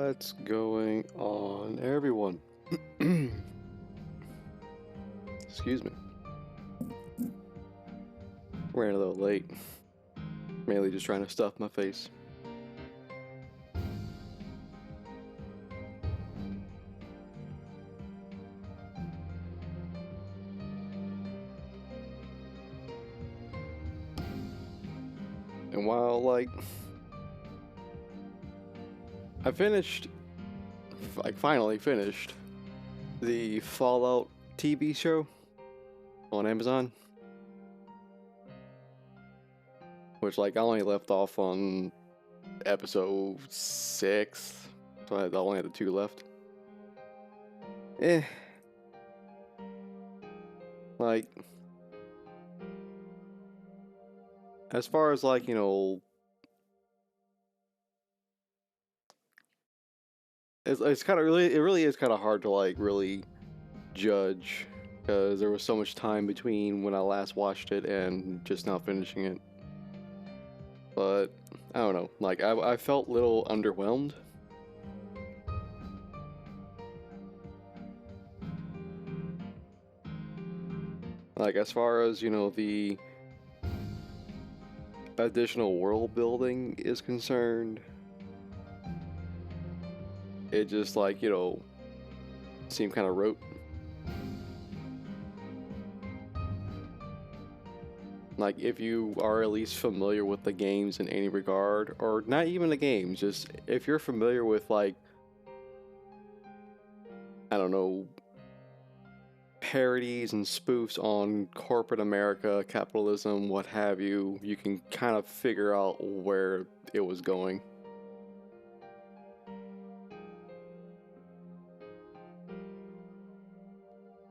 What's going on, everyone? Excuse me. Ran a little late. Mainly just trying to stuff my face. And while, I finished, finally finished the Fallout TV show on Amazon, which, I only left off on episode 6, so I only had the 2 left. Like, as far as, it's kind of it really is kind of hard to really judge, because there was so much time between when I last watched it and just now finishing it. But I don't know, I felt a little underwhelmed. As far as the additional world building is concerned, it just seemed kind of rote. If you are at least familiar with the games in any regard, or not even the games, just if you're familiar with I don't know, parodies and spoofs on corporate America, capitalism, what have you, you can kind of figure out where it was going.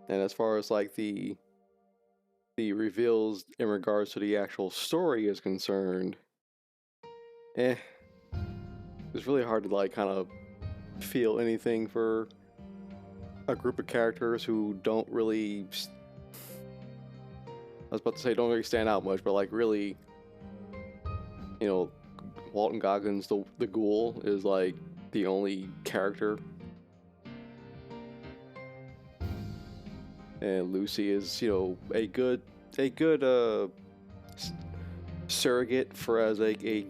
And as far as the reveals in regards to the actual story is concerned, it's really hard to kind of feel anything for a group of characters who don't really, I was about to say don't really stand out much, but really, Walton Goggins, the ghoul, is the only character, and Lucy is a good surrogate for as a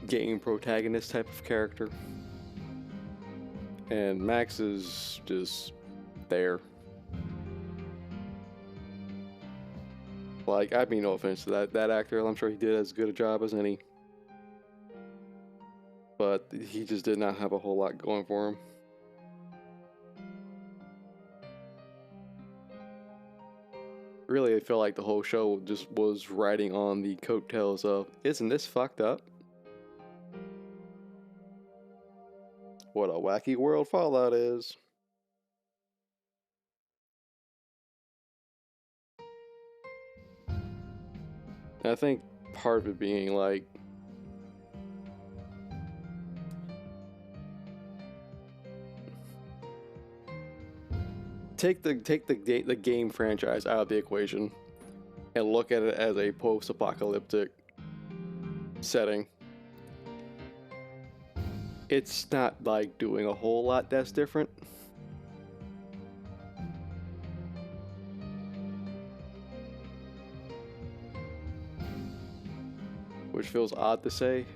game protagonist type of character, and Max is just there. I mean, no offense to that actor, I'm sure he did as good a job as any, but he just did not have a whole lot going for him. Really, I feel like the whole show just was riding on the coattails of, isn't this fucked up? What a wacky world Fallout is. And I think part of it being take the game franchise out of the equation and look at it as a post-apocalyptic setting. It's not doing a whole lot that's different. Which feels odd to say.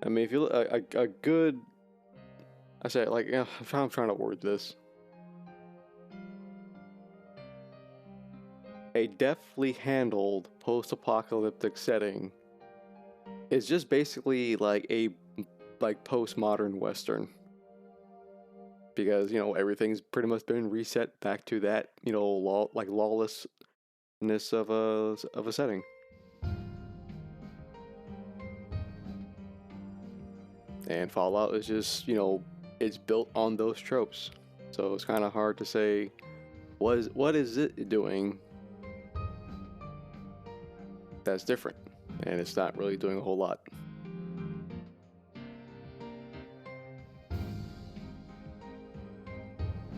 I mean, if you look a good, I say I'm trying to word this. A deftly handled post-apocalyptic setting is just basically a postmodern Western, because everything's pretty much been reset back to that lawlessness of a setting. And Fallout is just it's built on those tropes, so it's kind of hard to say what is it doing that's different, and it's not really doing a whole lot.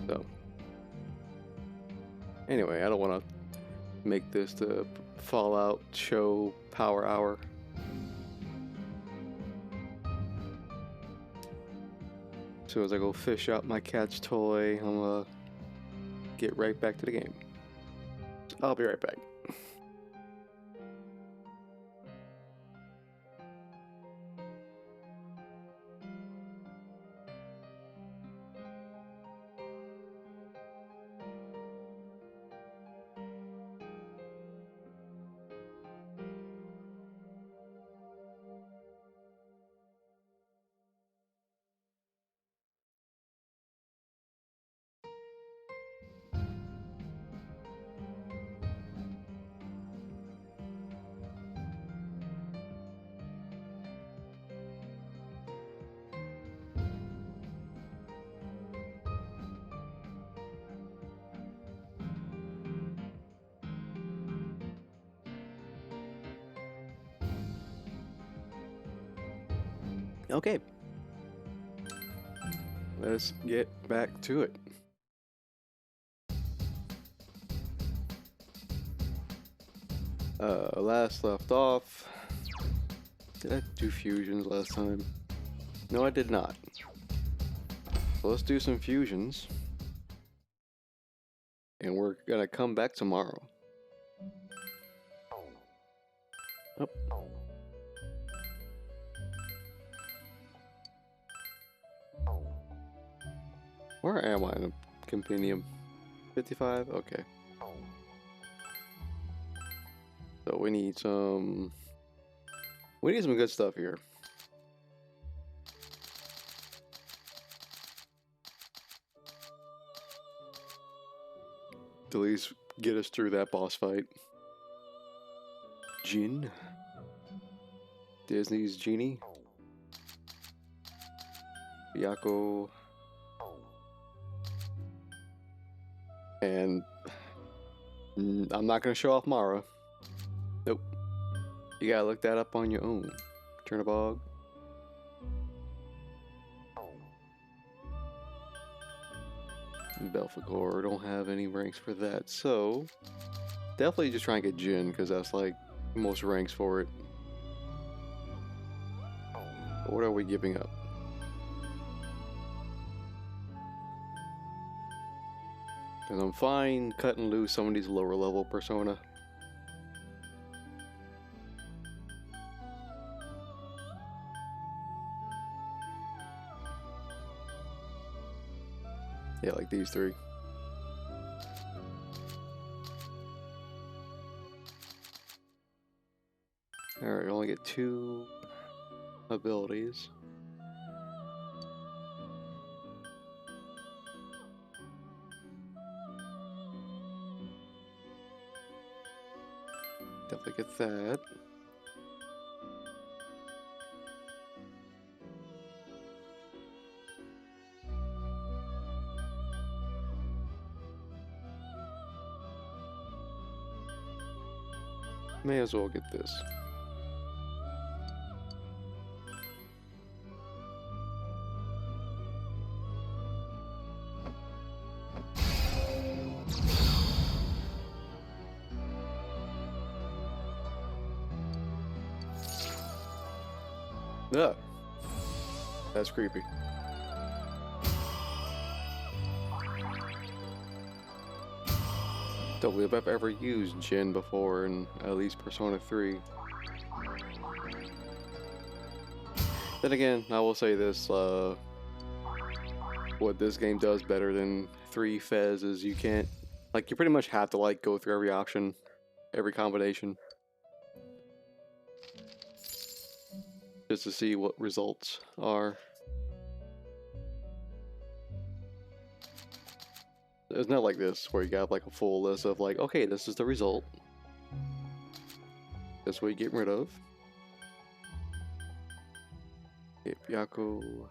So anyway, I don't want to make this the Fallout show power hour. As soon as I go fish out my cat's toy, I'm gonna get right back to the game. I'll be right back. Okay, let's get back to it. Last left off. Did I do fusions last time? No, I did not. So let's do some fusions. And we're gonna come back tomorrow. Oh. Where am I in the compendium? 55? Okay. So we need some good stuff here. To at least get us through that boss fight. Jin. Disney's Genie. Byaku. And I'm not gonna show off Mara. Nope. You gotta look that up on your own. Chernobog. Belphegor, don't have any ranks for that, so definitely just try and get Jin, because that's like most ranks for it. But what are we giving up? Because I'm fine cutting loose some of these lower level persona. Yeah, like these three. Alright, we only get 2 abilities. Definitely get that. May as well get this. Yeah, that's creepy. Don't believe I've ever used Jin before in at least Persona 3. Then again, I will say this, what this game does better than 3 Fez is you can't, like, you pretty much have to, like, go through every option, every combination, just to see what results are. It's not like this, where you got, like, a full list of, like, okay, this is the result. This what you get rid of. Okay, Byaku.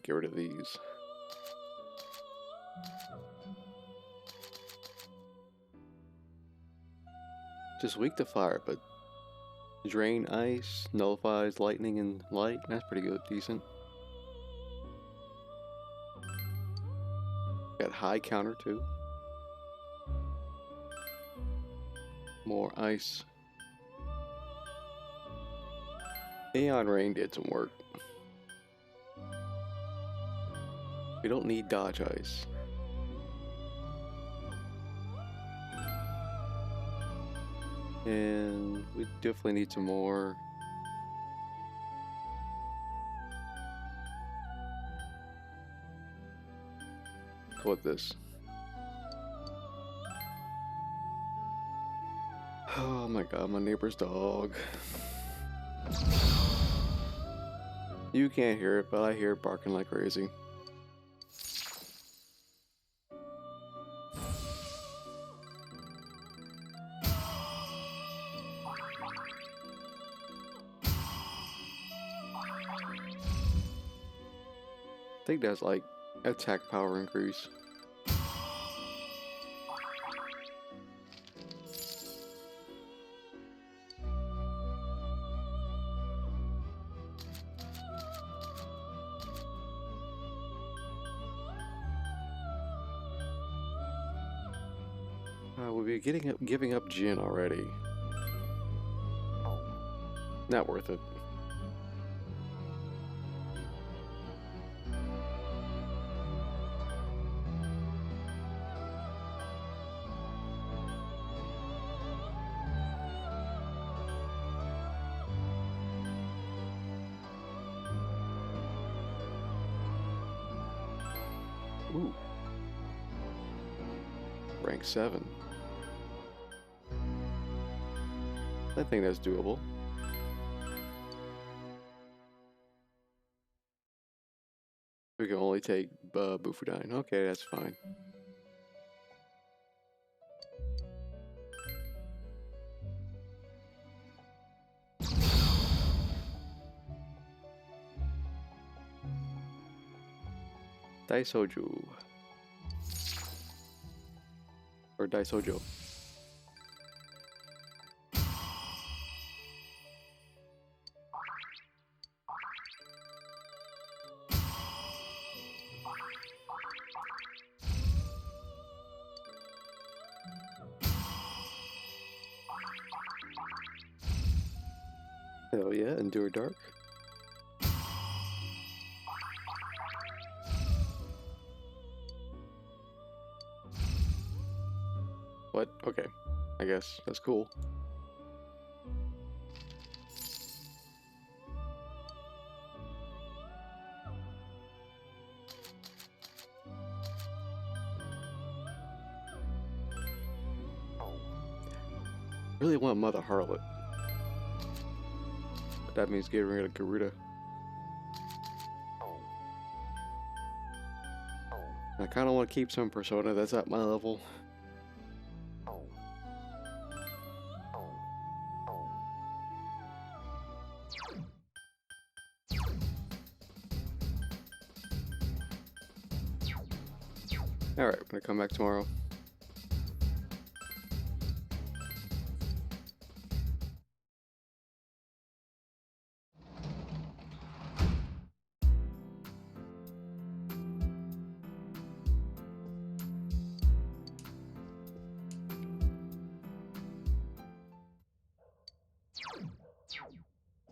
Get rid of these. Just weak to fire, but Drain ice, nullifies lightning and light. That's pretty good, decent. Got high counter too. More ice. Aeon Rain did some work. We don't need dodge ice. And we definitely need some more. Go with this. Oh my god, my neighbor's dog. You can't hear it, but I hear it barking like crazy. I think that's like attack power increase. We'll be giving up Jin already. Not worth it. Ooh. Rank 7. I think that's doable. We can only take Bufudine. Okay, that's fine. Daisoju. Or Daisojo. Hell yeah, Endure Dark. What? Okay. I guess that's cool. Really want Mother Harlot. But that means getting rid of Garuda. I kind of want to keep some Persona that's at my level. Alright, I'm gonna come back tomorrow.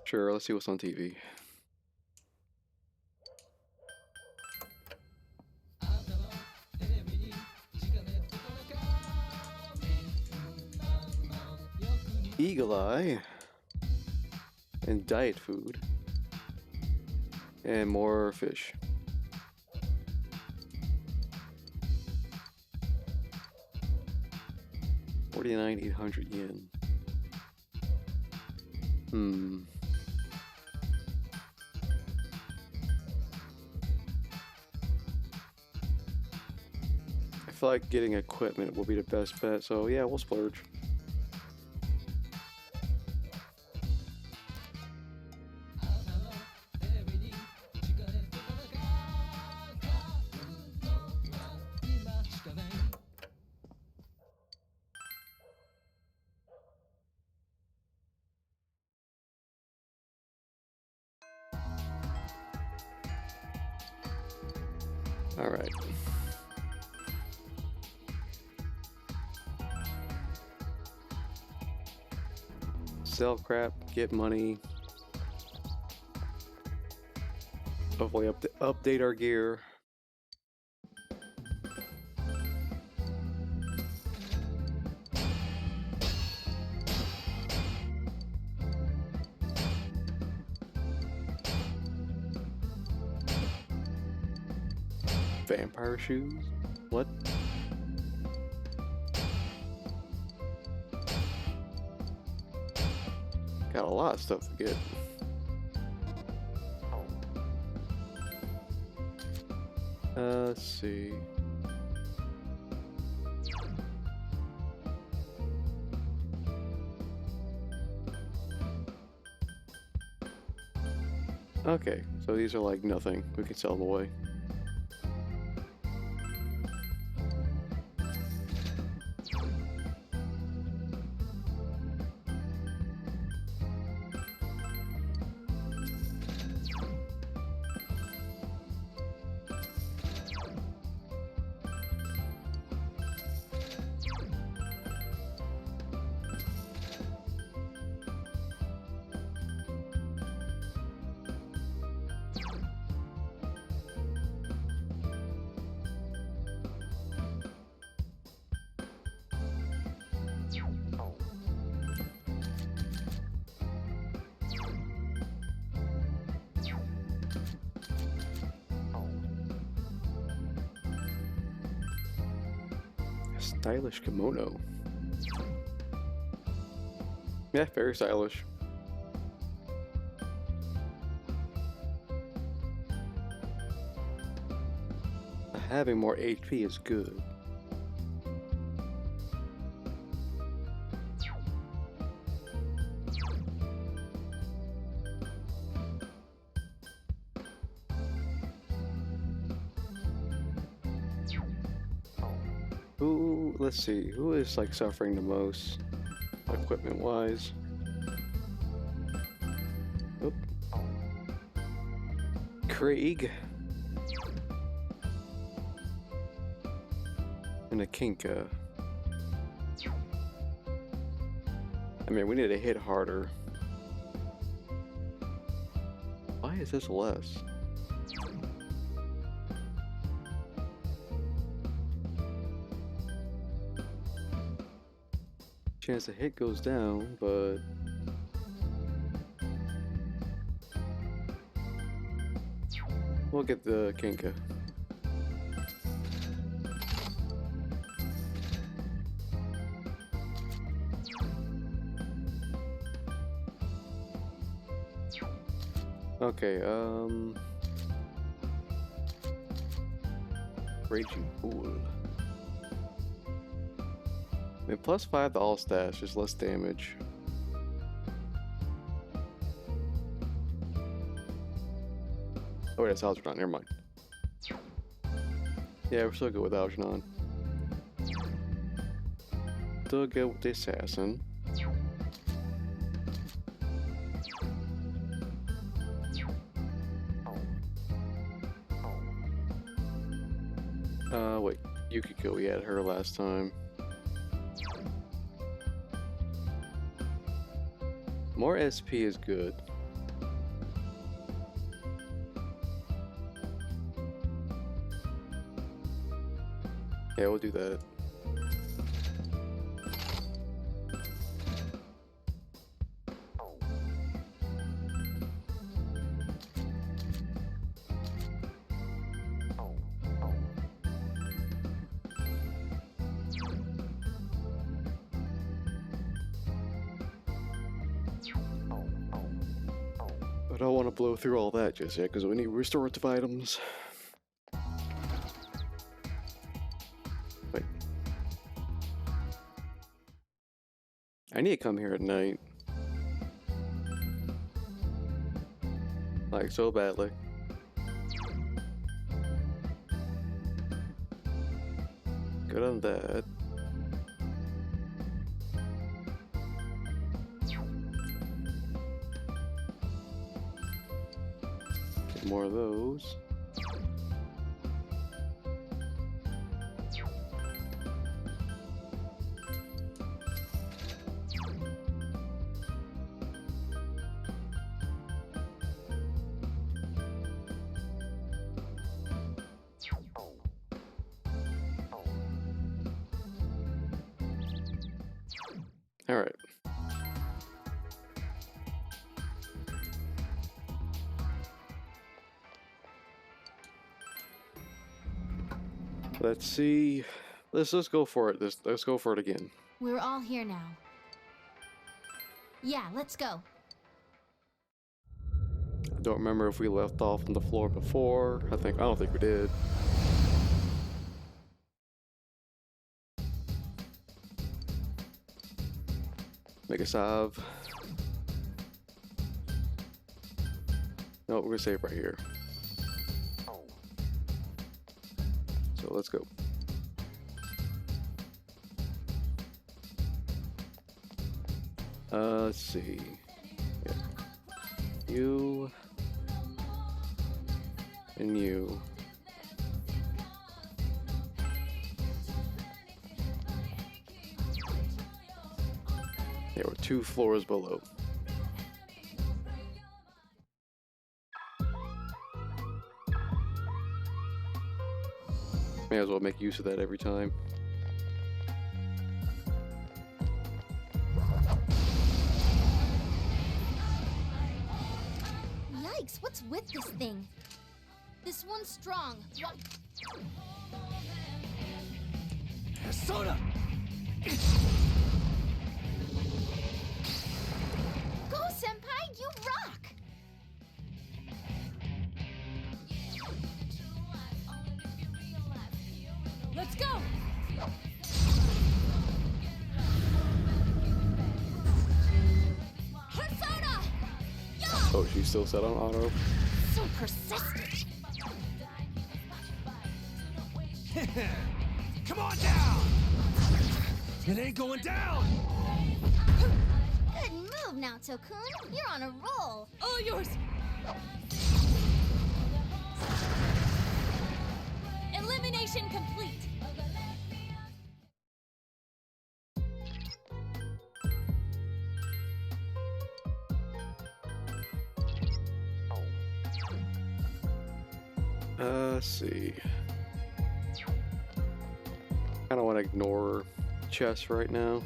Sure, let's see what's on TV. Eagle Eye. And diet food. And more fish. $49,800 yen. I feel like getting equipment will be the best bet, so yeah, we'll splurge. Alright. Sell crap, get money. Hopefully update our gear. Vampire shoes? What? Got a lot of stuff to get. Let's see. Okay, so these are like nothing. We can sell them away. Stylish kimono. Yeah, very stylish. Having more HP is good. Let's see, who is like suffering the most equipment wise? Oop. Krieg and a Kinka. I mean, we need to hit harder. Why is this less? Chance the hit goes down, but we'll get the Kinka. Okay, Raging Bull. I mean, +5 to all stats, just less damage. Oh wait, that's Algernon, never mind. Yeah, we're still good with Algernon. Still good with the Assassin. Wait, Yukiko, we had her last time. More SP is good. Yeah, we'll do that. I don't want to blow through all that just yet because we need restorative items. Wait. I need to come here at night. Like, so badly. Good on that. Get more of those. Alright. Let's see. Let's go for it. Let's go for it again. We're all here now. Yeah, let's go. I don't remember if we left off on the floor before. I don't think we did. Make a save. No, we're gonna save right here. So let's go. Let's see. Yeah. You and you. Yeah, we're 2 floors below. May as well make use of that every time. Yikes, what's with this thing? This one's strong. Soda! Go, Senpai, you rock! Let's go! Persona! Yo! Oh, she's still set on auto. So persistent. Come on down! It ain't going down! Good move, Naoto-kun. You're on a roll. All yours! Elimination complete! Let's see. I don't want to ignore chess right now.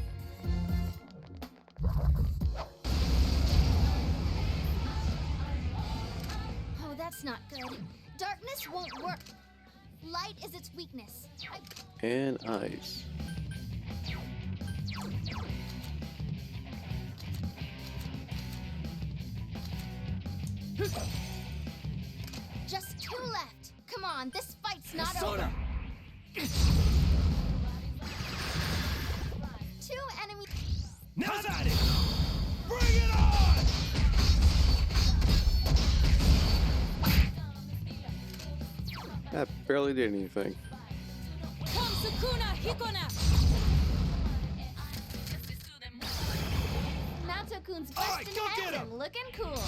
Oh, that's not good. Darkness won't work. Light is its weakness. And ice. Just 2 left. Come on, this fight's not Soda! over. 2 enemies. Now's at it! Bring it on! That barely did anything. Come, Sukuna, Hikona! Naoto-kun's All right, busting go get heads him. and looking cool.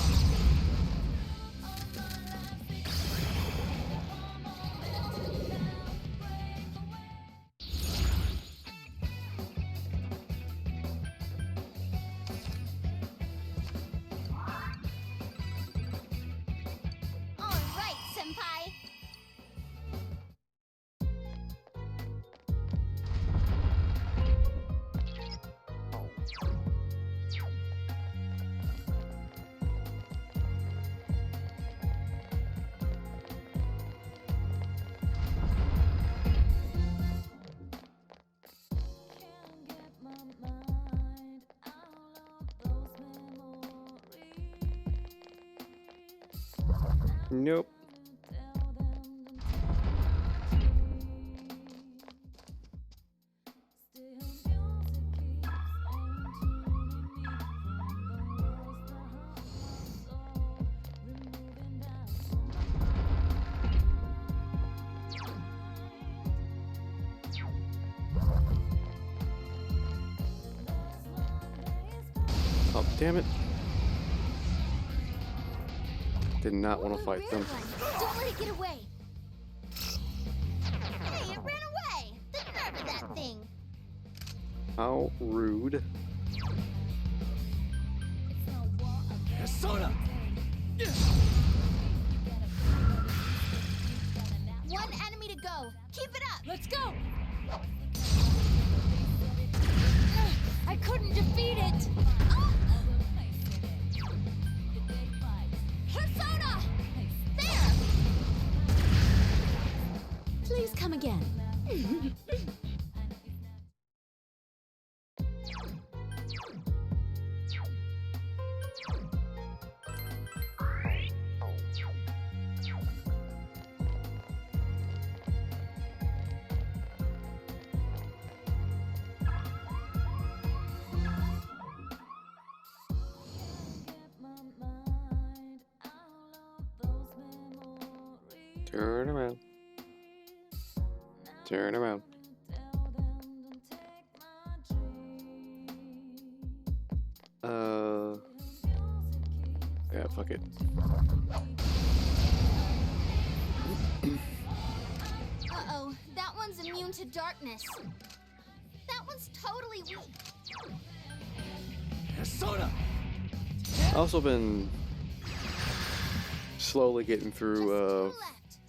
All right, Senpai. Nope. Oh, damn it. Did not want to fight them. Don't let it get away. Hey, it ran away. The nerve of that thing. How rude. Soda! 1 enemy to go. Keep it up. Let's go! I couldn't defeat it! Persona! There! Please come again. Turn around. Turn around. Yeah, fuck it. Uh-oh, that one's immune to darkness. That one's totally weak. Persona! I've also been slowly getting Just through two left.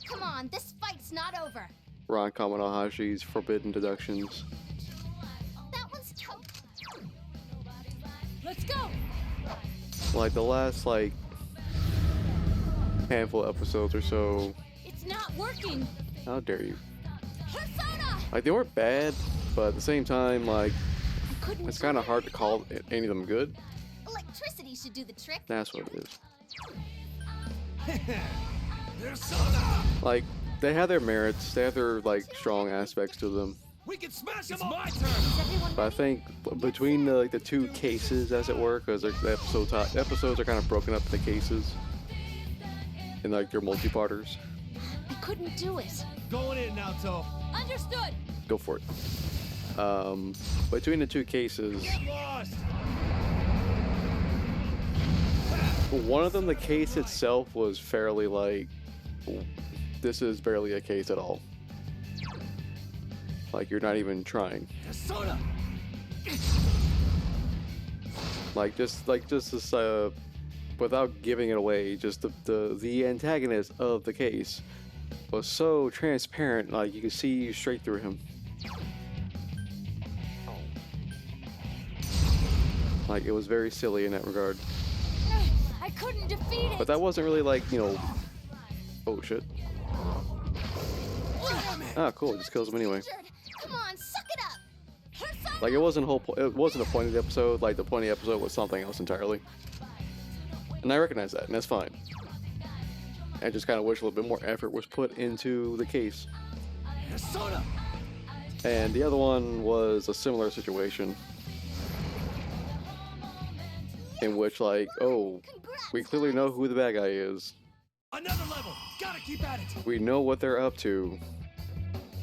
Come on, this fight's not over. Ron Kamonohashi's Forbidden Deductions. That one's totally... Let's go! Like the last handful of episodes or so. It's not working! How dare you? Persona! Like they weren't bad, but at the same time, I couldn't it's kind of hard to call any of them good. Electricity should do the trick. That's what it is. Persona! Like they have their merits, they have their strong aspects to them. We can smash him! It's my turn! Is everyone But I ready? think between the two cases, as it were, because the episodes are kind of broken up into cases in their multi-parters. I couldn't do it. Going in, Naoto. Understood! Go for it. Between the two cases, Get lost! one of them, the case itself was fairly this is barely a case at all. Like you're not even trying. Persona! Just this without giving it away, just the antagonist of the case was so transparent, like you could see straight through him. Like it was very silly in that regard. I couldn't defeat it! But that wasn't really oh shit. Ah, cool, it just kills him anyway. Injured. Come on, suck it up. Persona! Like it wasn't it wasn't a point of the episode. Like the point of the episode was something else entirely. And I recognize that, and that's fine. I just kind of wish a little bit more effort was put into the case. Persona! And the other one was a similar situation, in which oh, Congrats, we clearly know who the bad guy is. Another level! Gotta keep at it! We know what they're up to,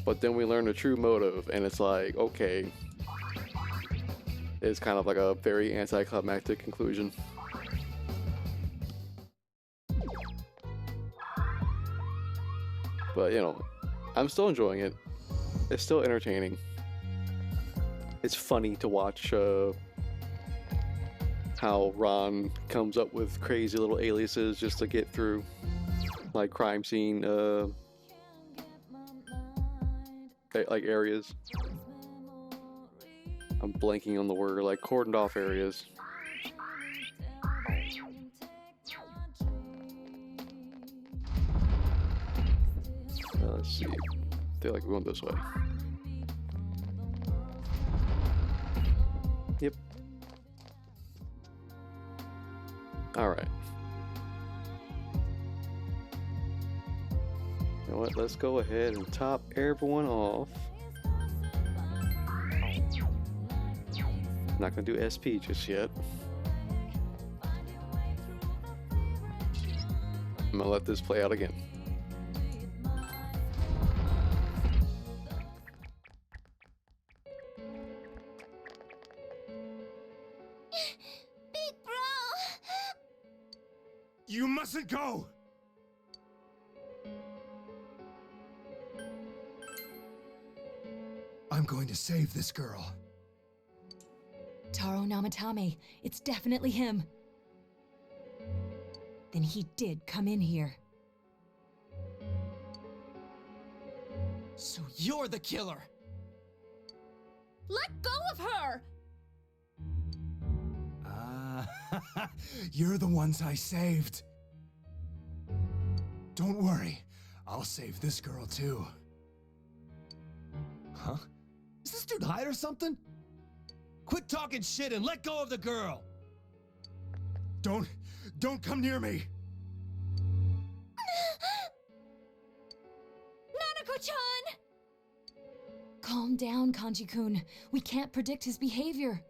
but then we learn the true motive, and it's like, okay, it's kind of like a very anticlimactic conclusion. But I'm still enjoying it. It's still entertaining. It's funny to watch how Ron comes up with crazy little aliases just to get through crime scene areas. I'm blanking on the word, cordoned off areas. Let's see. I feel like we're going this way. Yep. Alright. You know what? Let's go ahead and top everyone off. Not gonna do SP just yet. I'm gonna let this play out again. Big bro! You mustn't go! I'm going to save this girl. Taro Namatame, it's definitely him. Then he did come in here. So you're the killer! Let go of her! You're the ones I saved. Don't worry, I'll save this girl too. Huh? Is this dude high or something? Quit talking shit and let go of the girl! Don't come near me! Nanako-chan! Calm down, Kanji-kun. We can't predict his behavior.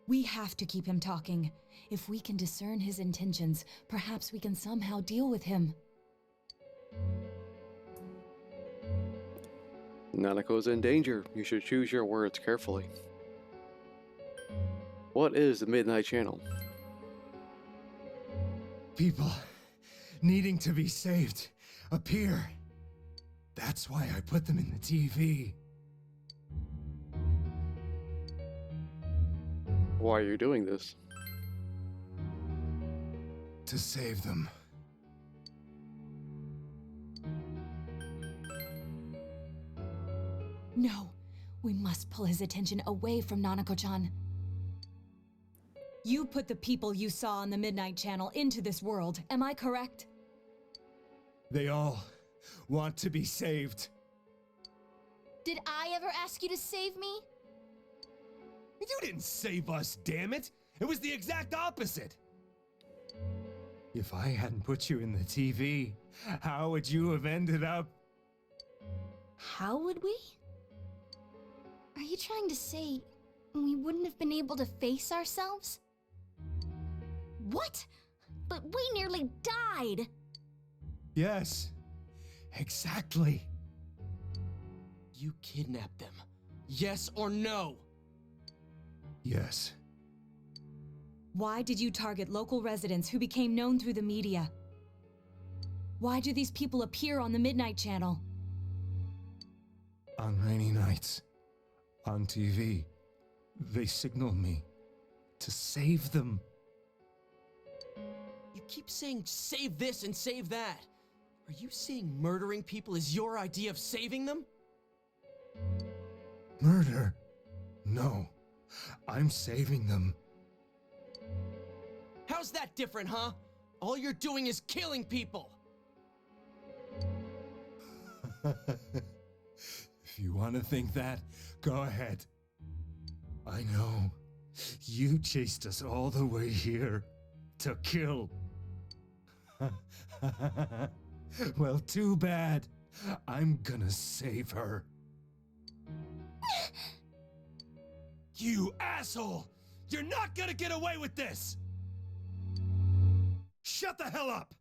We have to keep him talking. If we can discern his intentions, perhaps we can somehow deal with him. Nanako's in danger. You should choose your words carefully. What is the Midnight Channel? People needing to be saved appear. That's why I put them in the TV. Why are you doing this? To save them. No, we must pull his attention away from Nanako-chan. You put the people you saw on the Midnight Channel into this world, am I correct? They all want to be saved. Did I ever ask you to save me? You didn't save us, damn it! It was the exact opposite! If I hadn't put you in the TV, how would you have ended up? How would we? Are you trying to say we wouldn't have been able to face ourselves? What? But we nearly died! Yes, exactly. You kidnapped them. Yes or no? Yes. Why did you target local residents who became known through the media? Why do these people appear on the Midnight Channel? On rainy nights, on TV, they signal me to save them. You keep saying save this and save that. Are you saying murdering people is your idea of saving them? Murder? No, I'm saving them. How's that different, huh? All you're doing is killing people. If you want to think that, go ahead. I know. You chased us all the way here to kill. Well, too bad. I'm gonna save her. You asshole! You're not gonna get away with this! Shut the hell up!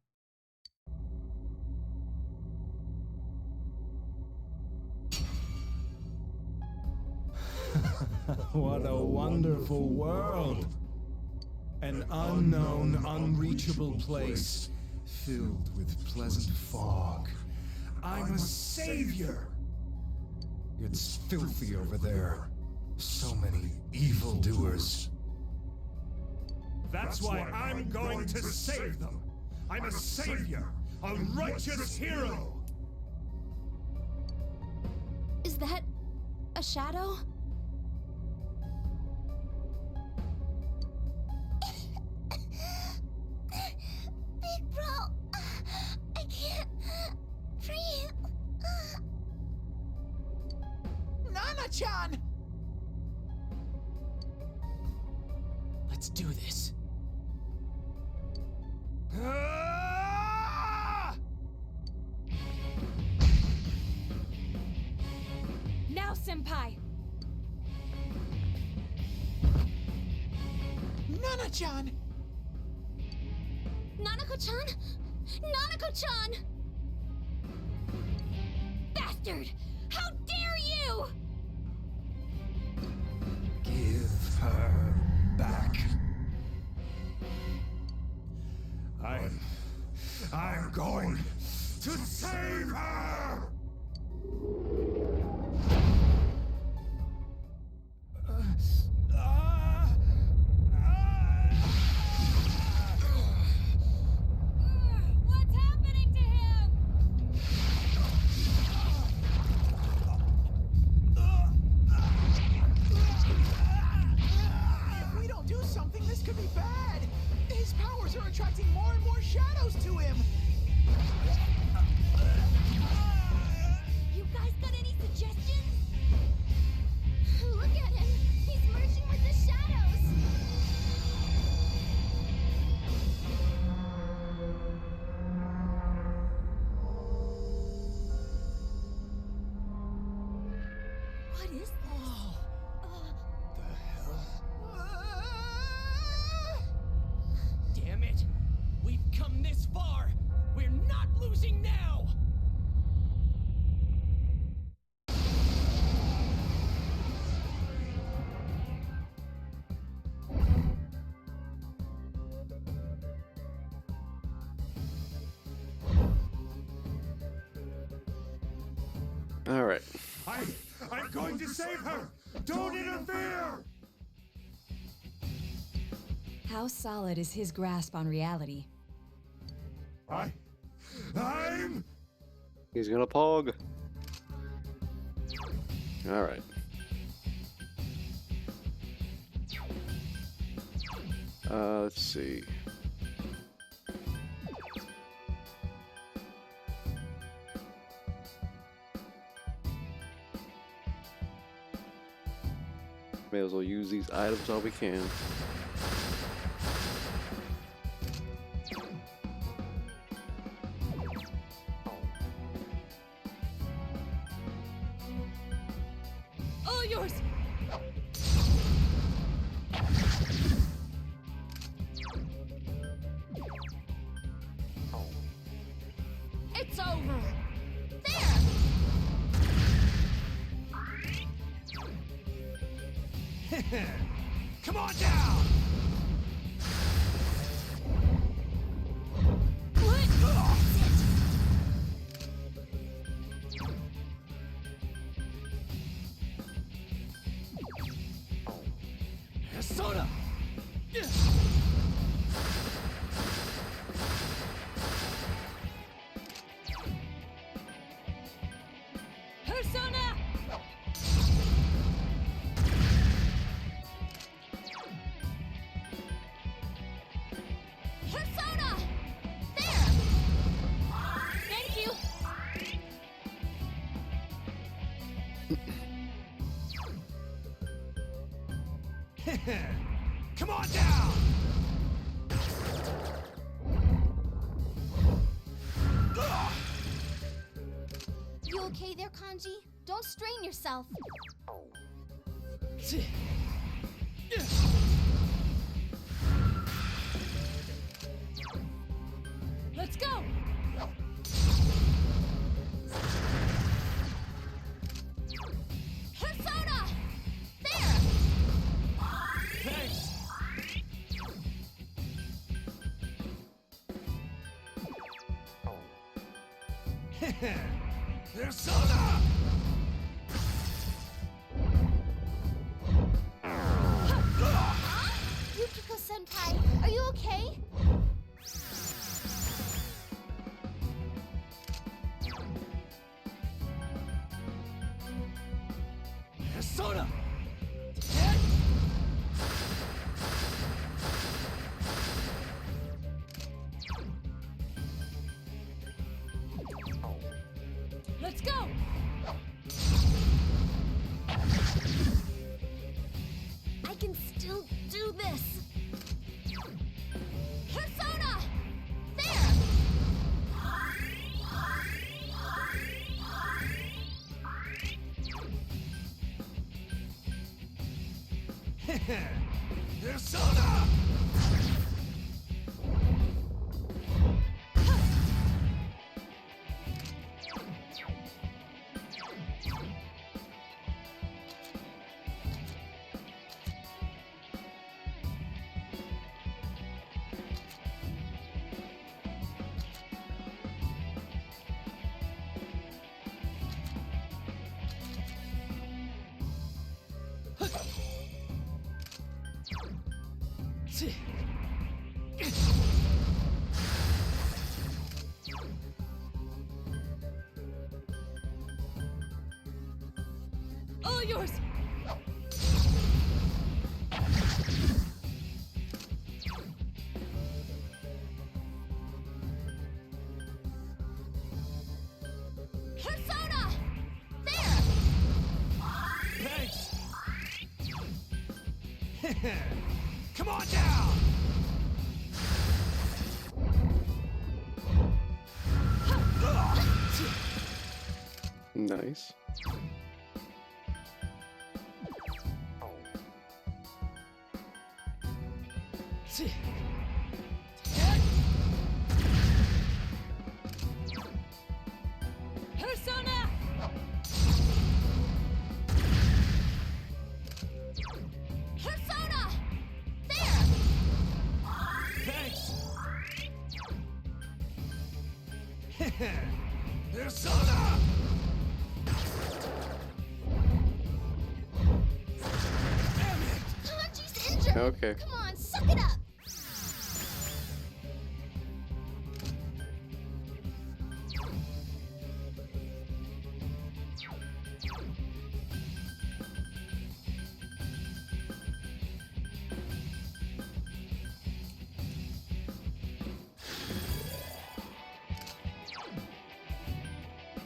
What a wonderful world! An unknown, unreachable place filled with pleasant fog. I'm a savior! It's filthy over there. So many evildoers. That's why I'm going to save them! I'm a savior! A righteous hero! Is that a shadow? Big bro, I can't breathe. Nana-chan! Let's do this. Ah! Now, Senpai! Nana-chan! Nanako-chan? Nanako-chan! Bastard! How dare you! Give her back. I'm going to save her! What's happening to him? If we don't do something, this could be bad! What is this? The hell? Damn it! We've come this far! We're not losing now! All right. I'm going to save her! Don't interfere! How solid is his grasp on reality? I'm... He's gonna pog. All right. Let's see. May as well use these items while we can. All yours! It's over. There. Come on down! What? That's it. Soda! Persona! Persona! There. Thank you. Come on down! You okay there, Kanji? Don't strain yourself. Let's go! Persona! There. Thanks! Persona! Yukiko-senpai, are you okay? Persona! Let's go! I can still do this. Persona! There. Persona! All yours! Persona! There. Thanks! Come on down! Nice. Persona! Persona! There! Thanks! Persona! Damn it! Kanji's injured! Okay. Come on, suck it up!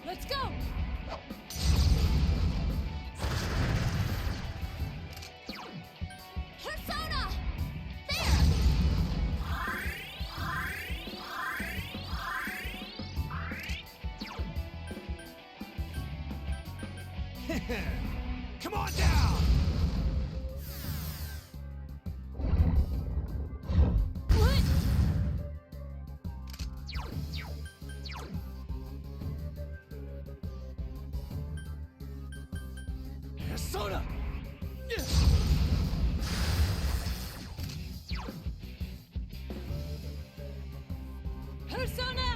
Let's go! Persona! There! Come on down! What? Persona! Persona!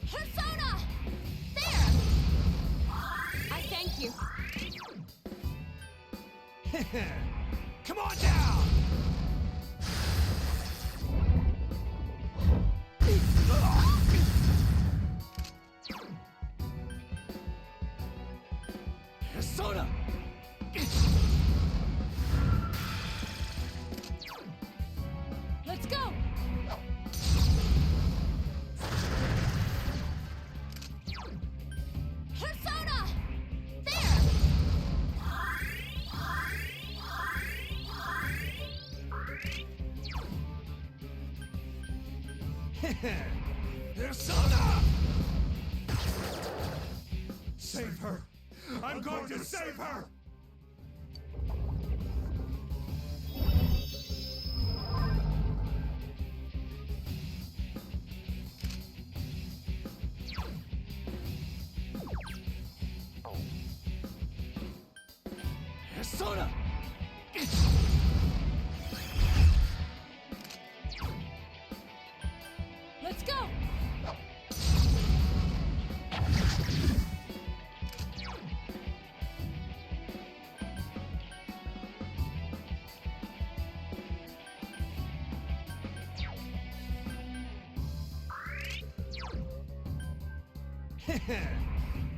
Persona! There! I thank you. Come on down! Persona! Let's go! Persona! There! Persona! Save her! I'm going to save her! Persona! Let's go!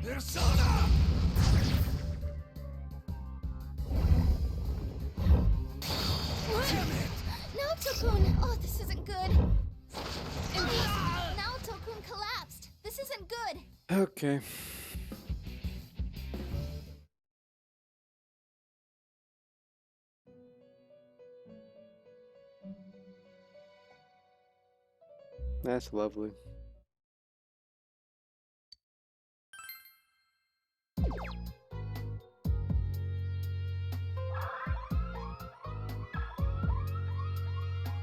Persona! Damn it! Naoto-kun! Oh, this isn't good. Naoto-kun collapsed. This isn't good. Okay. That's lovely.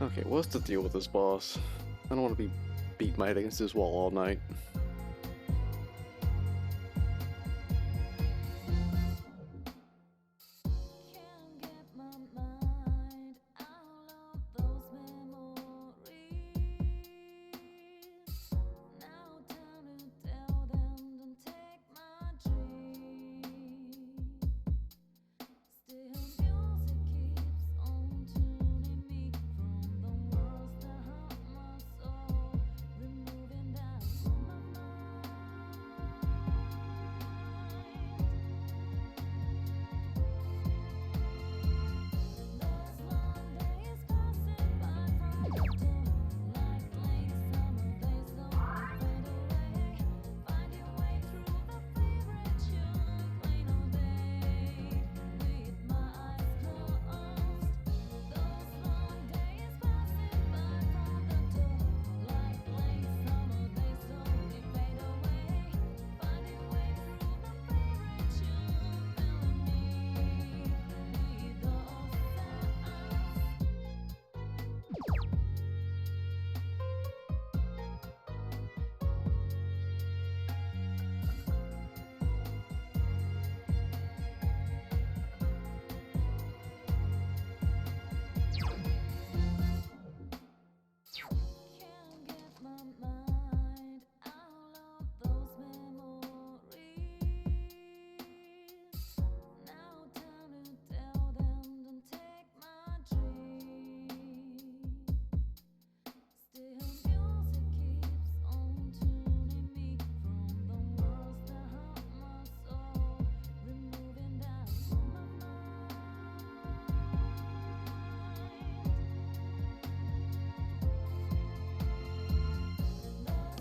Okay, what's the deal with this boss? I don't want to be beat my head against this wall all night. Can't get my mind out of those memories. Now time to tell them to take my dreams. Still music keeps on tuning me from the worlds that haunt my soul, removing doubt from my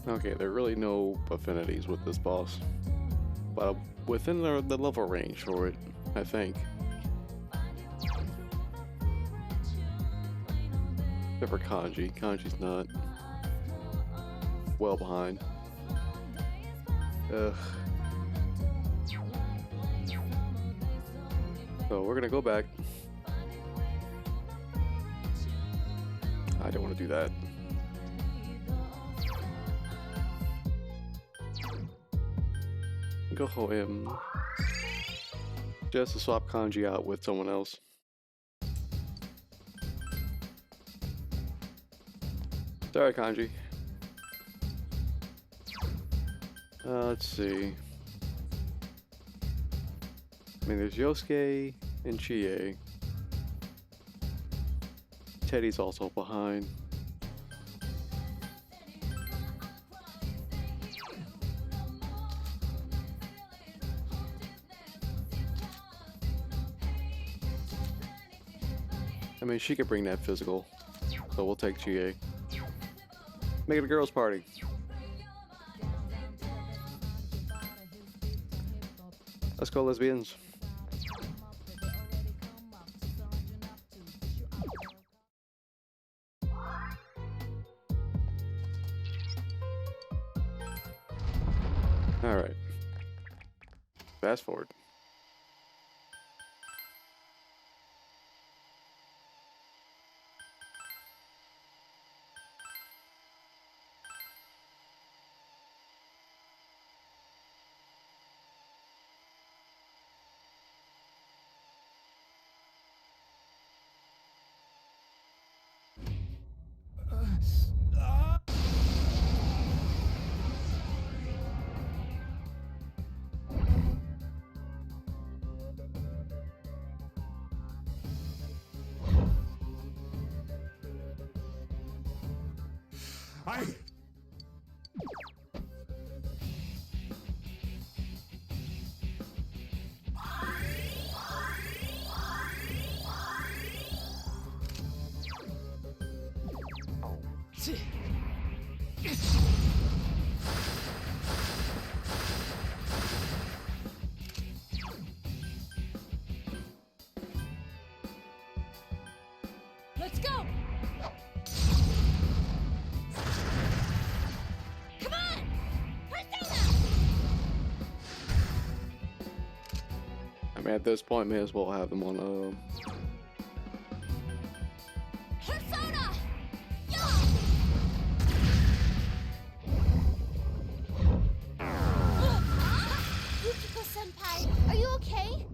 Okay, there are really no affinities with this boss, but within the level range for it, I think. Except for Kanji. Kanji's not well behind. Ugh. So we're gonna go back. I don't want to do that. Go for him. Just to swap Kanji out with someone else. Sorry, Kanji. Let's see. I mean, there's Yosuke and Chie. Teddy's also behind. I mean, she could bring that physical, so we'll take Chie. Make it a girls' party. Let's go, lesbians. All right. Fast forward. Let's go! Come on! Persona! I mean, at this point, may as well have them on, Persona! Yo! Yukiko-senpai, are you okay?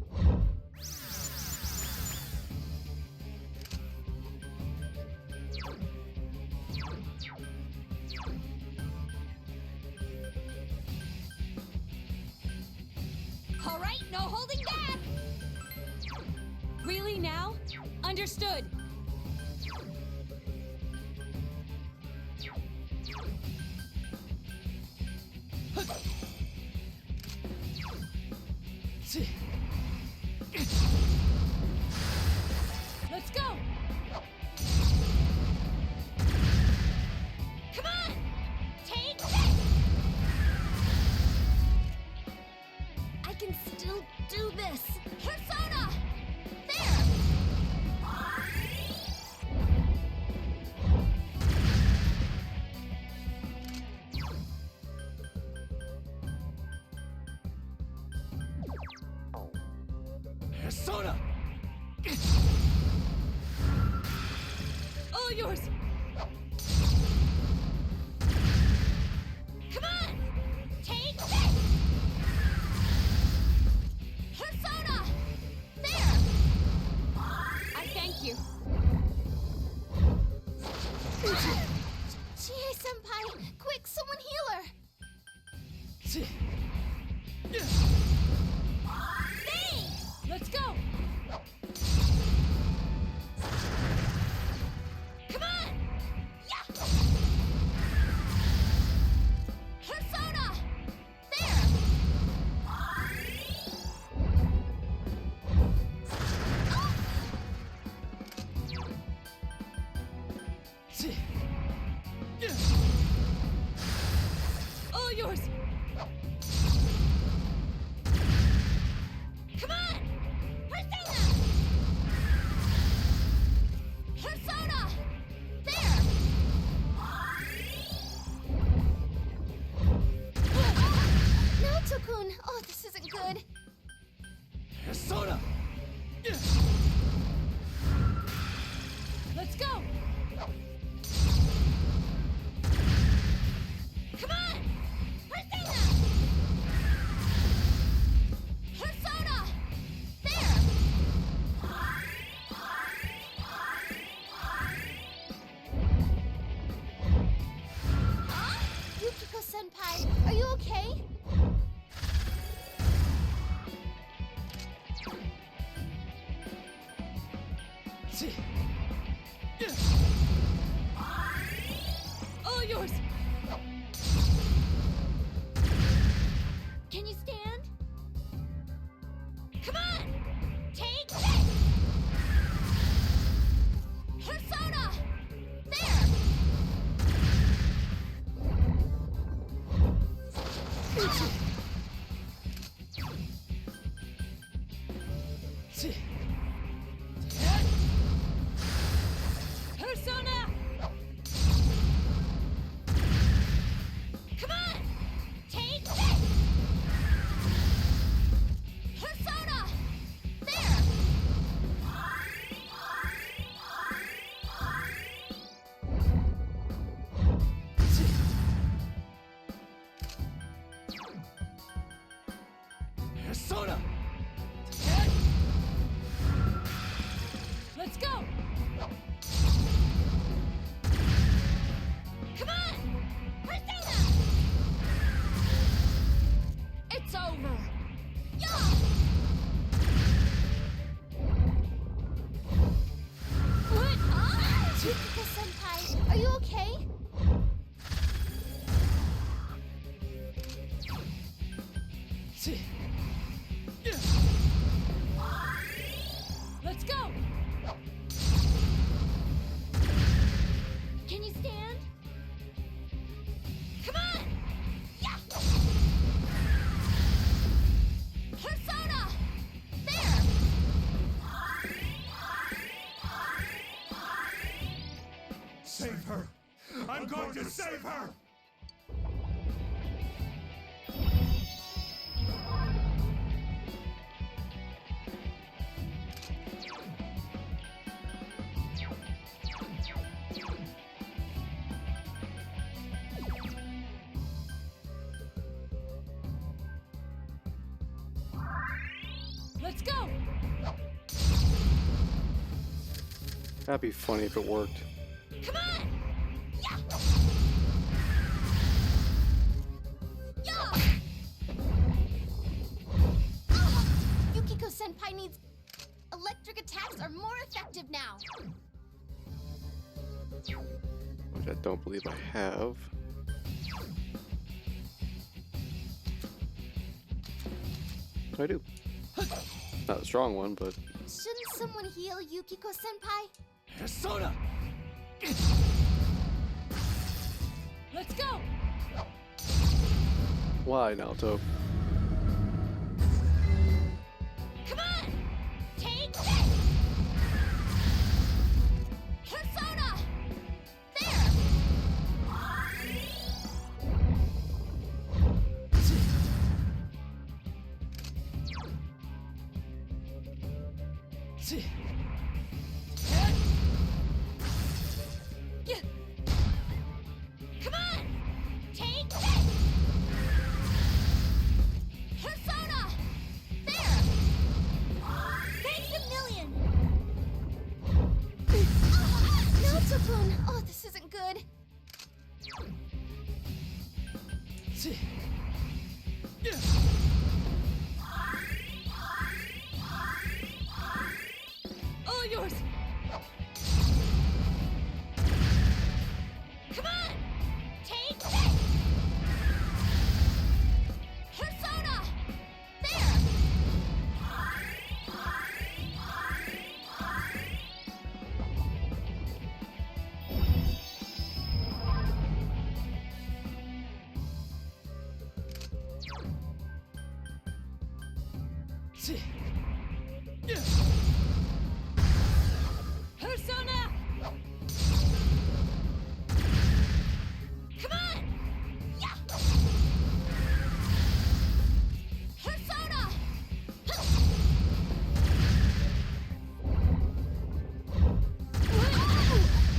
All right, no holding back! Really now? Understood. Let's go! Come on! Take this! I can still do this! Persona! There! Persona! All yours! Come on! Take this! Persona! There! I thank you. Chie-senpai! Quick, someone heal her! Thanks! Let's go! Come on! Yeah! Persona! There! Oh! yours! Come on! Persona! Persona! There! Naoto-kun! Oh, this isn't good. Persona! Let's go! Come on! Persona! Persona! There! Huh? Yukiko-senpai, are you okay? All yours! Can you stand? Come on! Take this! Persona! There! Persona! Come on! Take this! Persona! There! Persona! Let's go! Come on! Persona! It's over! Yeah! What? Yukiko-senpai, are you okay? Let's go! Can you stand? Come on! Yeah! Persona! There! Save her! I'm going to save her! Let's go! That'd be funny if it worked. Come on! Yeah! Yeah! Yukiko-senpai needs... Electric attacks are more effective now. Which I don't believe I have. I do. Not a strong one, but Shouldn't someone heal Yukiko-senpai? Persona! Let's go! why, Naoto? Come on! Take this! Persona! There! Yeah. Come on! Take this! Persona! There! Thanks a million! Naoto-kun! Oh, this isn't good. All yours! Come on! Take this! Persona! There! Persona! Come on! Yeah! Persona!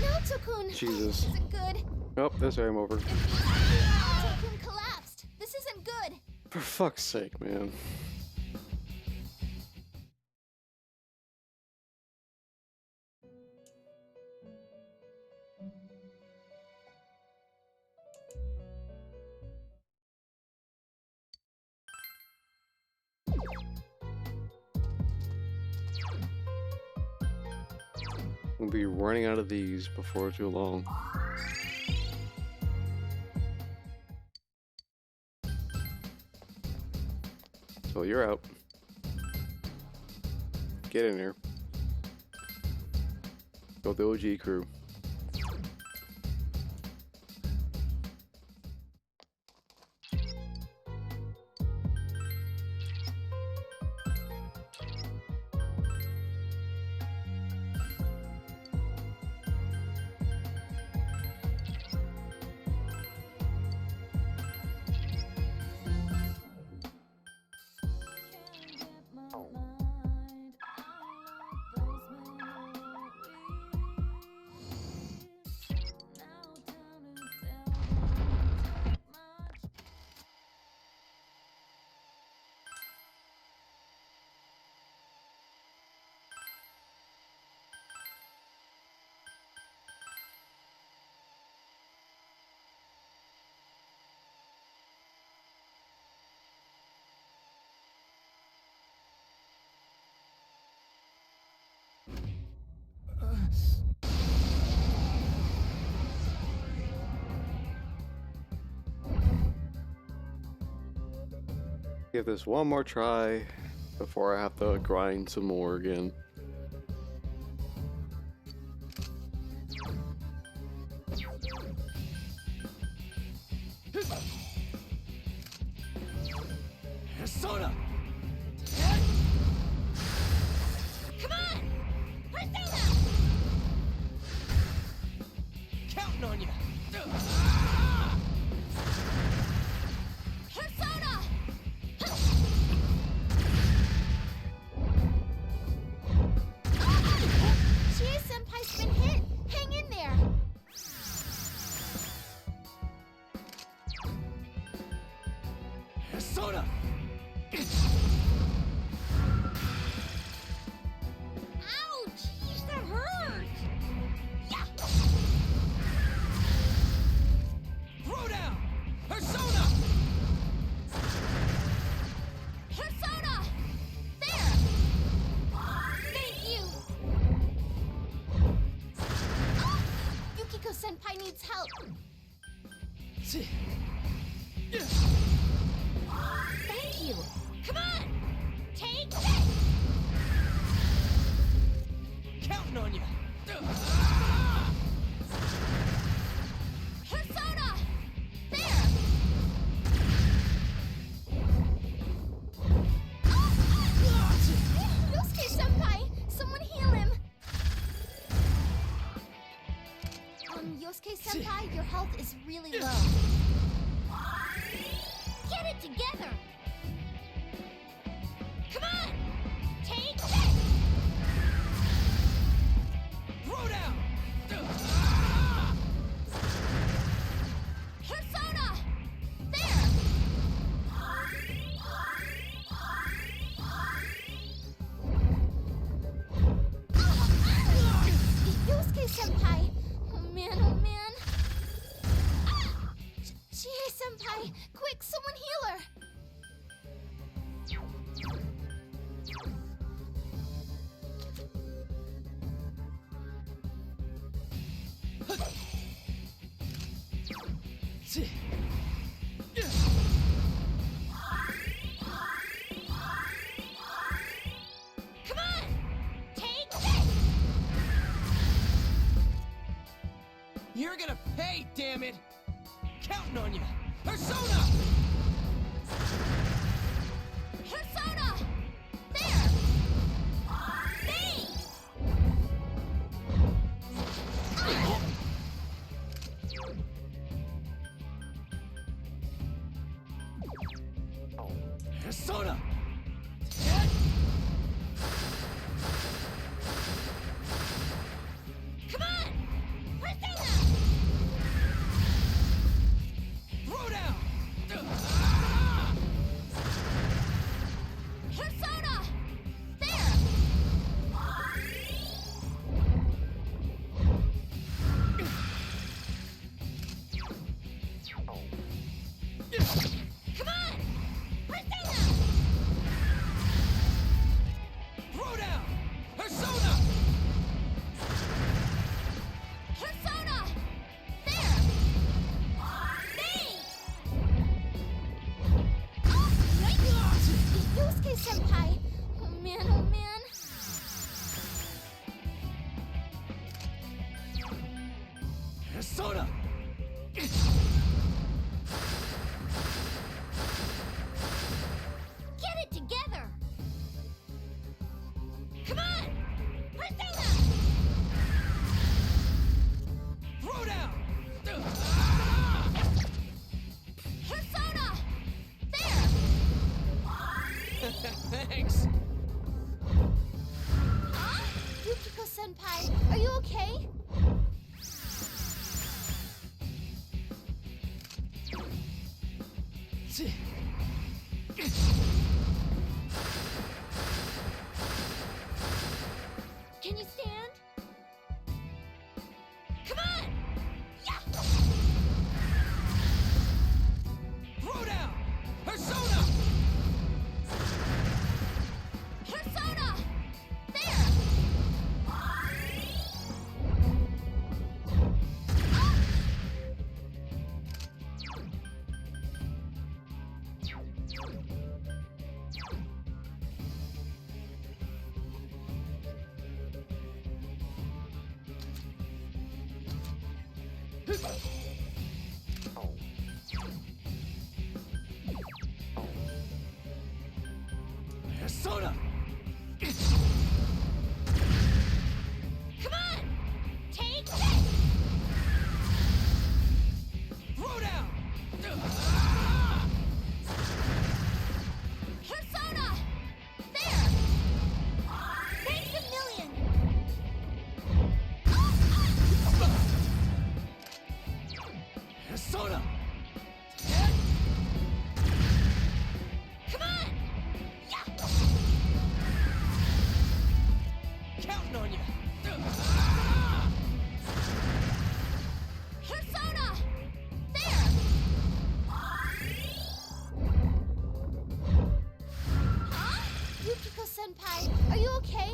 Naoto-kun! Jesus. This isn't good. Oh, this game over. Naoto-kun collapsed. This isn't good. For fuck's sake, man. We'll be running out of these before too long. So you're out. Get in here. Go with the OG crew. Give this one more try before I have to grind some more again. Persona! Come on! Persona! Counting on you! Persona! Chie-senpai's been hit! Hang in there! Persona! Ouch! That hurt! Yeah! Throw down! Persona! Persona! There! Thank you! Oh! Yukiko-senpai needs help! Thank you! Come on! Take this! Counting on you! Persona! There! Yosuke-senpai! Someone heal him! Yosuke-senpai, your health is really low. Get it together! Come on! Take this! Throw down! Persona! There! Yosuke-senpai! Oh man, oh man! Chie-senpai! Quick, someone heal her! Come on! Take this! You're gonna pay, damn it! Counting on you! Persona! Persona! There! Persona! Come on! Persona! Throw down! Persona! There! Come on! Persona! Throw down! Persona! Persona! There! Thanks! Oh, right! Yosuke-senpai! Oh man, oh man! Persona! Get it together! Come on! Persona! Throw down! Persona! There! Thanks. Huh? Yukiko-senpai, are you okay? Can you stand? Come on! Yeah! Throw down! Persona! Persona! There! Ah! Persona! Come on! Take this! Throw down! Persona! There! Thanks a million! Persona! Come on! Yeah! Counting on you. Persona! There! Huh? Yukiko-senpai, are you okay?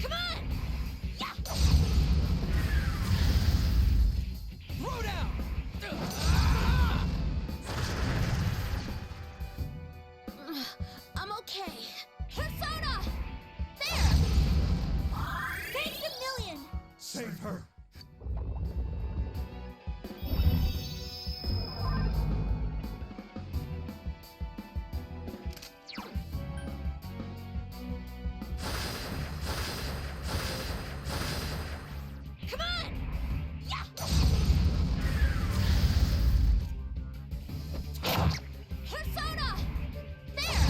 Come on! Yeah! Throw down! I'm okay. Persona! There! Thanks a million! Save her! Come on! Yeah! Persona! There!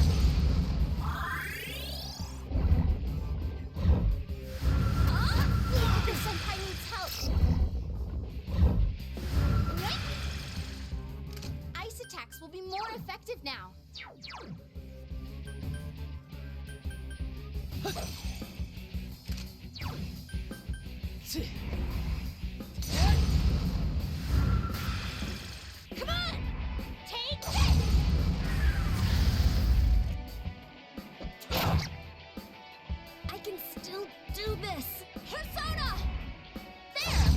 Huh? Yukiko-senpai needs help. Right? Ice attacks will be more effective now. Come on! Take this! I can still do this! Persona! There!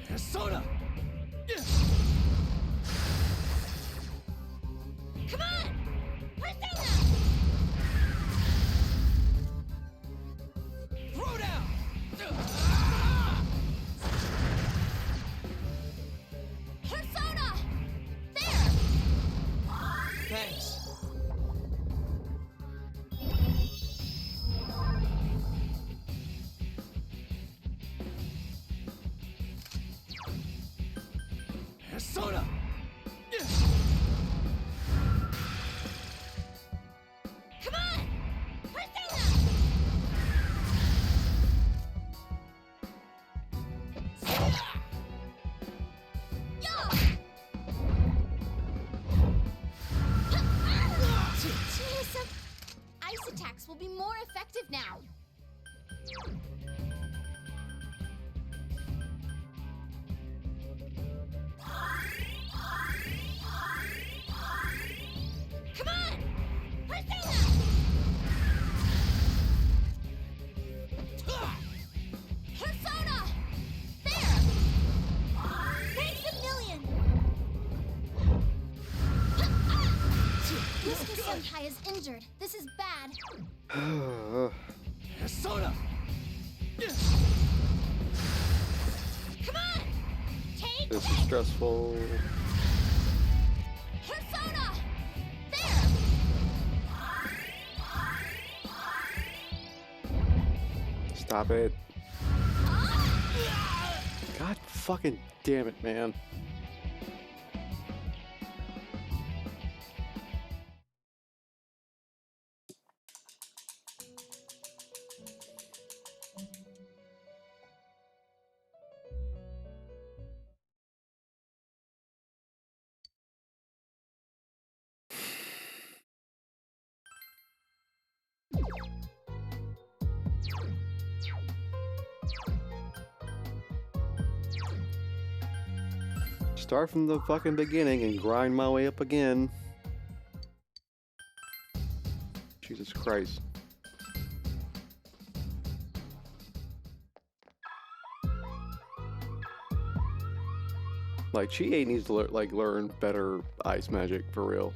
Persona! Come on! Persona! Throw down! Persona! There! Thanks. Persona! Come on! Persona! Yo! Jeez, ice attacks will be more effective now. Come on! Persona! Persona! There! Thanks a million! Yusuke Senpai is injured. This is bad. Persona! Come on! Take This is it! stressful. Persona! There! Stop it. God fucking damn it, man. Start from the fucking beginning and grind my way up again. Jesus Christ. Like, Chie needs to learn better ice magic for real.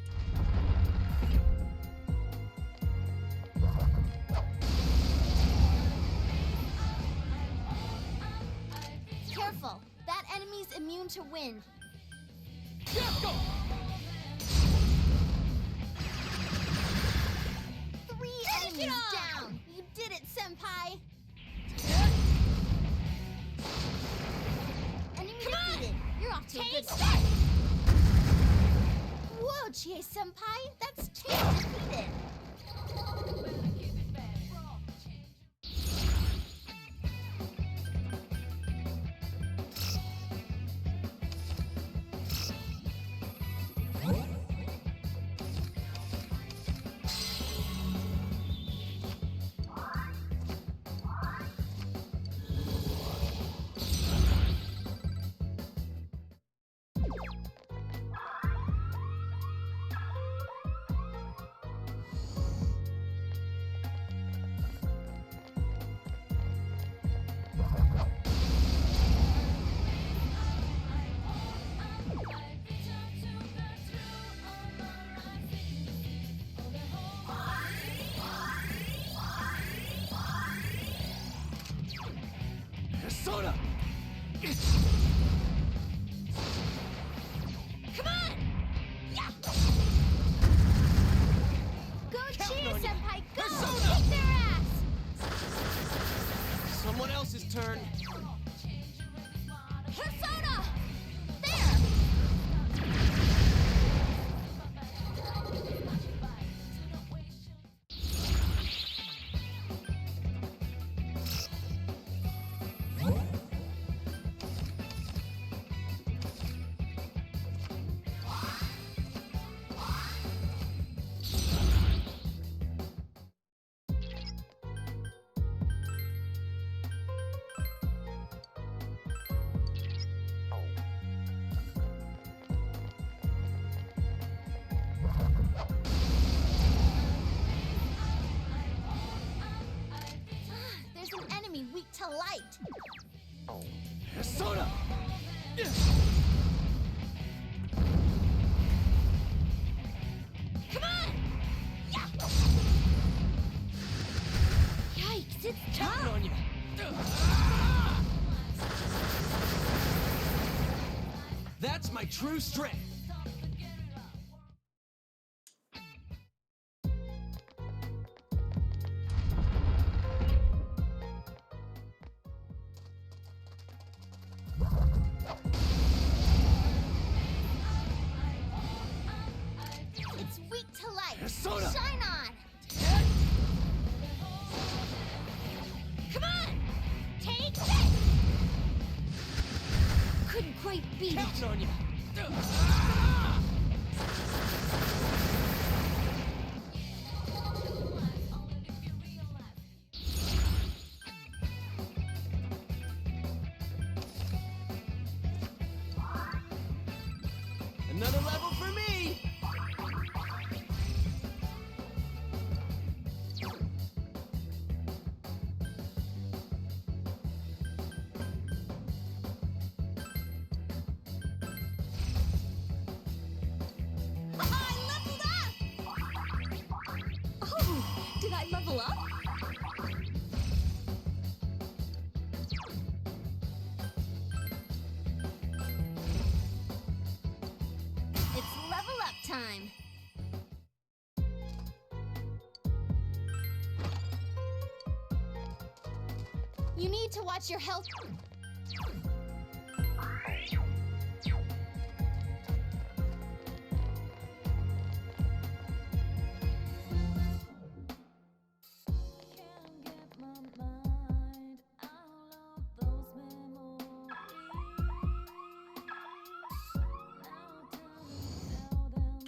Careful. That enemy's immune to wind. Three enemies down. You did it, Senpai. Enemy defeated. You're off to a good start. Whoa, Chie Senpai. That's two defeated. Persona! Come on! Yeah! Go, Chie Senpai! Go! Persona! Kick their ass! Someone else's turn. Persona! There! There's an enemy weak to light. Persona! It's Counting tough. on you. That's my true strength. It's weak to light. Persona! Shine on. Come on. Take this. Couldn't quite beat it. Counting on you. Another level for me. I leveled up. Oh, did I level up? It's level up time. You need to watch your health.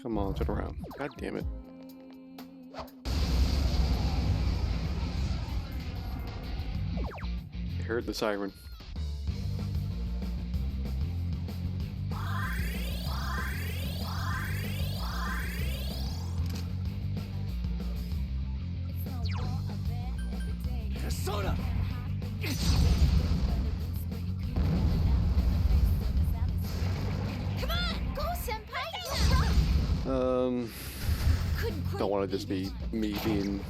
Come on, turn around. God damn it. I heard the siren. Persona! Come on, go, senpai. You rock. Couldn't quite Don't want to beat just be it. me being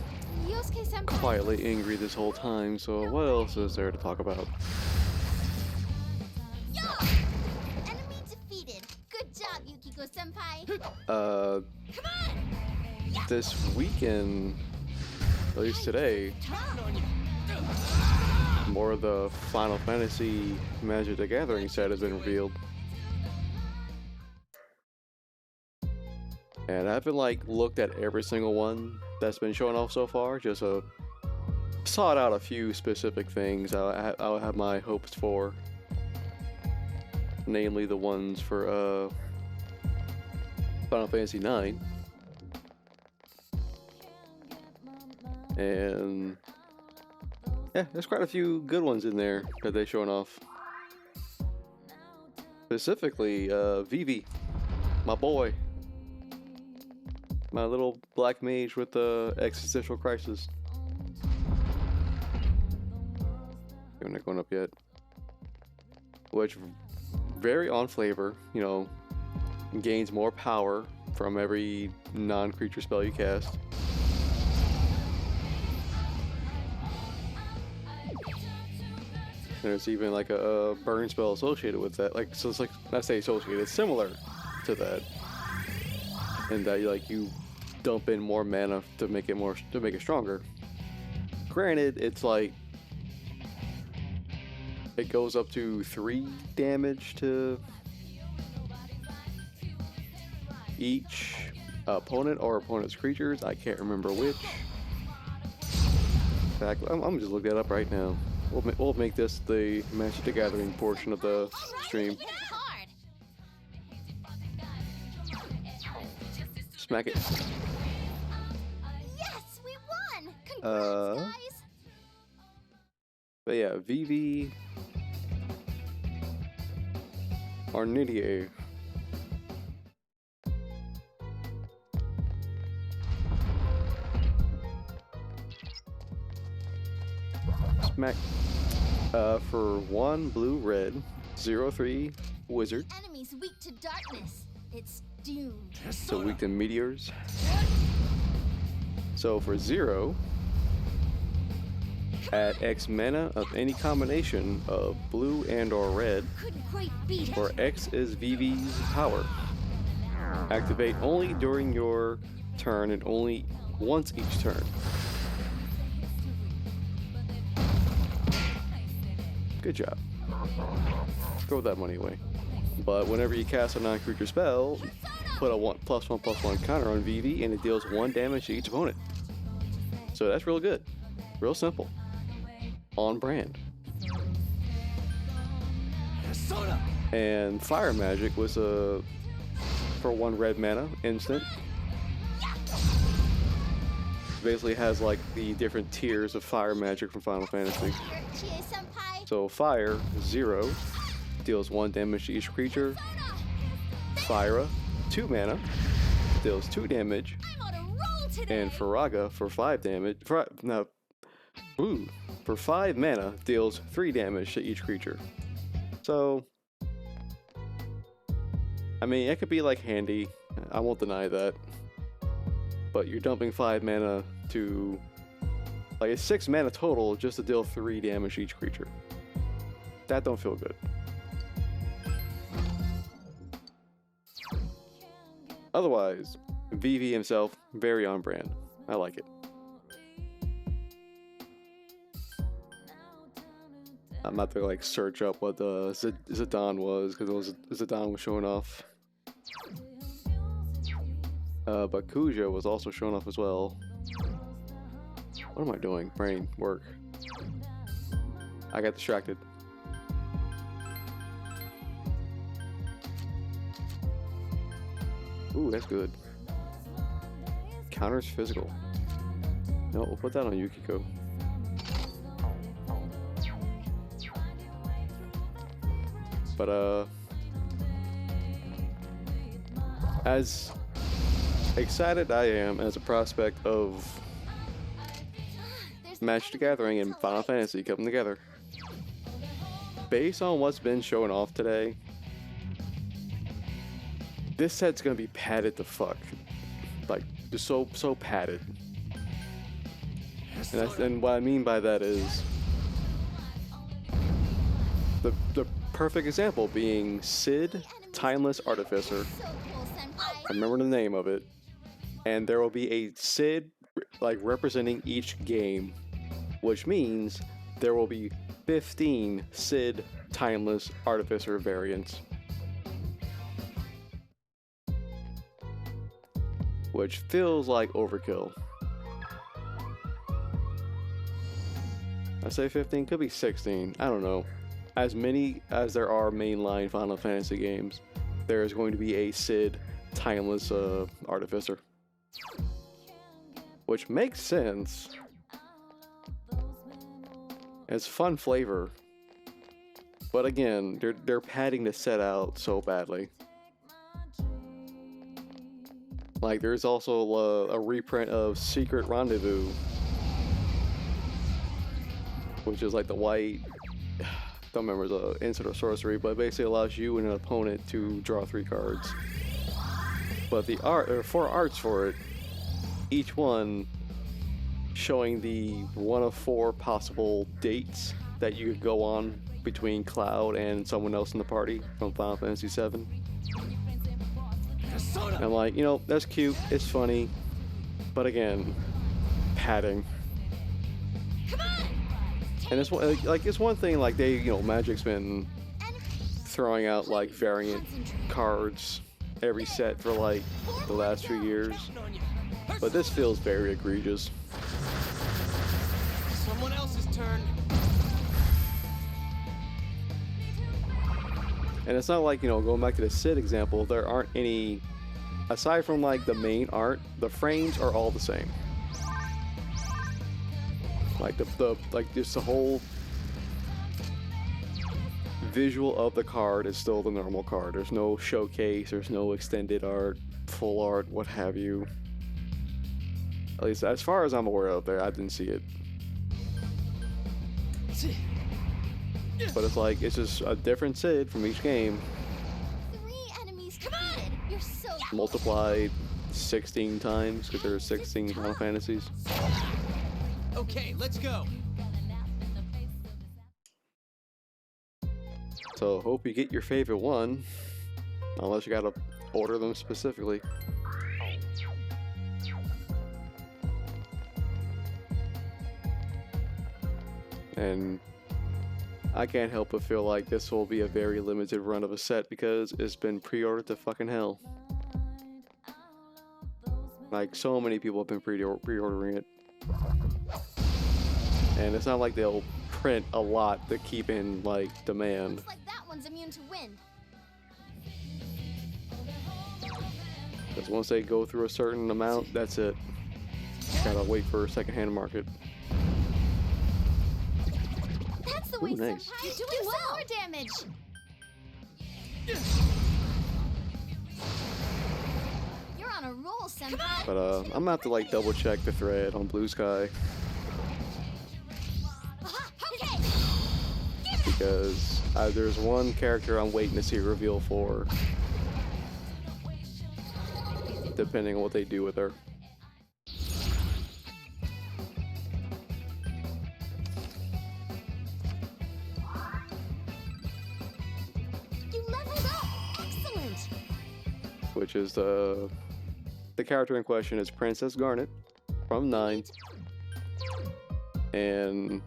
Yosuke senpai. quietly angry this whole time, so what else is there to talk about? Yo! Enemy defeated. Good job, Yukiko senpai. Come on! This weekend, at least today, Counting on you. more of the Final Fantasy Magic the Gathering set has been revealed. And I haven't like looked at every single one that's been showing off so far, just sought out a few specific things I'll have my hopes for. Namely the ones for Final Fantasy IX. And yeah, there's quite a few good ones in there that they're showing off. Specifically, Vivi, my boy. My little black mage with the existential crisis. We're not going up yet. Which, very on flavor, you know, gains more power from every non-creature spell you cast. There's even like a burn spell associated with that. Like, so it's like, not say associated, it's similar to that. And that you dump in more mana to make it stronger. Granted, it's like it goes up to 3 damage to each opponent or opponent's creatures. I can't remember which. In fact, I'm just looking that up right now. We'll make this the Magic the Gathering portion of the stream. Hit it hard. Smack it. Yes, we won. Congrats, guys. But yeah, Vivi Arnidier. Smack. For 1 blue red, 0/3 wizard. Enemies weak to darkness. It's doomed. So weak to meteors. So for 0, Add X mana of any combination of blue and or red, Couldn't quite beat it. where X is Vivi's power. Activate only during your turn and only once each turn. Good job. Throw that money away. But whenever you cast a non-creature spell, put a +1/+1 counter on Vivi and it deals 1 damage to each opponent. So that's real good. Real simple. On brand. Persona! And Fire Magic was a for 1 red mana instant. Basically has like the different tiers of Fire Magic from Final Fantasy. Chie-senpai. So Fire 0 deals 1 damage to each creature. Fyra 2 mana deals 2 damage, I'm on a roll today. and Firaga for 5 damage. For 5 mana deals 3 damage to each creature. So I mean, it could be like handy. I won't deny that. But you're dumping 5 mana to like it's 6 mana total just to deal 3 damage to each creature. That don't feel good. Otherwise, Vivi himself, very on brand. I like it. I'm not to like search up what the Zidane was because Zidane was showing off. But Kuja was also showing off as well. What am I doing? Brain work. I got distracted. Ooh, that's good. Counters physical. No, we'll put that on Yukiko. But as excited I am as a prospect of Magic the Gathering and Final Fantasy coming together, based on what's been shown off today, this set's gonna be padded to fuck. Like, just so padded. And what I mean by that is the perfect example being Sid, Timeless Artificer. So cool, senpai. I remember the name of it. And there will be a Sid like representing each game, which means there will be 15 Sid Timeless Artificer variants. Which feels like overkill. I say 15, could be 16, I don't know. As many as there are mainline Final Fantasy games, there is going to be a Sid Timeless Artificer. Which makes sense. It's fun flavor. But again, they're padding the set out so badly. Like, there's also a reprint of Secret Rendezvous, which is like the white, don't remember the instant or sorcery, but it basically allows you and an opponent to draw 3 cards. But the art, there are 4 arts for it, each one showing the 1 of 4 possible dates that you could go on between Cloud and someone else in the party from Final Fantasy VII. And I'm like, you know, that's cute, it's funny, but again, padding. And it's like it's one thing like they, you know, Magic's been throwing out like variant cards every set for like the last few years, but this feels very egregious. Someone else's turn. And it's not like, you know, going back to the Sid example, there aren't any, aside from like the main art, the frames are all the same. Like like just the whole visual of the card is still the normal card. There's no showcase, there's no extended art, full art, what have you. At least as far as I'm aware of there, I didn't see it. But it's like, it's just a different Sid from each game, 3 enemies defeated. You're so multiplied 16 times, because there are 16 Final Fantasies. Okay, let's go. So hope you get your favorite one, unless you gotta order them specifically. And I can't help but feel like this will be a very limited run of a set because it's been pre-ordered to fucking hell. Like, so many people have been pre-ordering it. And it's not like they'll print a lot to keep in, like, demand. Looks like that one's immune to wind. Because once they go through a certain amount, that's it. Gotta wait for a secondhand market. That's the Ooh, way, nice. Senpai. You're doing some more damage. You're on a roll, Senpai. But I'm gonna have to like double check the thread on Blue Sky Okay. because there's one character I'm waiting to see a reveal for, depending on what they do with her. You leveled up. Excellent. Which is the character in question is Princess Garnet from 9, and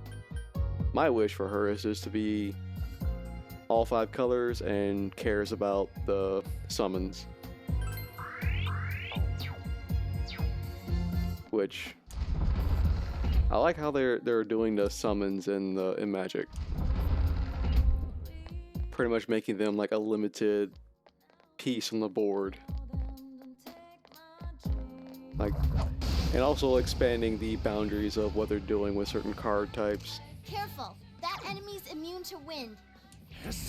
my wish for her is just to be all 5 colors and cares about the summons, which I like how they're doing the summons in Magic, pretty much making them like a limited piece on the board. Like, and also expanding the boundaries of what they're doing with certain card types. Careful. That enemy's immune to wind.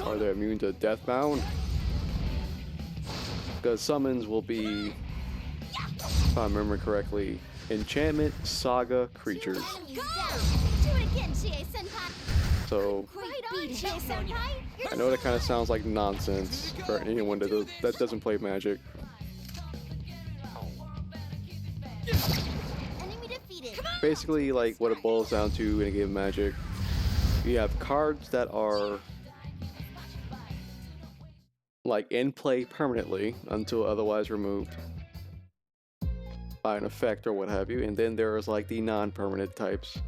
Are they immune to Deathbound? Because summons will be, if I remember correctly, enchantment, saga, creatures. Enemies down. Do it again, Chie-senpai. So Right on, Chie-senpai. I know that kind of sounds like nonsense for anyone that doesn't play Magic. Enemy defeated. Basically, like what it boils down to in a game of Magic, you have cards that are like in play permanently until otherwise removed by an effect or what have you, and then there's like the non-permanent types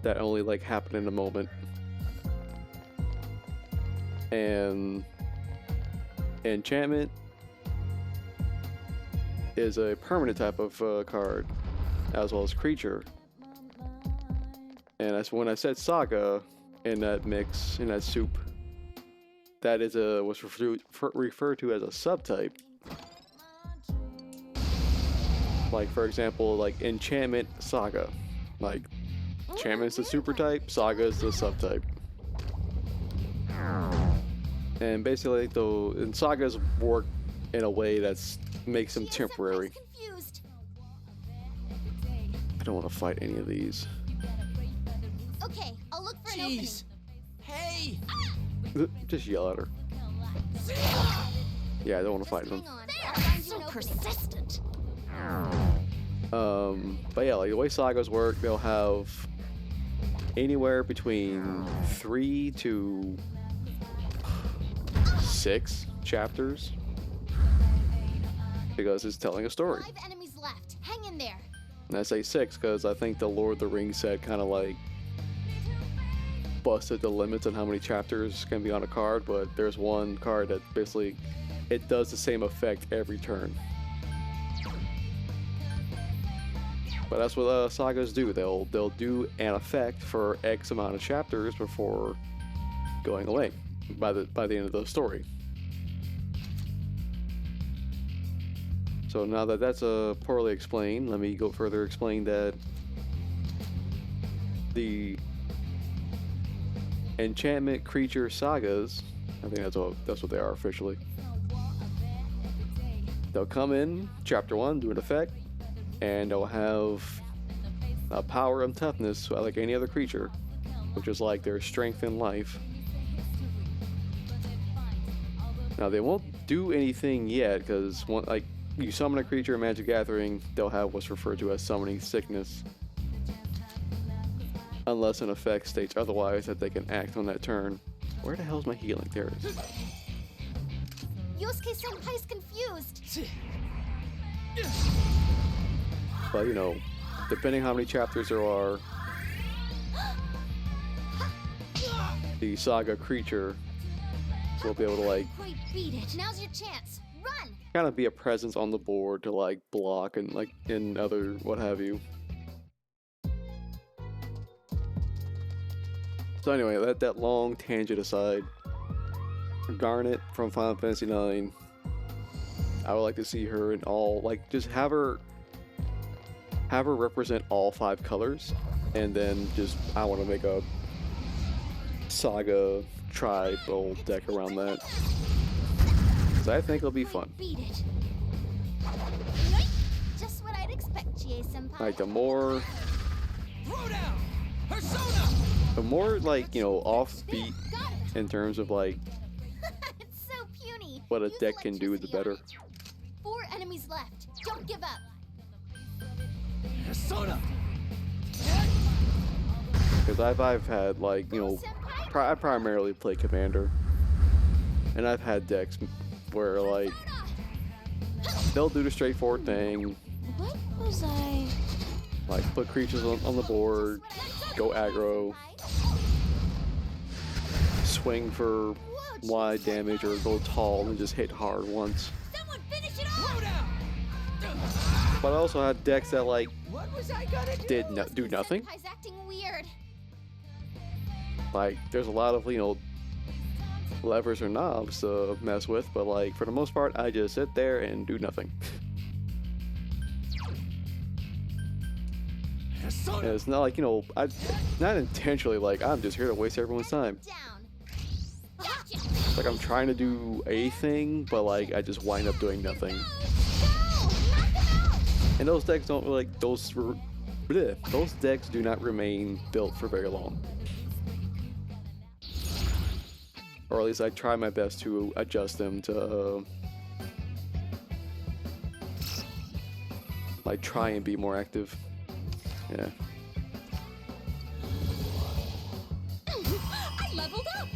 that only like happen in a moment. And enchantment is a permanent type of card, as well as creature. And that's when I said saga in that mix, in that soup, that is was referred to as a subtype. Like, for example, like enchantment saga. Like, enchantment's the super type, saga is the subtype. And basically, though, and sagas work in a way that's makes them temporary. Confused. I don't want to fight any of these. Okay, I'll look for an opening. Jeez. Hey! Just yell at her. Yeah, I don't want to fight them. Hang on. I'll find you an opening. Persistent. But yeah, like the way sagas work, they'll have anywhere between 3 to 6 chapters because it's telling a story. 5 enemies left. Hang in there. And I say 6 because I think the Lord of the Rings set kind of like busted the limits on how many chapters can be on a card, but there's one card that basically it does the same effect every turn. But that's what sagas do. They'll do an effect for X amount of chapters before going away by the end of the story. So now that that's poorly explained, let me go further explain that the enchantment creature sagas, I think that's what they are officially. They'll come in chapter 1, do an effect, and they'll have a power and toughness like any other creature, which is like their strength in life. Now they won't do anything yet because like you summon a creature in Magic Gathering, they'll have what's referred to as summoning sickness, unless an effect states otherwise that they can act on that turn. Where the hell's my healing? There it is. Yosuke Senpai's confused. But you know, depending how many chapters there are, the saga creature will be able to like Quite beat it. Now's your chance. Run! kind of be a presence on the board to like block and like in other what have you. So anyway, that long tangent aside, Garnet from Final Fantasy IX, I would like to see her in all, like, just have her represent all 5 colors, and then just I want to make a saga tribal deck around that. So I think it'll be fun. Beat it. Just what I'd expect, GA Senpai. Like the more Throw down! Persona! like, you know, offbeat Got it. in terms of like It's so puny. what a Use deck can do, the better. electricity on it. 4 enemies left. Don't give up. Persona! Because I've had like, you know, I primarily play Commander, and I've had decks where like they'll do the straightforward thing, What was I? like put creatures on the board, go aggro, swing for wide damage, or go tall and just hit hard once. Someone finish it off! Throw down! But I also had decks that like What was I gonna do? do nothing. Senpai's acting weird. Like there's a lot of, you know, levers or knobs to mess with, but like for the most part I just sit there and do nothing. And Persona! it's not like, you know, I not intentionally like I'm just here to waste everyone's time. Down. Gotcha. It's like I'm trying to do a thing, but like I just wind up doing nothing. Go! Knock him out! And those decks don't like those decks do not remain built for very long. Or at least I try my best to adjust them to like try and be more active. Yeah. I leveled up!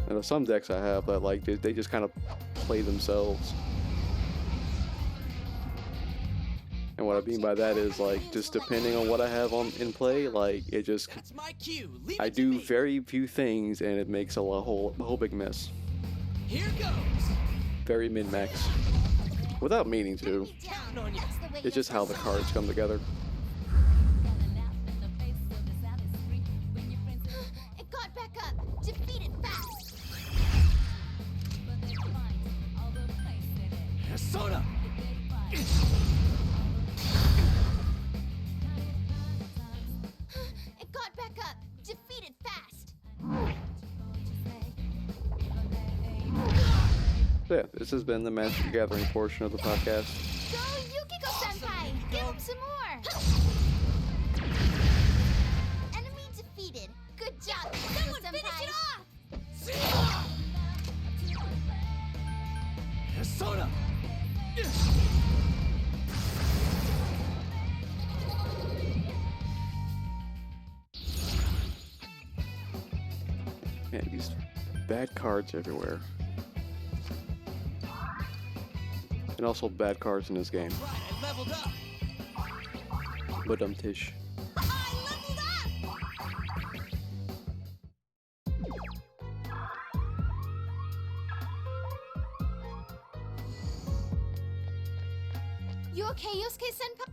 And there's some decks I have that like they just kind of play themselves. And what I mean by that is like just depending on what I have in play, like it just That's my cue. Leave I it to do me. very few things and it makes a whole big mess. Here goes. Very min-max. Without meaning to. Counting on you. That's the way It's just how the cards come together. It got back up. Defeat it fast. Persona! It got back up. Defeat it fast. So yeah, this has been the Magic the Gathering portion of the podcast. Go Yukiko Senpai! Give him some more! Enemy defeated. Good job, Yukiko Senpai! Finish it off! Persona! Man, these bad cards everywhere. And also bad cards in this game. Right, I leveled up. But tish. I leveled up! You okay, Yosuke Senpai?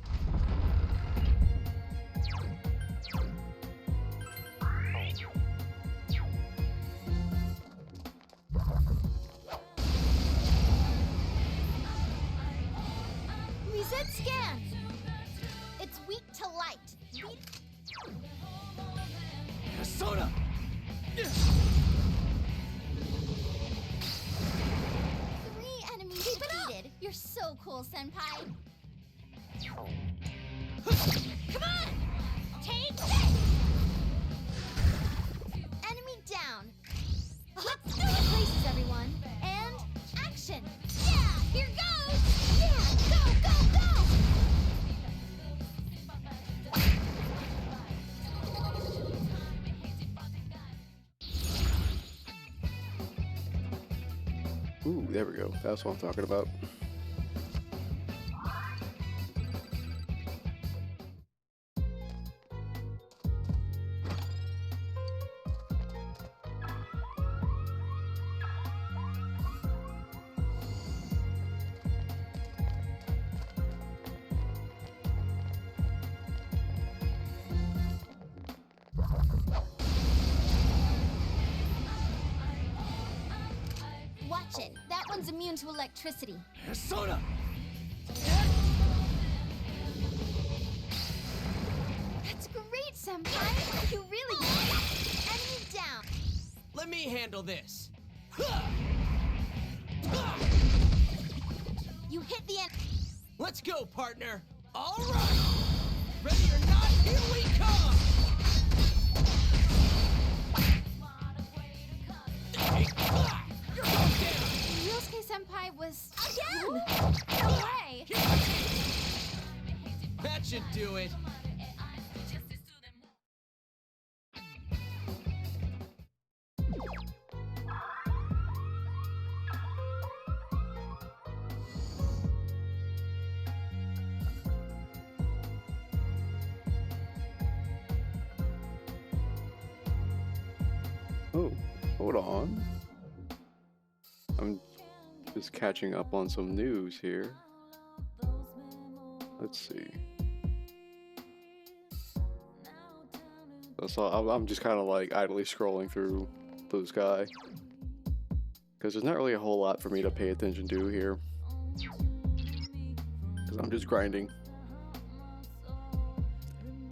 Reset scan. It's weak to light. Persona! Three enemies defeated. You're so cool, Senpai. Come on! Take this! Enemy down. Let's go! Places, everyone. And action! Yeah, here goes! Ooh, there we go. That's what I'm talking about. Watch it. That one's immune to electricity. Persona! That's great, Senpai! You really got it. Enemy down. Let me handle this. You hit the end. Let's go, partner. All right. Ready or not, here we come. You're going down. Ryosuke Senpai was... Again! No way! That should do it. Oh, hold on. I'm just catching up on some news here. Let's see. So I'm just kind of like idly scrolling through Blue Sky, because there's not really a whole lot for me to pay attention to here, because I'm just grinding.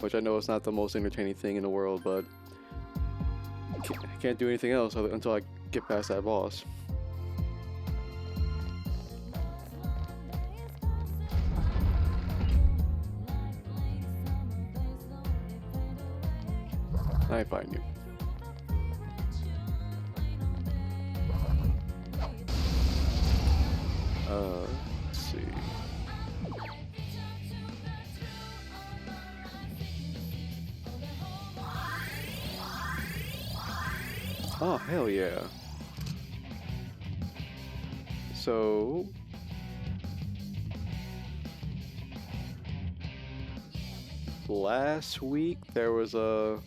Which I know is not the most entertaining thing in the world, but I can't do anything else until I get past that boss. I find you. Let's see. Oh, hell yeah. So... last week there was a...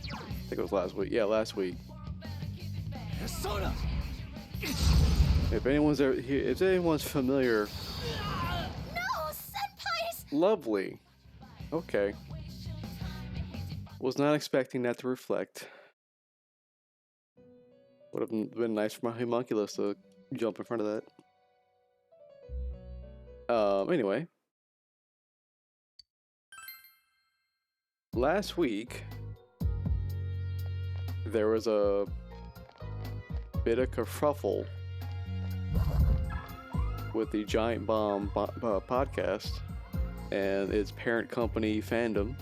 I think it was last week. Yeah, last week. Persona! If anyone's familiar... No, Senpais! Lovely. Okay. Was not expecting that to reflect. Would have been nice for my homunculus to jump in front of that. Anyway. Last week, there was a bit of kerfuffle with the Giant Bomb podcast and its parent company Fandom,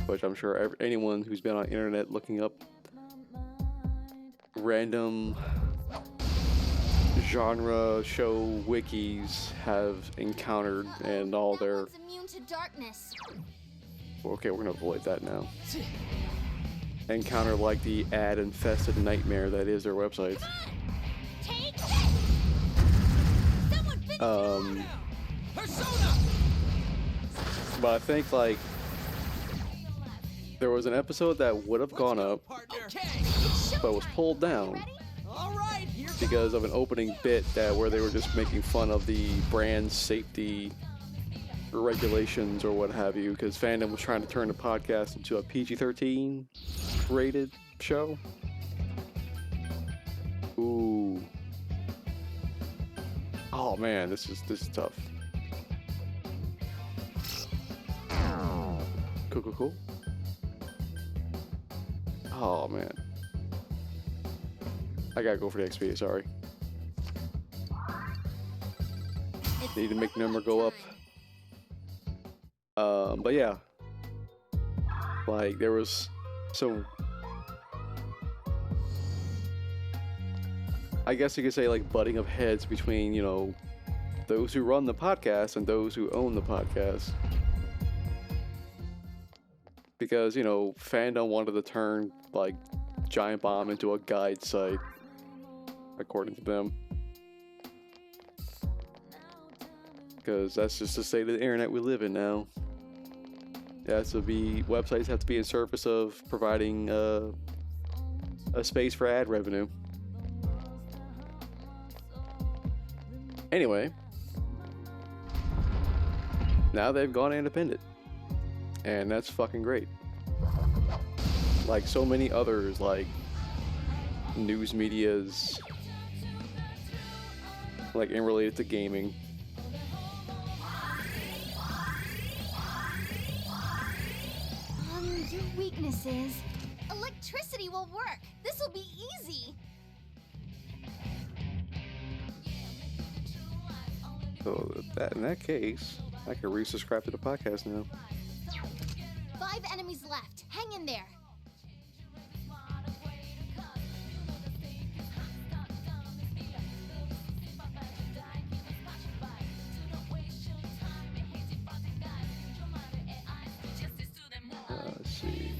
which I'm sure anyone who's been on the internet looking up random genre show wikis have encountered, and all That their... one's immune to darkness. Okay, we're gonna avoid that now. Encounter like the ad-infested nightmare that is their website. Take this! Someone finish Persona! But I think like there was an episode that would have gone up Partner. it! but was pulled down Ready? All right, here goes. because of an opening bit where they were just making fun of the brand safety regulations or what have you, because Fandom was trying to turn the podcast into a PG-13 rated show. Ooh. Oh man, this is tough. Cool. Oh man. I gotta go for the XP, sorry. It's Need to make number leveling go up. time. But yeah. Like, there was some... I guess you could say, like, butting of heads between, you know, those who run the podcast and those who own the podcast. Because, you know, Fandom wanted to turn, like, Giant Bomb into a guide site, according to them. Because that's just the state of the internet we live in now. Websites have to be in service of providing a space for ad revenue. Anyway, now they've gone independent, and that's fucking great. Like so many others, like news medias, like in related to gaming. Your weakness is electricity will work. This will be easy. So in that case, I can resubscribe to the podcast now. 5 enemies left. Hang in there. Let's see.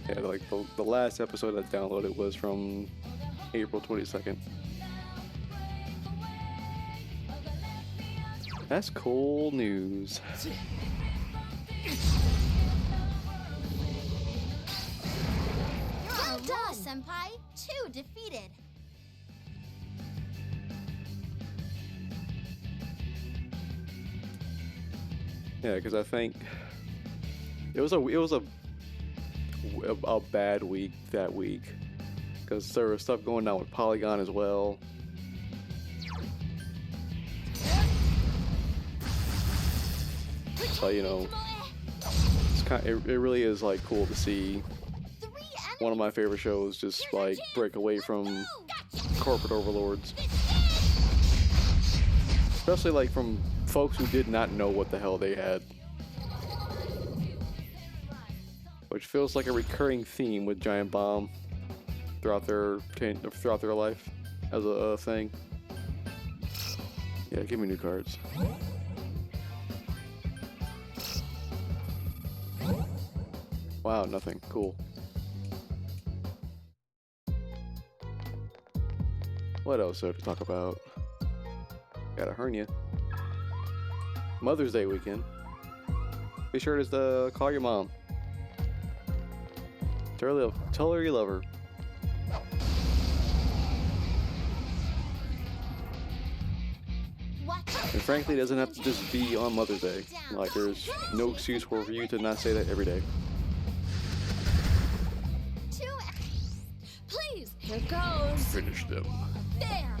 Yeah, like the last episode I downloaded was from April 22nd. That's cool news. Well done, Senpai. 2 defeated. Yeah, because I think it was a bad week that week, because there was stuff going on with Polygon as well. So, you know, it really is like cool to see one of my favorite shows just like break away from corporate overlords, especially like from folks who did not know what the hell they had, which feels like a recurring theme with Giant Bomb throughout their life as a thing. Yeah, give me new cards. Wow, nothing. Cool. What else to talk about? Got a hernia. Mother's Day weekend. Be sure to call your mom. Tell her you love her. And frankly, it doesn't have to just be on Mother's Day. Like, there's no excuse for you to not say that every day. Please. Here goes. Finish them. There.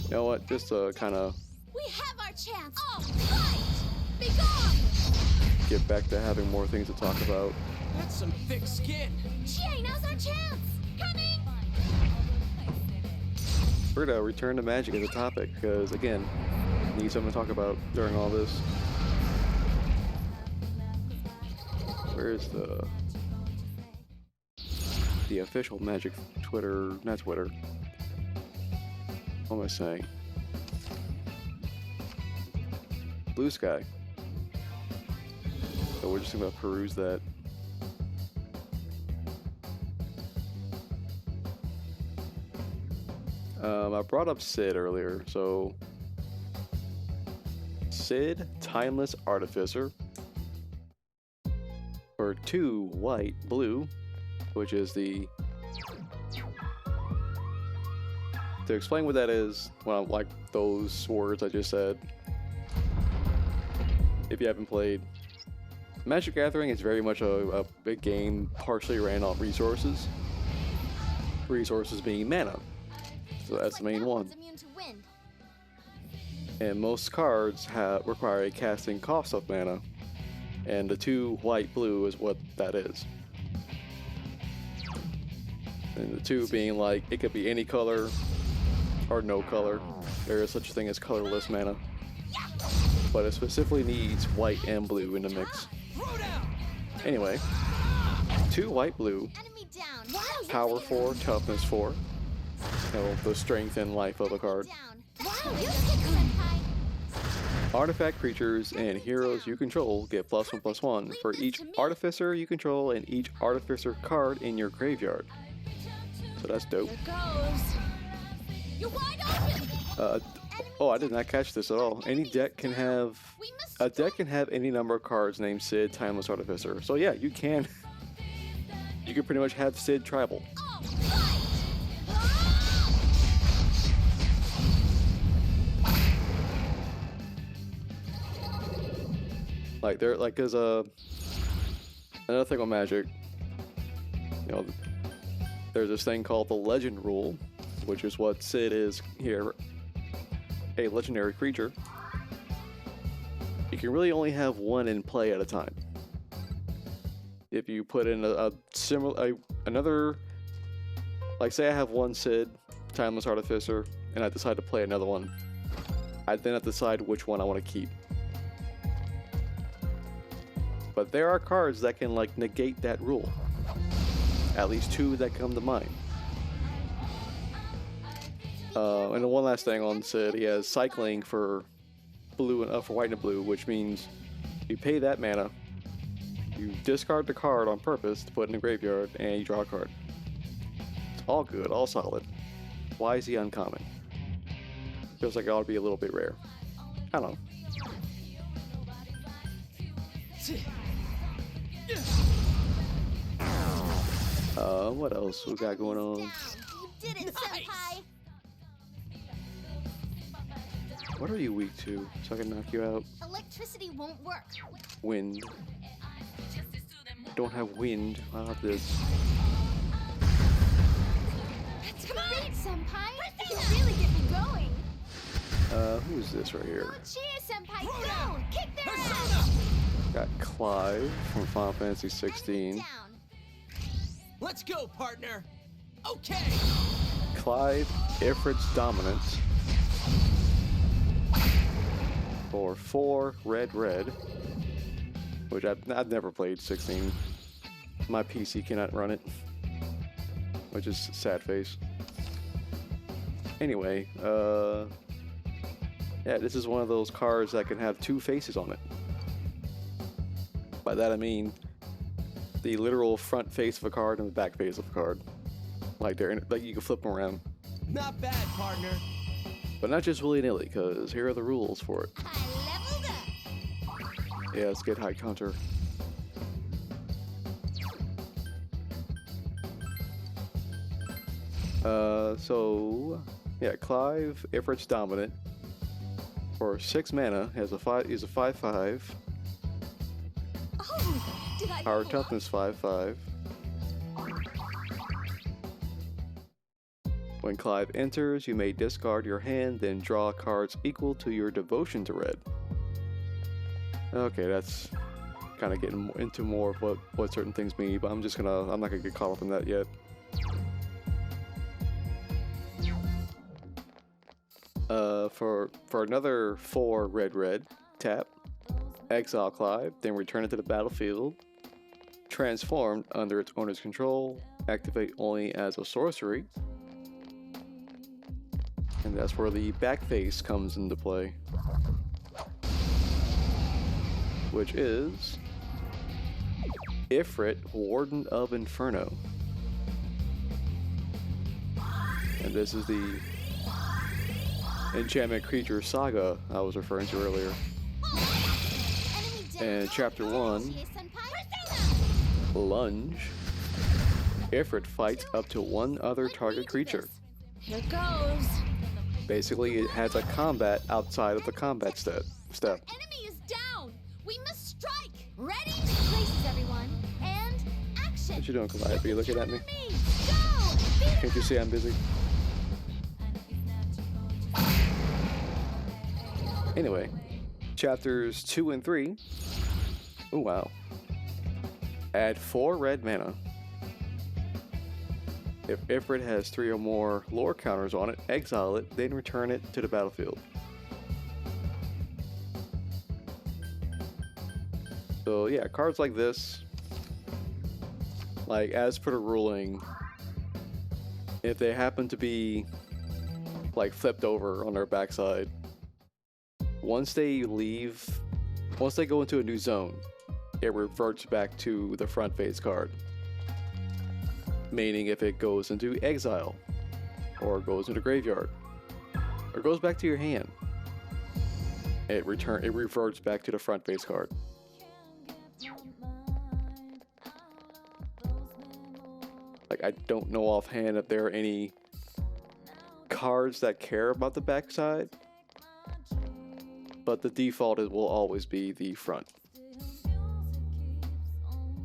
You know what? Just kind of We have our chance. Oh, fight! Be gone! get back to having more things to talk about. That's some thick skin. Jay, now's our chance. Coming. We're gonna return to magic as a topic because, again, need something to talk about during all this. Where's the official Magic Twitter? Not Twitter. What am I saying? Blue Sky. So we're just gonna peruse that. I brought up Sid earlier, so Sid, Timeless Artificer, for 2 white, blue, which is the... To explain what that is, well, like those words I just said, if you haven't played, Magic Gathering is very much a big game partially ran off resources. Resources being mana. So that's the main one. Immune to wind. And most cards require a casting cost of mana. And the 2 white-blue is what that is. And the 2 being like, it could be any color or no color. There is such a thing as colorless mana. But it specifically needs white and blue in the mix. Anyway, 2 white-blue, Enemy down. power 4, toughness 4. You know, the strength and life of a card. Down. Wow, you Senpai. Artifact creatures and heroes you control get +1/+1 for each artificer you control and each artificer card in your graveyard. So that's dope. Here goes. You're wide open. Oh, I did not catch this at all. Any deck can have a deck can have any number of cards named Sid, Timeless Artificer. So yeah, you can pretty much have Sid tribal. All right. Like there's another thing on Magic. You know, there's this thing called the Legend Rule, which is what Sid is here. A legendary creature. You can really only have one in play at a time. If you put in another, like say I have one Sid, Timeless Artificer, and I decide to play another one, I then have to decide which one I want to keep. But there are cards that can like negate that rule. At least two that come to mind. And one last thing on Sid, he has cycling for blue and for white and blue, which means you pay that mana, you discard the card on purpose to put in the graveyard, and you draw a card. It's all good, all solid. Why is he uncommon? Feels like it ought to be a little bit rare. I don't know. What else we got going on? You did it, Senpai. What are you weak to, so I can knock you out? Electricity won't work. Wind. Don't have wind. I'll have this. That's great, Senpai. You really get me going. Who's this right here? Go cheer, Senpai. Go! Kick their ass! Persona! Got Clive from Final Fantasy Enemy 16. down. Let's go, partner. Okay. Clive, Ifrit's Dominant. For 4 red, which I've never played 16. My PC cannot run it, which is sad face. Anyway, yeah, this is one of those cards that can have two faces on it. By that I mean the literal front face of a card and the back face of a card. Like you can flip them around. Not bad, partner. But not just willy-nilly, because here are the rules for it. I leveled up. Yeah, let's get high counter. So yeah, Clive, Ifrit's Dominant. For 6 mana, he's a 5/5. Oh, did I Power level up? toughness 5/5. When Clive enters, you may discard your hand, then draw cards equal to your devotion to red. Okay, that's kind of getting into more of what certain things mean, but I'm not gonna get caught up in that yet. For another 4 red, tap, exile Clive, then return it to the battlefield. Transformed under its owner's control, activate only as a sorcery. And that's where the back face comes into play. Which is Ifrit, Warden of Inferno. And this is the enchantment creature saga I was referring to earlier. Enemy down. And chapter 1, Chie, Senpai. Lunge. Ifrit fights up to one other target creature. Here goes. Basically, it has a combat outside of the combat step. Enemy is down. We must strike. Ready? Places, everyone. And action. What you doing, Calliope? You looking at me? Go. Can't you see I'm busy? Anyway, chapters 2 and 3. Oh wow. Add 4 red mana. If Ifrit has 3 or more lore counters on it, exile it, then return it to the battlefield. So yeah, cards like this, like as per the ruling, if they happen to be like flipped over on their backside, once they go into a new zone, it reverts back to the front face card. Meaning if it goes into exile, or goes into graveyard, or goes back to your hand, it reverts back to the front face card. Like, I don't know offhand if there are any cards that care about the backside, but the default will always be the front.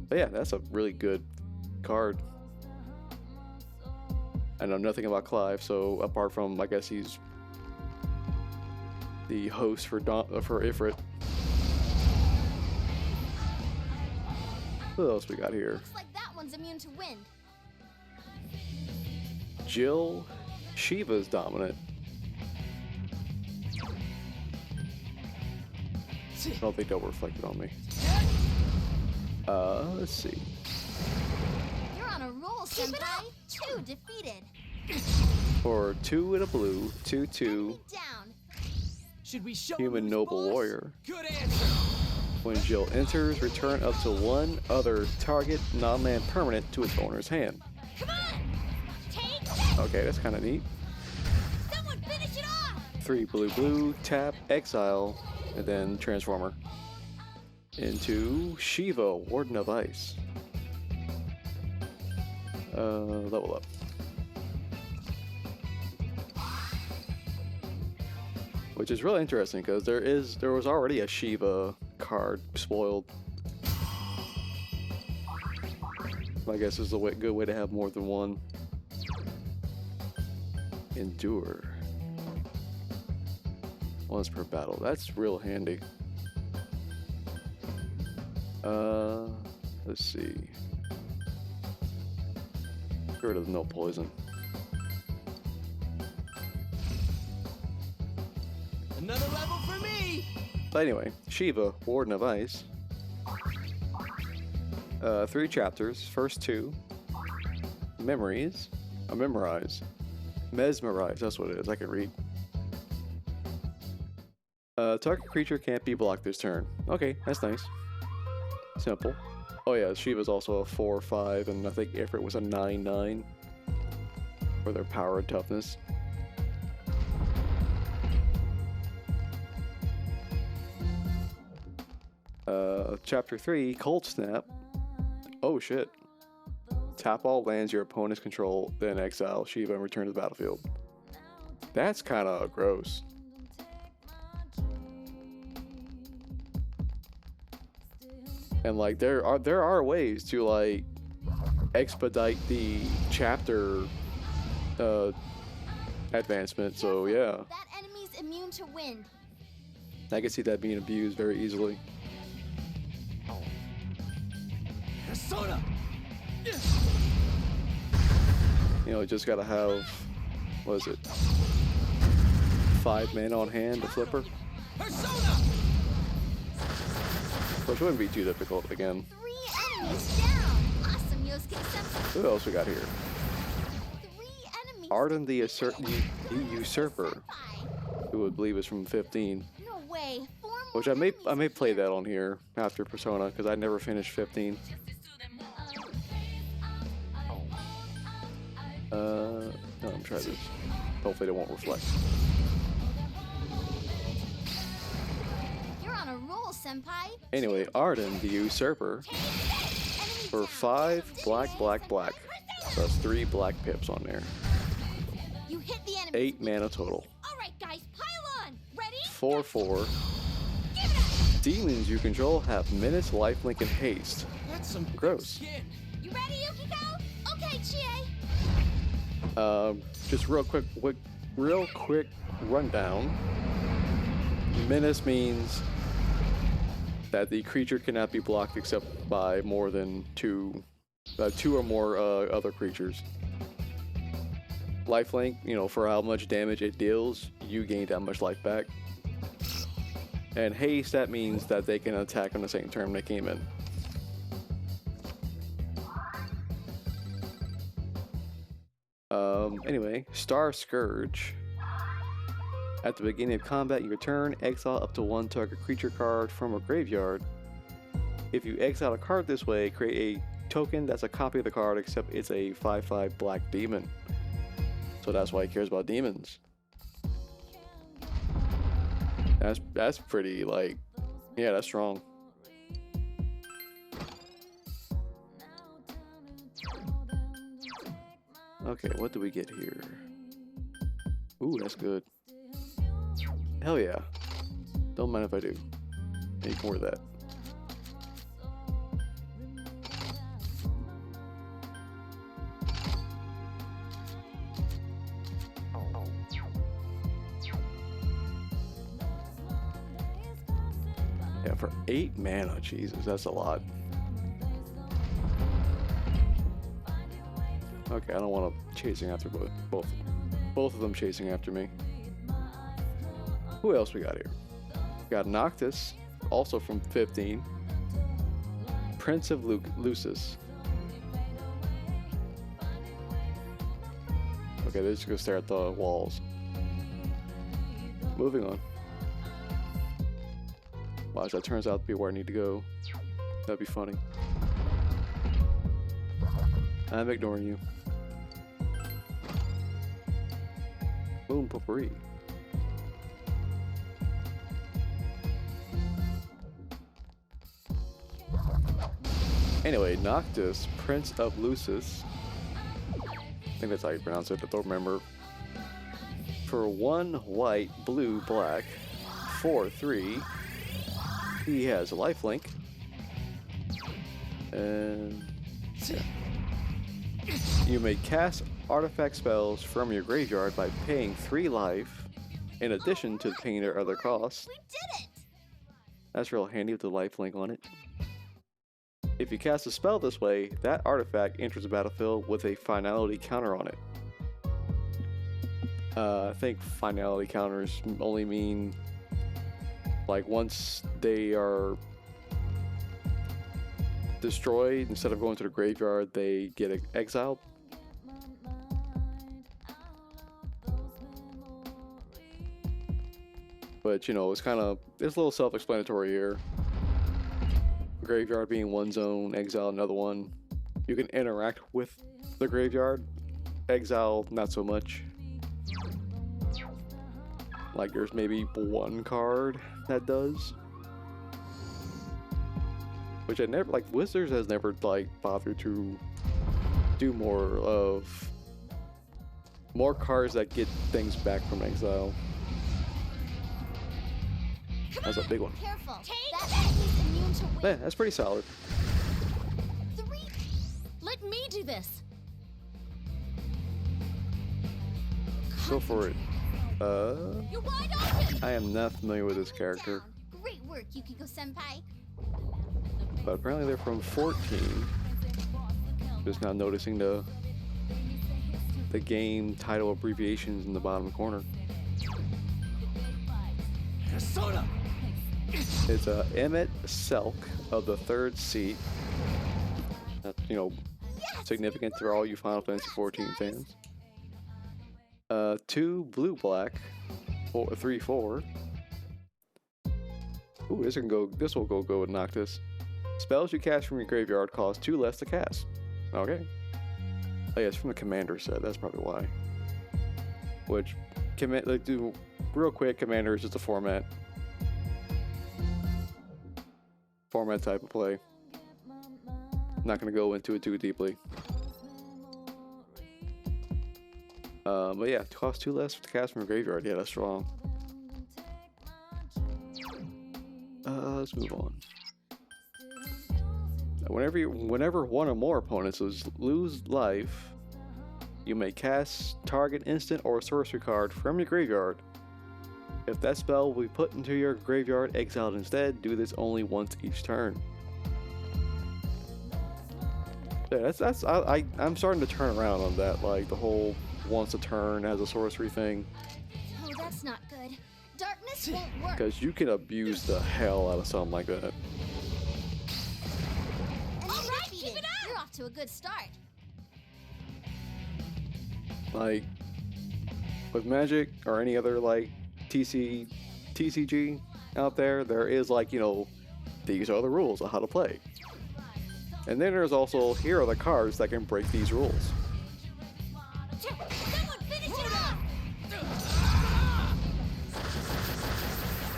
But yeah, that's a really good card. I know nothing about Clive, so apart from, I guess he's the host for Ifrit. What else we got here? Looks like that one's immune to wind. Jill, Shiva's dominant. I don't think that reflected on me. Let's see. You're on a roll, Senpai. 2 defeated. For 2 and a blue, 2/2, Enemy down. Should we show human him who's noble boss? warrior. Good answer. When Jill enters, return up to 1 other target non-land permanent to its owner's hand. Come on! Take this! Okay, that's kind of neat. Someone finish it off! 3 blue, tap, exile, and then transformer into Shiva, Warden of Ice. Level up. Which is really interesting because there was already a Shiva card spoiled. I guess this is a good way to have more than one. Endure. Once per battle. That's real handy. Let's see. Get rid of no poison. Another level for me. But anyway, Shiva, Warden of Ice. 3 chapters. First 2. Memories. Memorize. Mesmerize. That's what it is. I can read. Target creature can't be blocked this turn. Okay, that's nice. Simple. Oh yeah, Shiva's also a 4/5, and I think Ifrit was a 9/9 for their power and toughness. Chapter 3, Cold Snap. Oh shit. Tap all lands your opponents control, then exile Shiva and return to the battlefield. That's kind of gross. And like there are ways to like expedite the chapter advancement, so yeah. That enemy's immune to wind. I can see that being abused very easily. Persona. You know, just gotta have, what is it, 5 mana on hand to flipper, Persona. which wouldn't be too difficult again. 3 enemies down. Awesome, Yosuke-sensei. What else we got here? 3 enemies. Arden the Usurper, Senpai. who I believe is from 15, No way. 4 more which I may enemies play that on here after Persona because I never finished 15. No, I'm trying this. Hopefully it won't reflect. You're on a roll, Senpai. Anyway, Arden the Usurper Enemy for down. 5 black. So that's 3 black pips on there. You hit the enemy. 8 mana total. All right, guys, pile on. Ready? 4/4. Give it up. Demons you control have menace, lifelink, and haste. That's some Gross. skin. You ready, Yukiko? Okay, Chie. Just real quick rundown. Menace means that the creature cannot be blocked except by more than 2 or more other creatures. Lifelink, you know, for how much damage it deals, you gain that much life back. And haste, that means that they can attack on the same turn they came in. Anyway, Star Scourge. At the beginning of combat in your turn, exile up to one target creature card from a graveyard. If you exile a card this way, create a token that's a copy of the card, except it's a 5/5 black demon. So that's why he cares about demons. That's pretty, like, yeah, that's strong. Okay, what do we get here? Ooh, that's good. Hell yeah. Don't mind if I do. Make more of that. Yeah, for 8 mana, Jesus, that's a lot. Okay, I don't want them chasing after both of them chasing after me. Who else we got here? We got Noctis, also from 15. Prince of Lucis. Okay, they're just gonna stare at the walls. Moving on. Watch, that turns out to be where I need to go. That'd be funny. I'm ignoring you. Boom, potpourri. Anyway, Noctis, Prince of Lucis. I think that's how you pronounce it, I don't remember. For 1 white, blue, black, 4/3, he has a lifelink. And yeah. You may cast artifact spells from your graveyard by paying 3 life, in addition to paying their other costs. We did it! That's real handy with the lifelink on it. If you cast a spell this way, that artifact enters the battlefield with a finality counter on it. I think finality counters only mean like once they are destroyed, instead of going to the graveyard, they get exiled. But you know, it's a little self-explanatory here. Graveyard being one zone, exile another one. You can interact with the graveyard. Exile, not so much. Like there's maybe 1 card that does. Which I never, like, Wizards has never like bothered to do more cards that get things back from exile. That's a big one. Careful. That enemy's immune to wind. Man, that's pretty solid. 3. Let me do this. Go for it. You're wide open. I am not familiar with this character, Down. Great work, Yukiko-senpai. but apparently they're from 14. Just now noticing the game title abbreviations in the bottom corner. Persona! It's Emmett Selk of the 3rd seat. That's, you know, significant for all you Final Fantasy 14 fans. 2 blue black, 3/4. Ooh, this will go with Noctis. Spells you cast from your graveyard cost 2 less to cast. Okay. Oh yeah, it's from the Commander set, that's probably why. Which, do real quick, Commander is just a format type of play. Not gonna go into it too deeply. But yeah, cost 2 less to cast from a graveyard. Yeah, that's strong. Let's move on. Whenever one or more opponents lose life, you may cast target instant or sorcery card from your graveyard. If that spell will be put into your graveyard exiled instead, do this only once each turn. Yeah, I'm starting to turn around on that, like the whole once a turn as a sorcery thing, Oh, that's not good. Darkness won't work. because you can abuse the hell out of something like that. All right, keep it up. You're off to a good start. Like with Magic or any other like TCG out there is like, you know, these are the rules of how to play. And then there's also, here are the cards that can break these rules. Someone finish it off!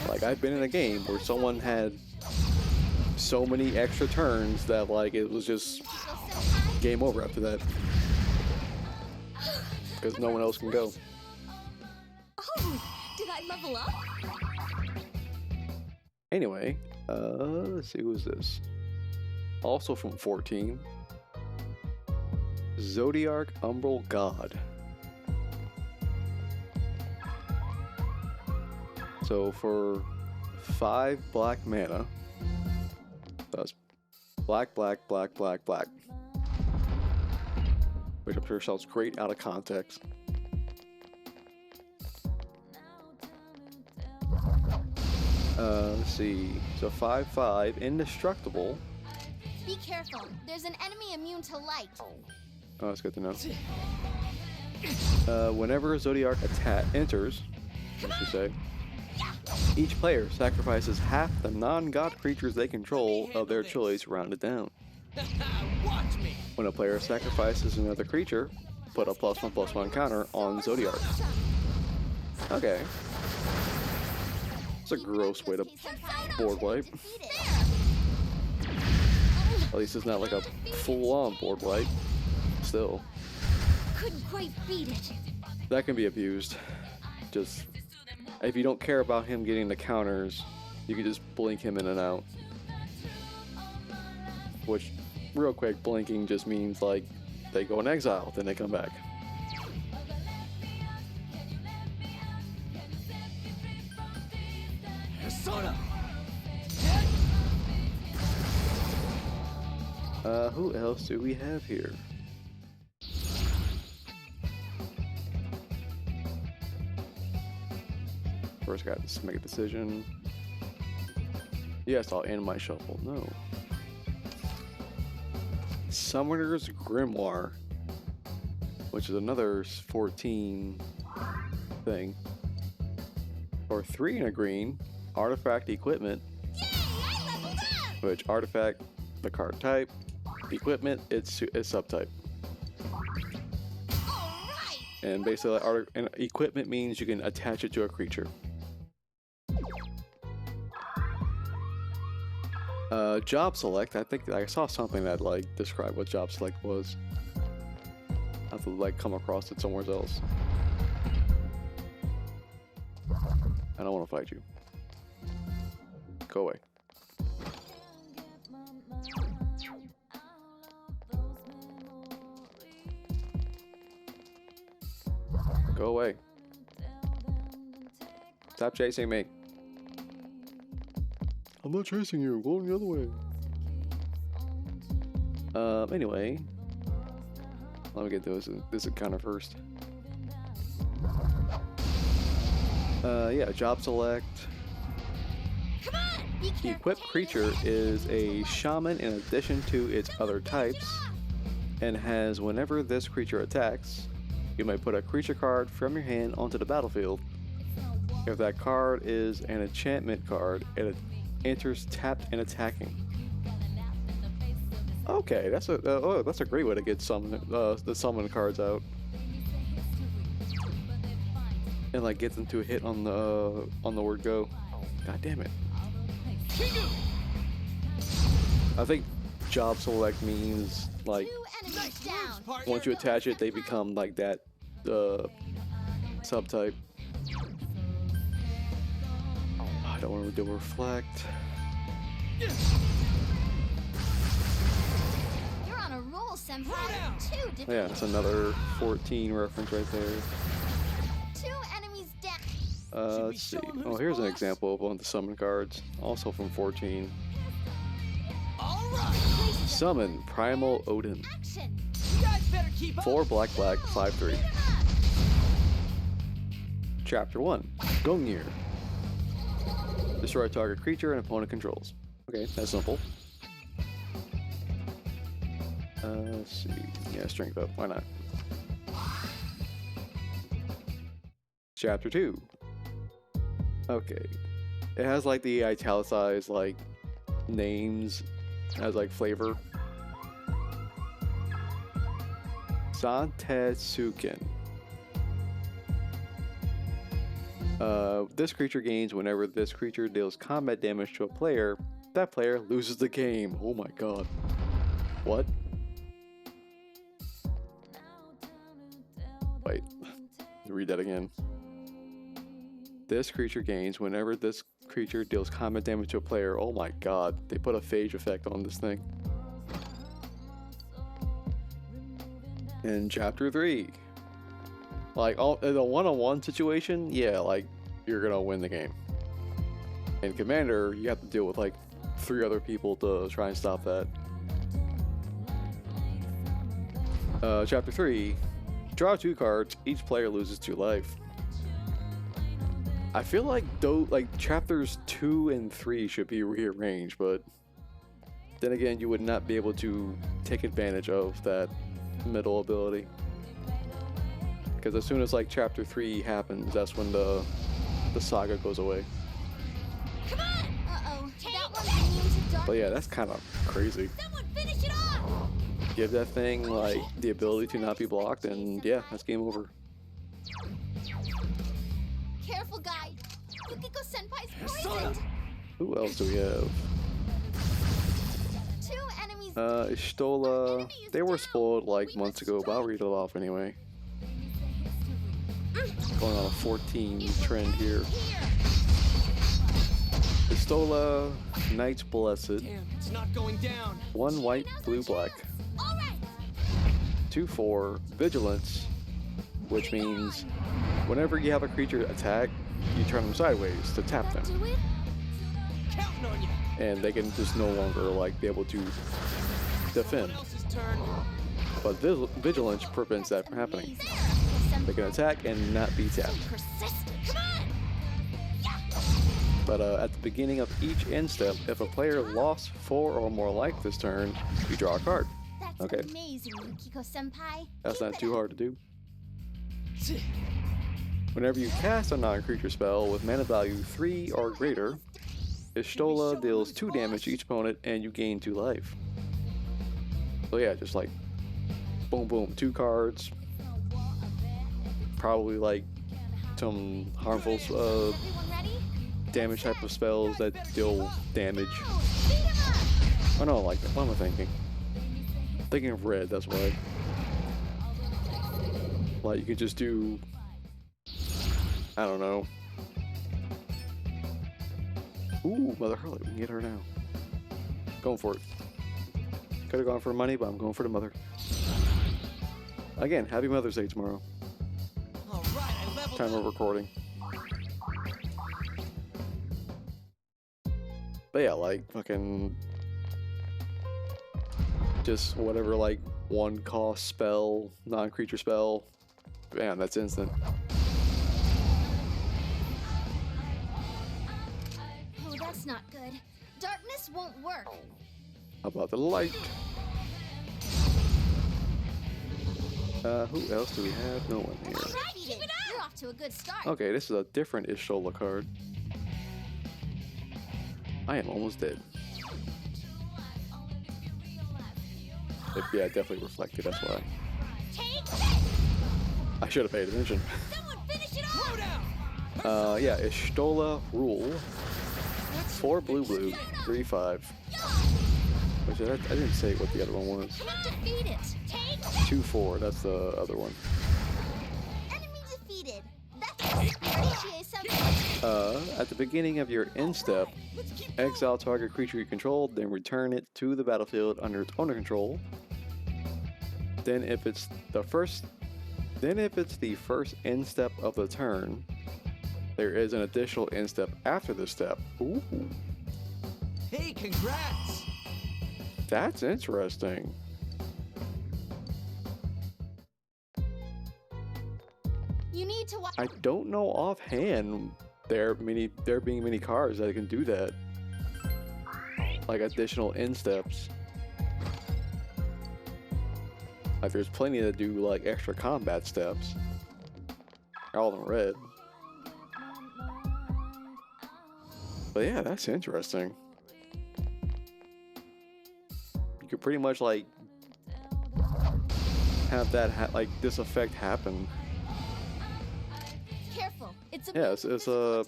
Like, I've been in a game where someone had so many extra turns that, like, it was just game over after that. Because no one else can go. Oh, did I level up? Anyway, let's see, who's this? Also from 14. Zodiark Umbral God. So for 5 black mana, that's black, black, black, black, black. Which I'm sure sounds great out of context. Let's see. So 5/5, indestructible. Be careful. There's an enemy immune to light. Oh, that's good to know. Whenever Zodiark enters, I should say, each player sacrifices half the non-god creatures they control of their choice rounded down. Watch me. When a player sacrifices another creature, put a +1/+1 counter on Zodiark. Okay. It's a gross way to board wipe. At least it's not like a full-on board wipe. Still, Couldn't quite beat it. that can be abused. Just, if you don't care about him getting the counters, you can just blink him in and out. Which, real quick, blinking just means like they go in exile, then they come back. Persona. Who else do we have here? First, got to make a decision. Yes, I'll end my shuffle. No. Summoner's Grimoire, which is another 14 thing. For 3 and a green, artifact equipment, Yay! I leveled up! which artifact, the card type, equipment, it's subtype. Alright! And basically, and equipment means you can attach it to a creature. Job select, I think I saw something that like described what job select was. I have to like come across it somewhere else. I don't want to fight you. Go away. Go away. Stop chasing me. I'm not chasing you. Go the other way. Anyway. Let me get this encounter first. Yeah, job select. Come on! Be careful. Equipped creature is a shaman in addition to its other types, and has whenever this creature attacks, you may put a creature card from your hand onto the battlefield. If that card is an enchantment card, it enters tapped and attacking. Okay, that's a great way to get the summon cards out, and like get them to a hit on the word go. God damn it! I think job select means like 2 enemies down. once you attach it, they become like that subtype. I don't want to do reflect. You're on a roll, Senpai. 2 defeated. Yeah, it's another 14 reference right there. 2 enemies down. Let's see. Oh, here's an example of one of the summon cards, also from 14. All right. Summon Primal Odin. Action. You guys better keep up. 4 black, 5/3. Chapter 1. Gungnir. Destroy a target creature and opponent controls. Okay, that's simple. Let's see. Yeah, strength up. Why not? Chapter 2. Okay. It has like the italicized like names as like flavor. Santetsuken. This creature gains whenever this creature deals combat damage to a player. That player loses the game. Oh my god. What? Wait. Read that again. This creature gains whenever this creature deals combat damage to a player. Oh my god. They put a phage effect on this thing. In chapter 3. Like in a one-on-one situation, yeah, like you're gonna win the game. In Commander, you have to deal with like 3 other people to try and stop that. Chapter 3. Draw 2 cards. Each player loses 2 life. I feel like chapters 2 and 3 should be rearranged, but then again, you would not be able to take advantage of that middle ability. Because as soon as like chapter 3 happens, that's when the saga goes away. Come on! Uh-oh, that one's immune to dark. But yeah, that's kind of crazy. Someone finish it off! Give that thing like the ability to not be blocked, and yeah, that's game over. Careful, guy. Yukiko Senpai's poisoned. Who else do we have? 2 enemies. Ishtola. They were spoiled like months ago, but I'll read it off anyway. Going on a 14 trend here. Ishtola, Knight's Blessed. Damn, it's not going down. 1 white, blue, black. All right. 2/4 Vigilance, which means whenever you have a creature attack, you turn them sideways to tap them, Do it. Counting on you. and they can just no longer like be able to defend. Someone else's turn. But Vigilance prevents that from happening. There. They can attack and not be tapped. Persistent. Come on. But at the beginning of each end step, if a player lost 4 or more life this turn, you draw a card. That's Okay. amazing, Yukiko Senpai. That's Keep not it too up. hard to do. Whenever you cast a non-creature spell with mana value 3 or greater, Ishtola deals 2 damage to each opponent and you gain 2 life. So yeah, just like boom boom, 2 cards. Probably like some harmful Everyone ready? damage type of spells that deal damage. Beat him up. Oh no, like what am I thinking? Thinking of red, that's why. Like you could just do, I don't know. Ooh, Mother Harlot, we can get her now. Going for it. Could have gone for money, but I'm going for the mother. Again, happy Mother's Day tomorrow. All right, I leveled Time up. of recording. But yeah, like fucking just whatever like 1 cost spell, non-creature spell. Bam, that's instant. Oh, that's not good. Darkness won't work. How about the light? Who else do we have? No one here. All right, keep it up. You're off to a good start. Okay, this is a different Ishtola card. I am almost dead. Yeah, definitely reflected, that's why. Take this. I should have paid attention. Someone finish it off. Throw down. Yeah, Ishtola Rule. 4 blue blue, 3/5. Which I didn't say what the other one was. Come on, defeat it. Take this. 2/4, that's the other one. Enemy defeated. That's appreciate something. At the beginning of your end step, exile target creature you control, then return it to the battlefield under its owner control. Then if it's the first end step of the turn, there is an additional end step after this step. Ooh, Hey, congrats. that's interesting. You need to watch. I don't know offhand there being many cards that can do that. Like additional end steps. Like there's plenty that do like extra combat steps. All in red. But yeah, that's interesting. You could pretty much like have that like this effect happen. Careful. It's a Yeah, it's a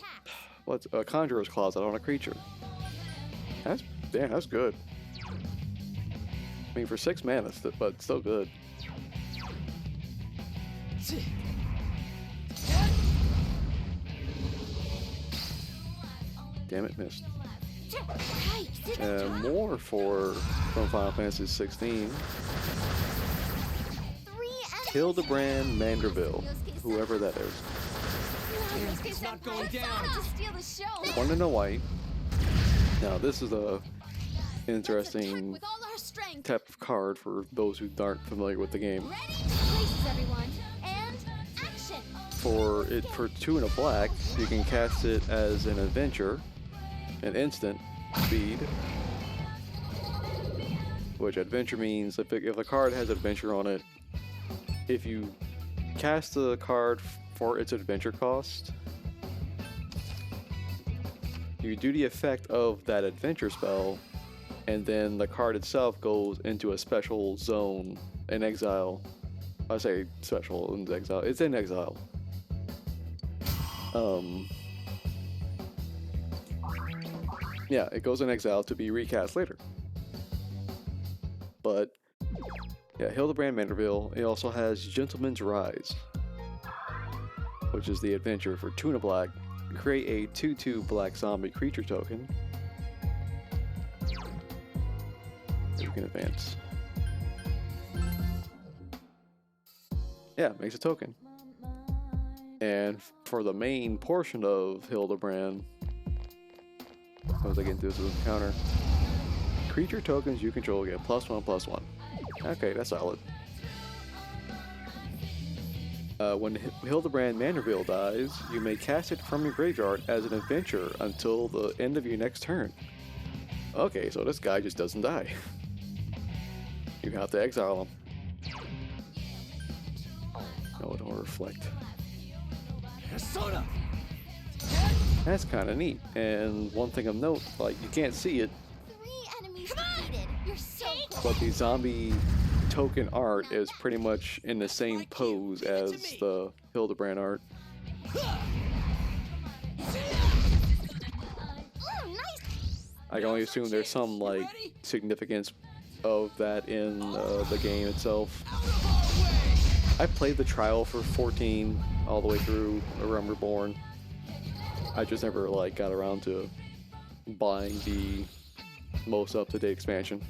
what's a conjurer's closet on a creature. That's damn, that's good. I mean, for 6 mana, but still good. Damn it, missed. And more from Final Fantasy 16. Hildebrand Manderville, whoever that is. It's not going down. To steal the show. 1 and a white. Now this is a interesting With all our strength. type of card for those who aren't familiar with the game. Ready? Places, everyone. And action. For 2 and a black, you can cast it as an adventure, an instant, speed. Which adventure means if a card has adventure on it, if you cast the card for its adventure cost, you do the effect of that adventure spell, and then the card itself goes into a special zone in exile. I say special in exile. It's in exile. Yeah, it goes in exile to be recast later. But yeah, Hildebrand Manderville. It also has Gentleman's Rise, which is the adventure for 2 and a black. Create a 2/2 black zombie creature token. You can advance. Yeah, makes a token. And for the main portion of Hildebrand, once I get into this counter, creature tokens you control get +1/+1. Okay, that's solid. When Hildebrand Manderville dies, you may cast it from your graveyard as an adventure until the end of your next turn. Okay, so this guy just doesn't die. You have to exile him. No, it don't reflect. Persona! That's kind of neat. And one thing of note, like, you can't see it, 3 enemies defeated. You're so close. but the zombie token art is pretty much in the same pose as the Hildebrand art. Nice. I can only assume there's some like significance of that in the game itself. I played the trial for 14 all the way through A Realm Reborn. I just never like got around to buying the most up-to-date expansion.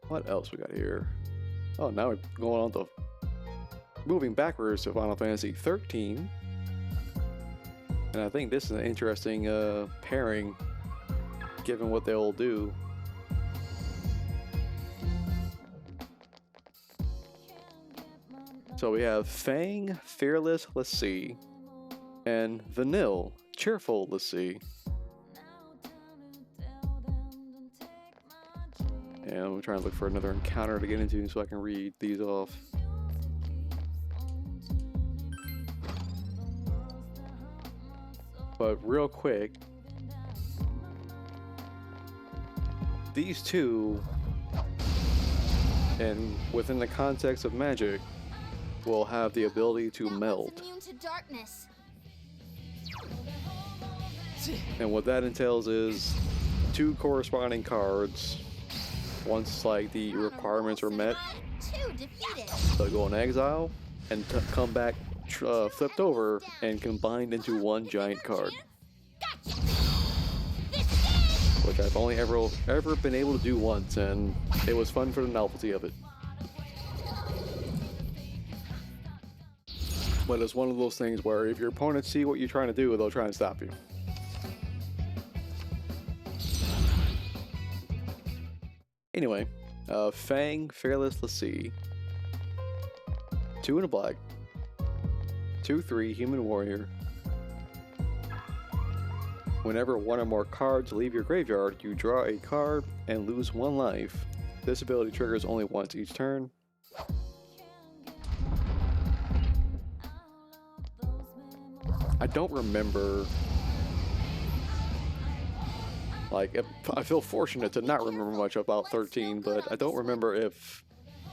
What else we got here? Oh, now we're going on to moving backwards to Final Fantasy 13. And I think this is an interesting pairing, given what they'll do. So we have Fang, Fearless Lassie, and Vanille, Cheerful Lassie. And I'm trying to look for another encounter to get into so I can read these off. But real quick, these two, and within the context of magic, will have the ability to meld. Immune to darkness. And what that entails is 2 corresponding cards. Once like the requirements are met, 2 defeated. they'll go in exile and come back flipped over and combined into one giant card, Gotcha. This is which I've only ever been able to do once, and it was fun for the novelty of it. But it's one of those things where if your opponents see what you're trying to do, they'll try and stop you. Anyway, Fang, Fearless Lassie. 2 and a black. 2/3 Human Warrior. Whenever 1 or more cards leave your graveyard, you draw a card and lose 1 life. This ability triggers only once each turn. I don't remember. Like, I feel fortunate to not remember much about 13, but I don't remember if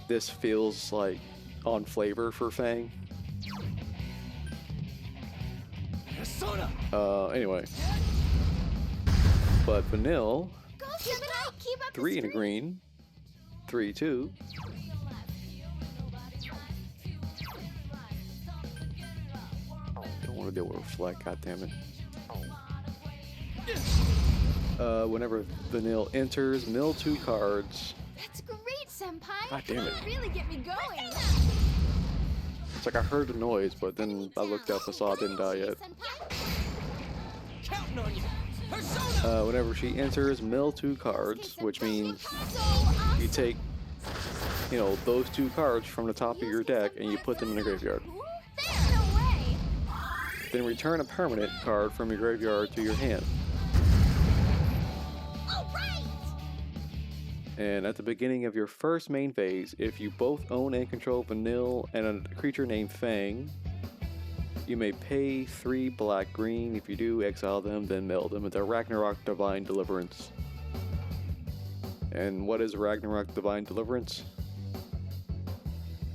this feels like on flavor for Fang. Persona! Anyway. But Vanille, Go, Senpai! Keep up 3 the in a streak. green, 3-2. Don't want to deal with Reflect, goddammit. Whenever Vanille enters, mill 2 cards. That's great, Senpai! God damn it. You really get me going! It's like I heard the noise, but then I looked up and saw it didn't die yet. Counting on you. Persona! Whenever she enters, mill 2 cards, which means you take, you know, those 2 cards from the top of your deck and you put them in the graveyard. There! No way! Then return a permanent card from your graveyard to your hand. Alright! And at the beginning of your first main phase, if you both own and control Vanille and a creature named Fang, you may pay 3 black-green. If you do, exile them, then mill them into Ragnarok Divine Deliverance. And what is Ragnarok Divine Deliverance?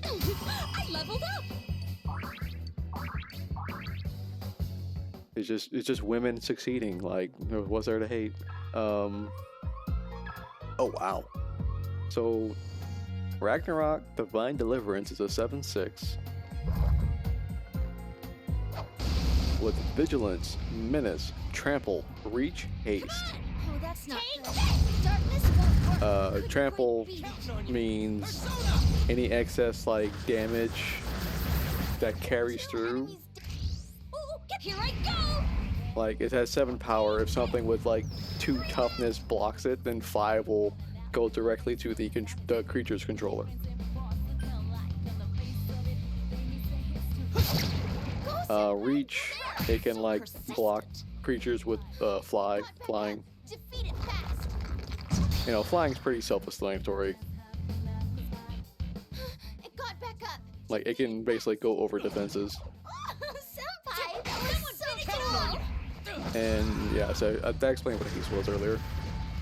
I leveled up! It's just women succeeding. Like, what's there to hate? Oh wow. So Ragnarok Divine Deliverance is a 7/6 with Vigilance, Menace, Trample, Reach, Haste. Oh, that's not good. Darkness won't work. Good Trample point, beat. means any excess like damage that carries through. Ooh, here I go! Like, it has 7 power. If something with like 2 toughness blocks it, then 5 will go directly to the creature's controller. Reach, it can like block creatures with flying. Defeat it fast. You know, flying's pretty self-explanatory. It got back up. Like, it can basically go over defenses. Oh, Senpai! That was so cool! And yeah, so that explained what Haste was earlier.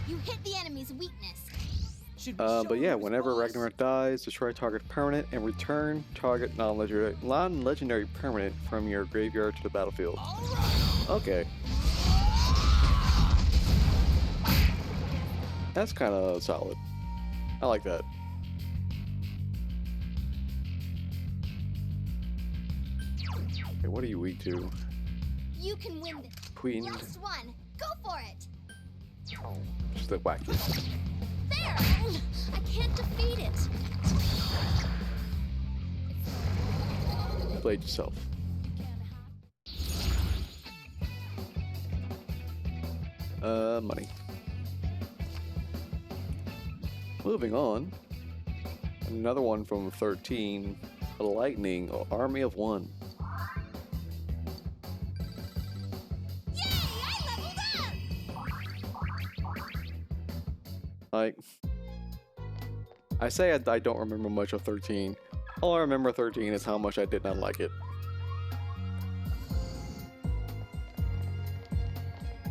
You hit the enemy's weakness. Should we But show yeah, him his whenever balls? Ragnarok dies, destroy target permanent and return target non-legendary permanent from your graveyard to the battlefield. Okay. That's kind of solid. I like that. Okay, what are you weak to? You can win this. Queen, Last one. Go for it. just the wacky. There! I can't defeat it. Blade yourself. Money. Moving on. Another one from 13. Lightning, Army of One. Yay! I leveled up! Like, I say I don't remember much of 13. All I remember 13 is how much I did not like it.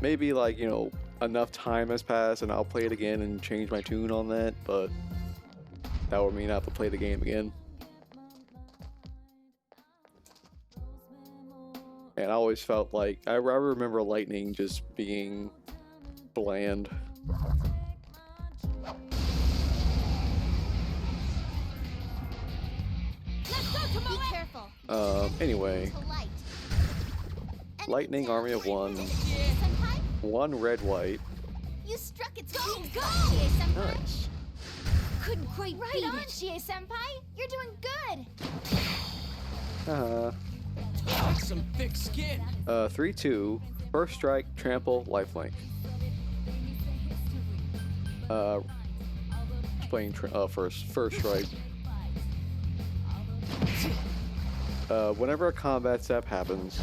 Maybe, like, you know, enough time has passed and I'll play it again and change my tune on that, but that would mean I have to play the game again. And I always felt like, I remember Lightning just being bland. Let's go, Tomoe! Be careful. Anyway, Polite. Lightning, Army of One, Senpai, 1 red, white. you struck its weakness. Go! Chie-senpai. Nice. Couldn't quite beat on, Chie-senpai. You're doing good. That's some thick skin. 3/2, first strike, trample, lifelink. Playing first strike. Whenever a combat step happens,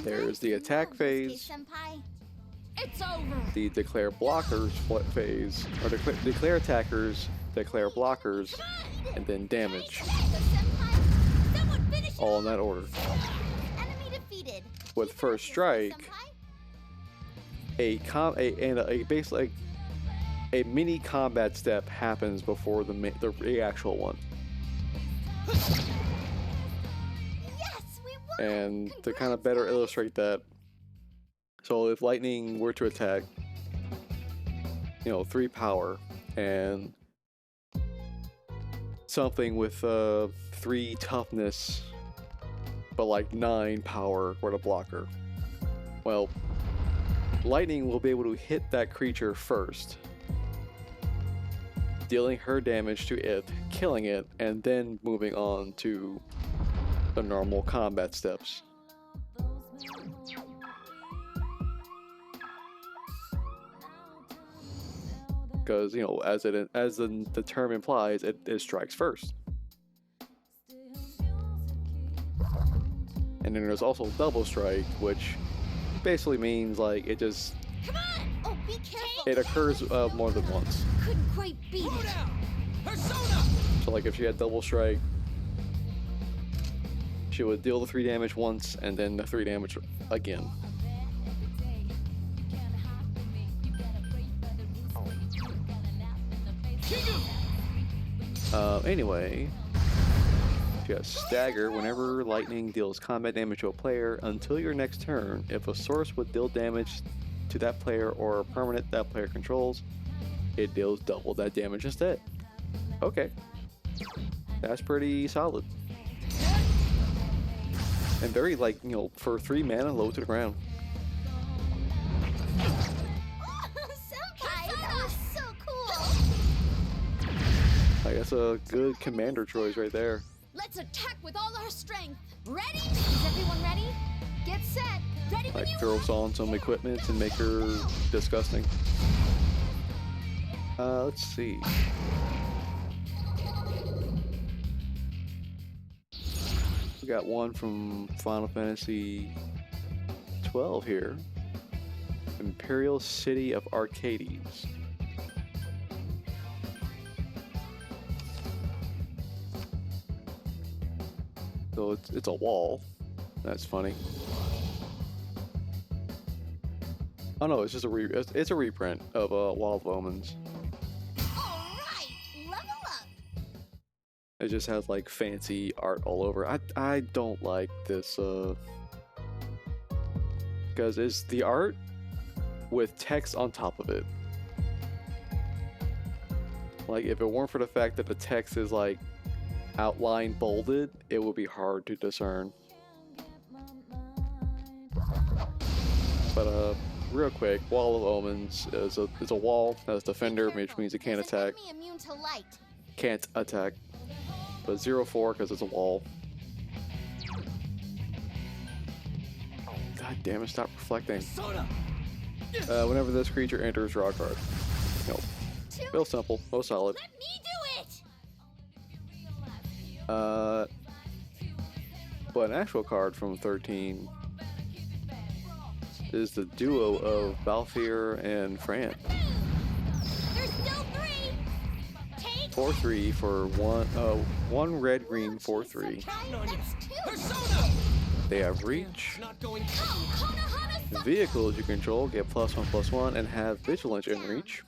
there's the attack phase, Chie-senpai. It's over. the declare blockers phase, or declare attackers, declare blockers, and then damage. Senpai, someone finish it All in that order. Enemy defeated. with first strike, basically a mini combat step happens before the actual one. Yes, we won! And to kind of better illustrate that, so if lightning were to attack, 3 power, and something with 3 toughness, but like 9 power were to block her, well, lightning will be able to hit that creature first, dealing her damage to it, killing it, and then moving on to the normal combat steps. Because, as the term implies, it strikes first. And then there's also double strike, which basically means like it just Come on! Oh, be careful! it occurs more than once. Couldn't quite beat Slow it. down! Persona! So like if she had double strike, she would deal the 3 damage once and then the 3 damage again. Anyway, she has stagger. Whenever lightning deals combat damage to a player until your next turn, if a source would deal damage to that player or a permanent that player controls, it deals double that damage instead. Okay, that's pretty solid. And very for 3 mana, low to the ground. Senpai, that was so cool! Like that's a good commander choice right there. Let's attack with all our strength. Ready? Is everyone ready? Get set. Ready when Like you throw are. us on some equipment and make her disgusting. Let's see. We got one from Final Fantasy 12 here. Imperial City of Arcades. So it's a wall. That's funny. Oh no, it's just it's a reprint of Wall of Omens. All right, level up. It just has like fancy art all over. I don't like this because it's the art with text on top of it. Like if it weren't for the fact that the text is like outlined bolded, it would be hard to discern. But real quick, Wall of Omens is a wall that's defender, which means it can't Is an attack. enemy immune to light? Can't attack. But 0/4 because it's a wall. God damn it, stop reflecting. Persona! Whenever this creature enters, draw a card. Real simple, most solid. Let me do it. But an actual card from 13 is the duo of Balthier and Fran. There's still 3. Take 4/3 for one red green 4/3. Counting on you. That's 2. Persona! They have reach. It's not going. Come, Konohana-san. Vehicles you control get +1/+1 and have vigilance in reach.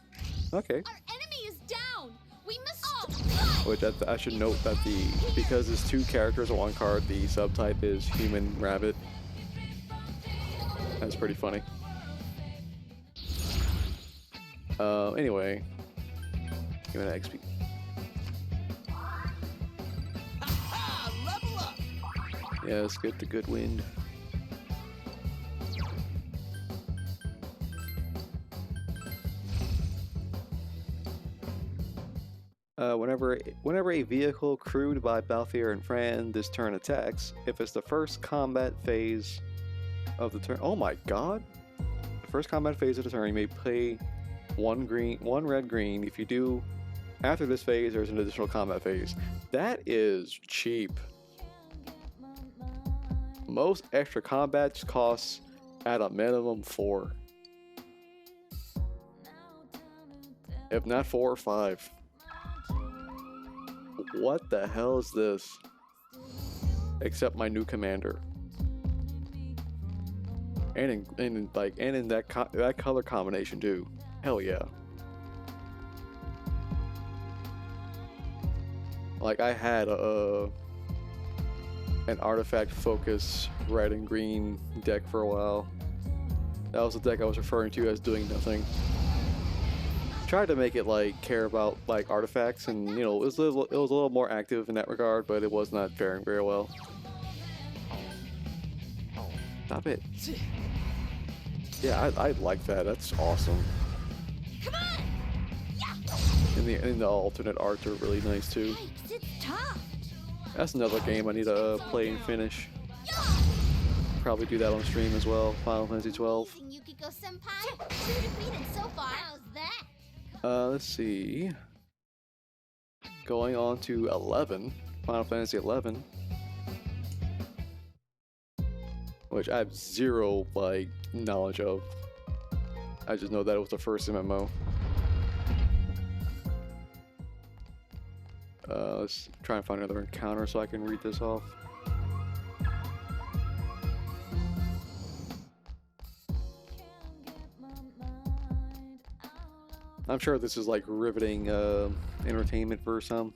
Okay. Our enemy is down. We must. Which I should note that because it's 2 characters on 1 card, the subtype is human rabbit. That's pretty funny. Anyway, give me an XP. Ha! Level up! Yes, get the good wind. Whenever a vehicle crewed by Balthier and Fran this turn attacks, if it's the first combat phase of the turn, oh my god! The first combat phase of the turn, you may play 1 red green. If you do, after this phase, there's an additional combat phase. That is cheap. Most extra combats cost at a minimum 4. If not 4 or 5. What the hell is this? Except my new commander. and in that color combination too. Hell yeah. Like I had an artifact focus red and green deck for a while. That was the deck I was referring to as doing nothing. Tried to make it like care about like artifacts, and you know it was a little more active in that regard, but it was not faring very well. Stop it. Yeah, I like that. That's awesome. Come on! Yeah! And the alternate arts are really nice too. Yikes, it's tough! That's another game I need to play and finish. Probably do that on stream as well. Final Fantasy 12. Amazing, Yukiko-senpai! 2 defeated so far. How's that? Let's see. Going on to 11. Final Fantasy 11. Which I have zero, like, knowledge of. I just know that it was the first MMO. Let's try and find another encounter so I can read this off. I'm sure this is like riveting entertainment for some.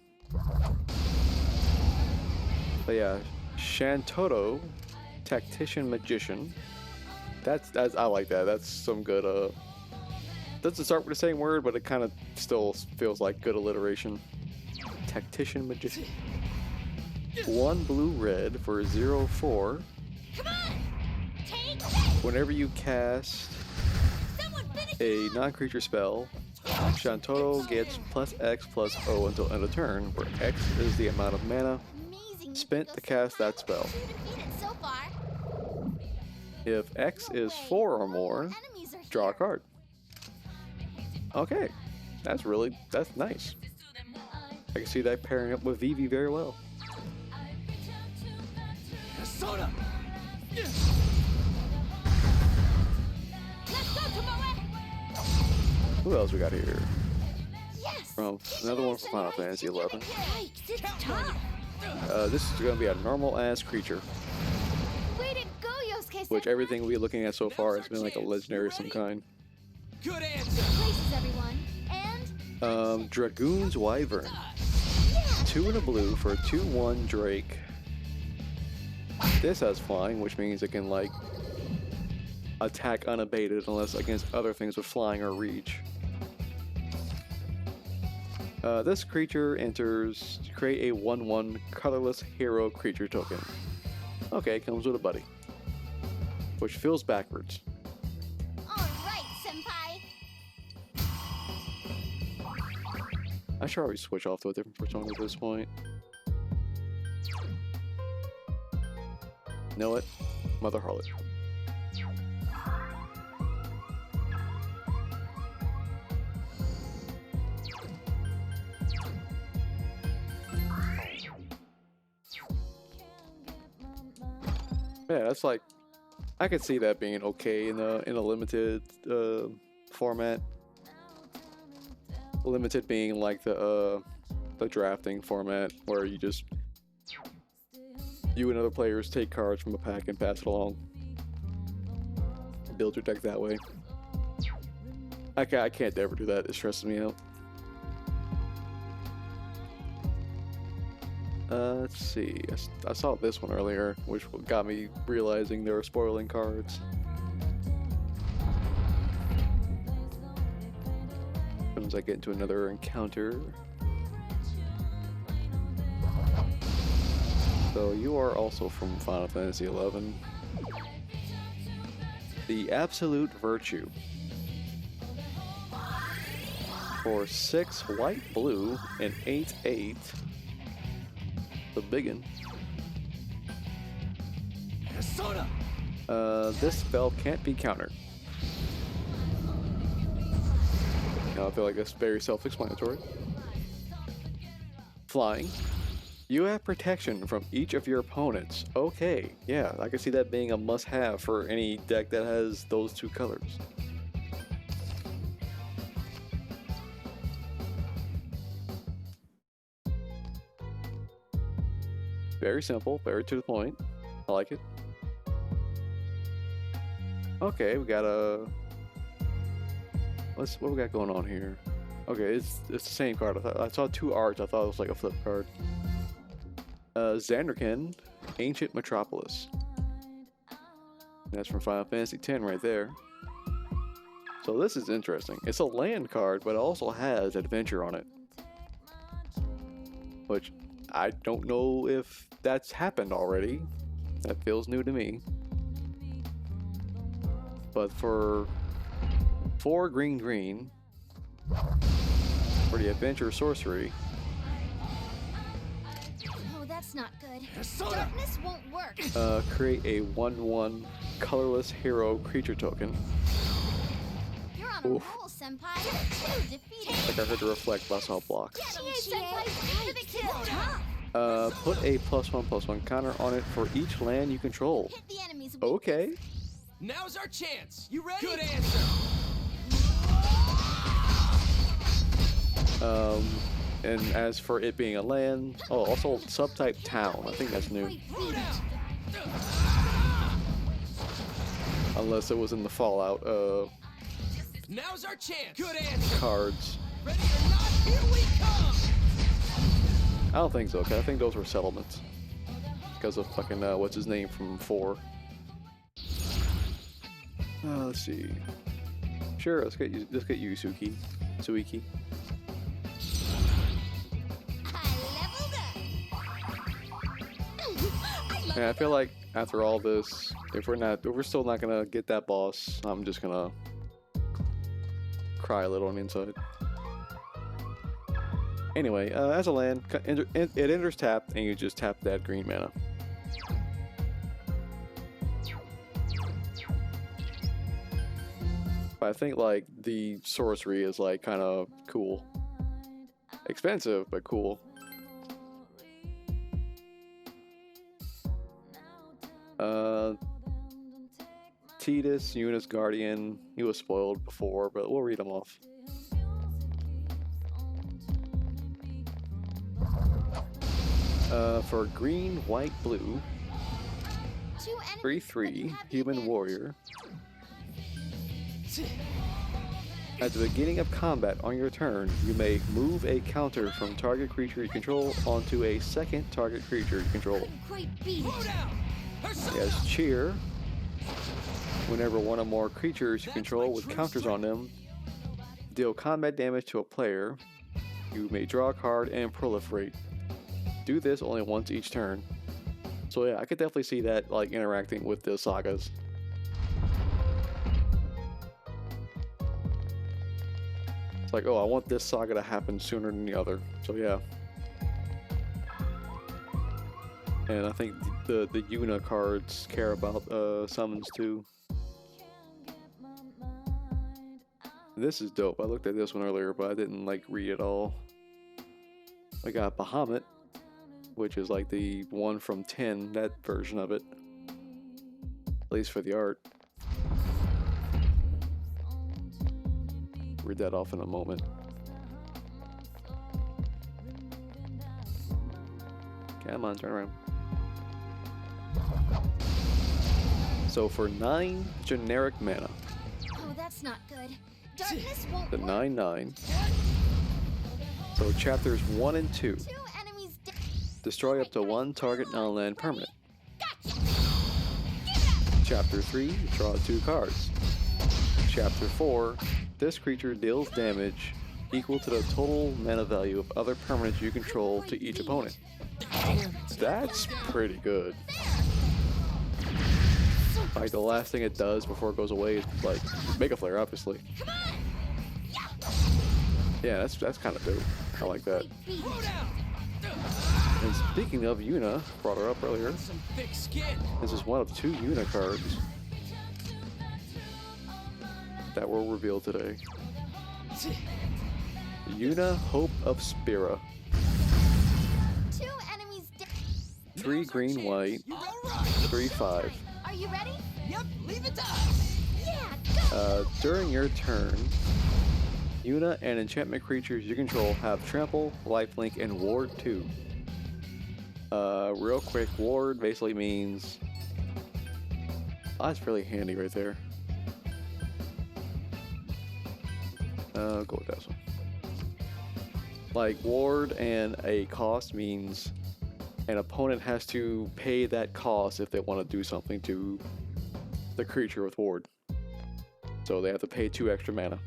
But yeah, Shantoto, Tactician Magician. That's I like that. That's some good doesn't start with the same word, but it kind of still feels like good alliteration. Tactician Magician. 1 blue red for 0/4. Come on! Take this! Whenever you cast Someone finish a non-creature spell, Shantoto gets +X+O until end of turn, where X is the amount of mana Amazing, spent to cast that spell. 2 defeated so far. If X No is way, 4 or all more, your enemies are draw a here. card. Okay, that's nice. I can see that pairing up with Vivi very well. Soda! Let's go, Tomoe! Who else we got here? Yes! From another one from Final Fantasy 11. Yikes, it's tough! This is going to be a normal-ass creature, Way to go, Yosuke! which everything we're looking at so far has been like a legendary of some kind. Good answer. Places, everyone. And Dragoon's Wyvern. yeah! 2 and a blue for a 2/1 Drake. This has flying, which means it can like attack unabated unless against other things with flying or reach. This creature enters to create a 1/1 colorless hero creature token. Okay, comes with a buddy, which feels backwards. All right, senpai. I should always switch off to a different persona at this point. Know it? Mother Harlot. Yeah, that's like, I could see that being okay in a limited format. Limited being like the drafting format where you and other players take cards from a pack and pass it along. Build your deck that way. I can't ever do that. It stresses me out. Let's see. I saw this one earlier, which got me realizing they were spoiling cards. As soon as I get into another encounter. So you are also from Final Fantasy XI. The Absolute Virtue. For 6 white, blue, and 8/8. The biggin. Soda! This spell can't be countered. Now I feel like that's very self-explanatory. Flying. You have protection from each of your opponents. Okay, yeah, I can see that being a must-have for any deck that has those 2 colors. Very simple, very to the point. I like it. Okay, we got a. What we got going on here? Okay, it's the same card. I saw two arts. I thought it was like a flip card. Zanderkin, Ancient Metropolis. That's from Final Fantasy X right there. So this is interesting. It's a land card, but it also has adventure on it. Which I don't know if that's happened already. That feels new to me. But for 4 green for the adventure sorcery, Oh, that's not good. Persona! Darkness won't work. create a 1/1 colorless hero creature token. You're on a Oof. roll, Senpai. 2 defeated. Like I heard to reflect less all block. Get him, Senpai. For the kill. Put a +1/+1 counter on it for each land you control. Hit the enemy's Okay. Now's our chance. You ready? Good answer. And as for it being a land, oh, also subtype town. I think that's new. Throw down. Unless it was in the Fallout Now's our chance. Good answer. cards. Ready or not, here we come. I don't think so, because I think those were settlements. Because of fucking, what's his name from 4. Let's see. Sure, let's get Yusuke. Suiki. And I feel like after all this, if we're still not gonna get that boss, I'm just gonna cry a little on the inside. Anyway, as a land, it enters tapped, and you just tap that green mana. But I think like the sorcery is like kind of cool, expensive but cool. Tidus, Yuna's guardian. He was spoiled before, but we'll read them off. For green, white, blue, 3/3 human warrior. At the beginning of combat on your turn, you may move a counter from target creature you control onto a second target creature you control. Quite beat Throw it. down. Persona. He has cheer. Whenever one or more creatures you control with counters on them deal combat damage to a player, you may draw a card and proliferate. Do this only once each turn. So yeah, I could definitely see that like interacting with the sagas. It's like, oh, I want this saga to happen sooner than the other. So yeah. And I think the Yuna cards care about summons too. This is dope. I looked at this one earlier, but I didn't like read it all. I got Bahamut, which is like the one from 10, that version of it. At least for the art. Read that off in a moment. Come on, turn around. So for 9 generic mana, Oh, that's not good. Darkness won't the work. 9/9. So chapters 1 and 2. 2 enemies dead. Destroy up to 1 target non-land permanent. Chapter 3, draw 2 cards. Chapter 4, this creature deals damage equal to the total mana value of other permanents you control to each opponent. That's pretty good. Like the last thing it does before it goes away is like Mega Flare, obviously. Yeah, that's kind of dope. I like that. Throw down. And speaking of Yuna, brought her up earlier. Some thick skin. This is one of 2 Yuna cards that were revealed today. Yuna, Hope of Spira. 2 enemies dead. 3 Now's our green, chance. white, You all right? 3/5. Are you ready? Yep, leave it to us. Yeah, go! During your turn, Yuna and enchantment creatures you control have Trample, Lifelink, and Ward 2. Real quick, Ward basically means... Oh, that's really handy right there. Go with that one. Like ward and a cost means an opponent has to pay that cost if they want to do something to the creature with ward. So they have to pay 2 extra mana.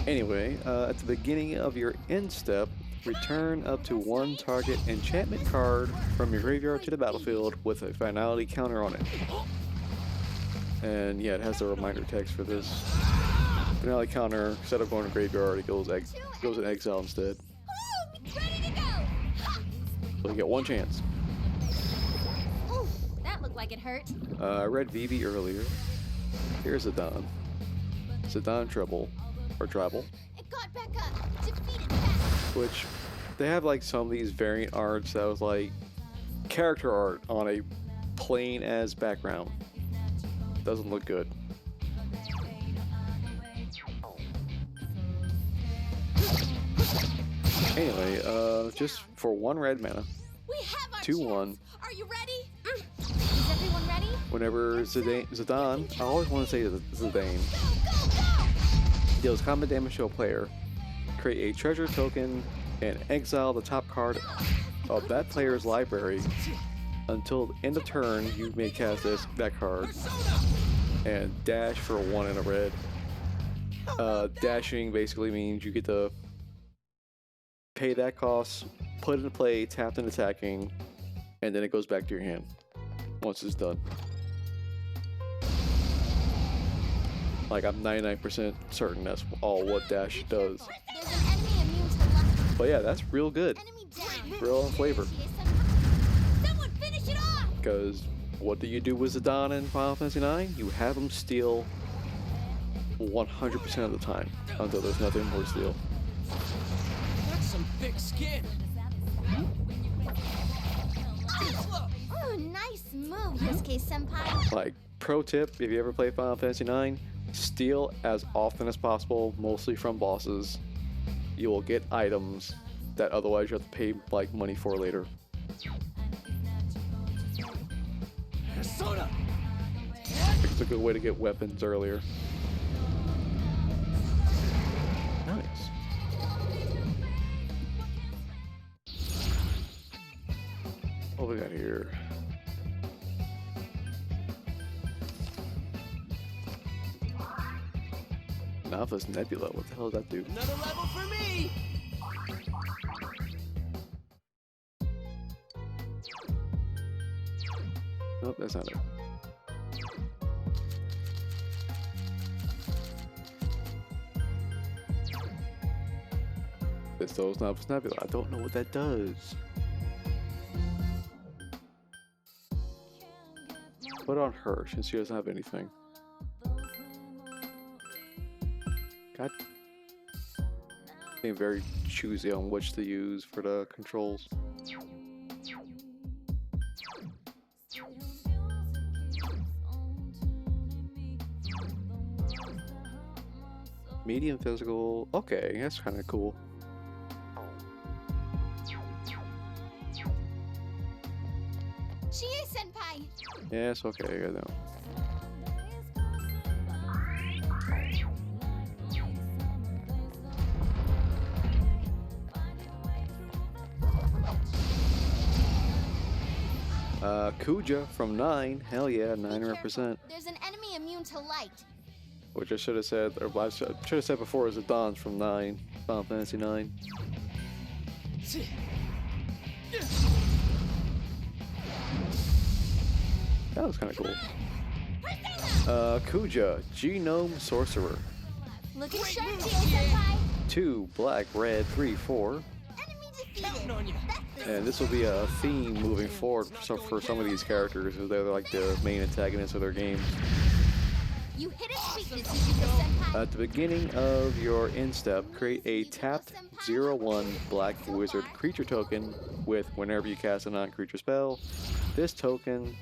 Anyway, at the beginning of your end step, return up to 1 target enchantment card from your graveyard to the battlefield with a finality counter on it. And yeah, it has the reminder text for this. Finality counter, instead of going to graveyard, it goes in exile instead. Ready to go! Ha! So you get 1 chance. Ooh, that looked like it hurt. I read Vivi earlier. Here's Zidane. Zidane Treble, or Tribal, It got back up. Defeat it fast. which they have like some of these variant arts that was like character art on a plain as background. Doesn't look good. Anyway, just for 1 red mana, We have our 2/1. chance. Are you ready? Is everyone ready? whenever Zidane, I always want to say Zidane, Go, go, go! deals combat damage to a player, create a treasure token and exile the top card of that player's library. Until the end of turn, you may cast that card and dash for 1 and a red. Dashing basically means you get to pay that cost, put it into play, tapped and attacking, and then it goes back to your hand once it's done. Like, I'm 99% certain that's all what dash does. There's an enemy immune to luck. But yeah, that's real good. Enemy down. Real on flavor. Someone finish it off! Because what do you do with Zidane in Final Fantasy IX? You have him steal 100% of the time until there's nothing more to steal. That's some thick skin. Ooh, nice move, Yosuke Senpai. Like, pro tip, if you ever play Final Fantasy IX, steal as often as possible, mostly from bosses. You will get items that otherwise you have to pay like money for later. Persona! It's a good way to get weapons earlier. Nice. What we got here? Novice Nebula, what the hell does that do? Another level for me! Nope, that's not it. This is Novice Nebula. I don't know what that does. Put on her since she doesn't have anything. God. Being very choosy on which to use for the controls. Medium physical. Okay, that's kind of cool. Chie Senpai. Yes, okay, I know. Kuja from 9. Hell yeah, 9 represent. There's an enemy immune to light. Which I should have said, or I should have said before, is Zidane's from 9. Final Fantasy 9. That was kind of cool. Kuja, Genome Sorcerer. Looking sharp, Chie Senpai. 2 black, red, 3, 4. Enemy Counting defeated. on you. And this will be a theme moving forward for some of these characters, as they're like the main antagonists of their games. You hit its weakness, Yukiko Senpai. At the beginning of your end step, create a tapped 0/1 black wizard creature token with whenever you cast a non-creature spell. This token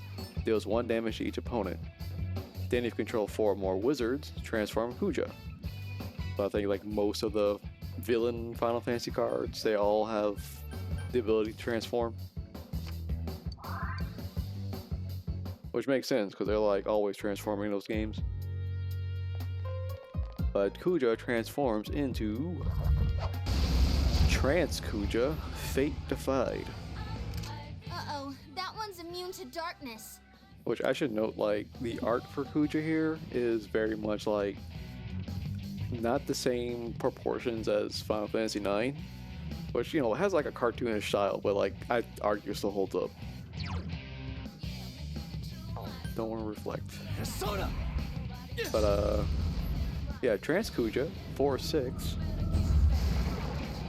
deals 1 damage to each opponent. Then if you control 4 or more wizards, transform Kuja. So I think like most of the villain Final Fantasy cards, they all have the ability to transform. which makes sense because they're like always transforming in those games. But Kuja transforms into Trance Kuja, Fate Defied. Uh-oh, that one's immune to darkness. Which I should note, like, the art for Kuja here is very much like not the same proportions as Final Fantasy IX, which, you know, has like a cartoonish style, but like I argue still holds up. Don't want to reflect. Persona! But yeah, Trance Kuja, 4/6.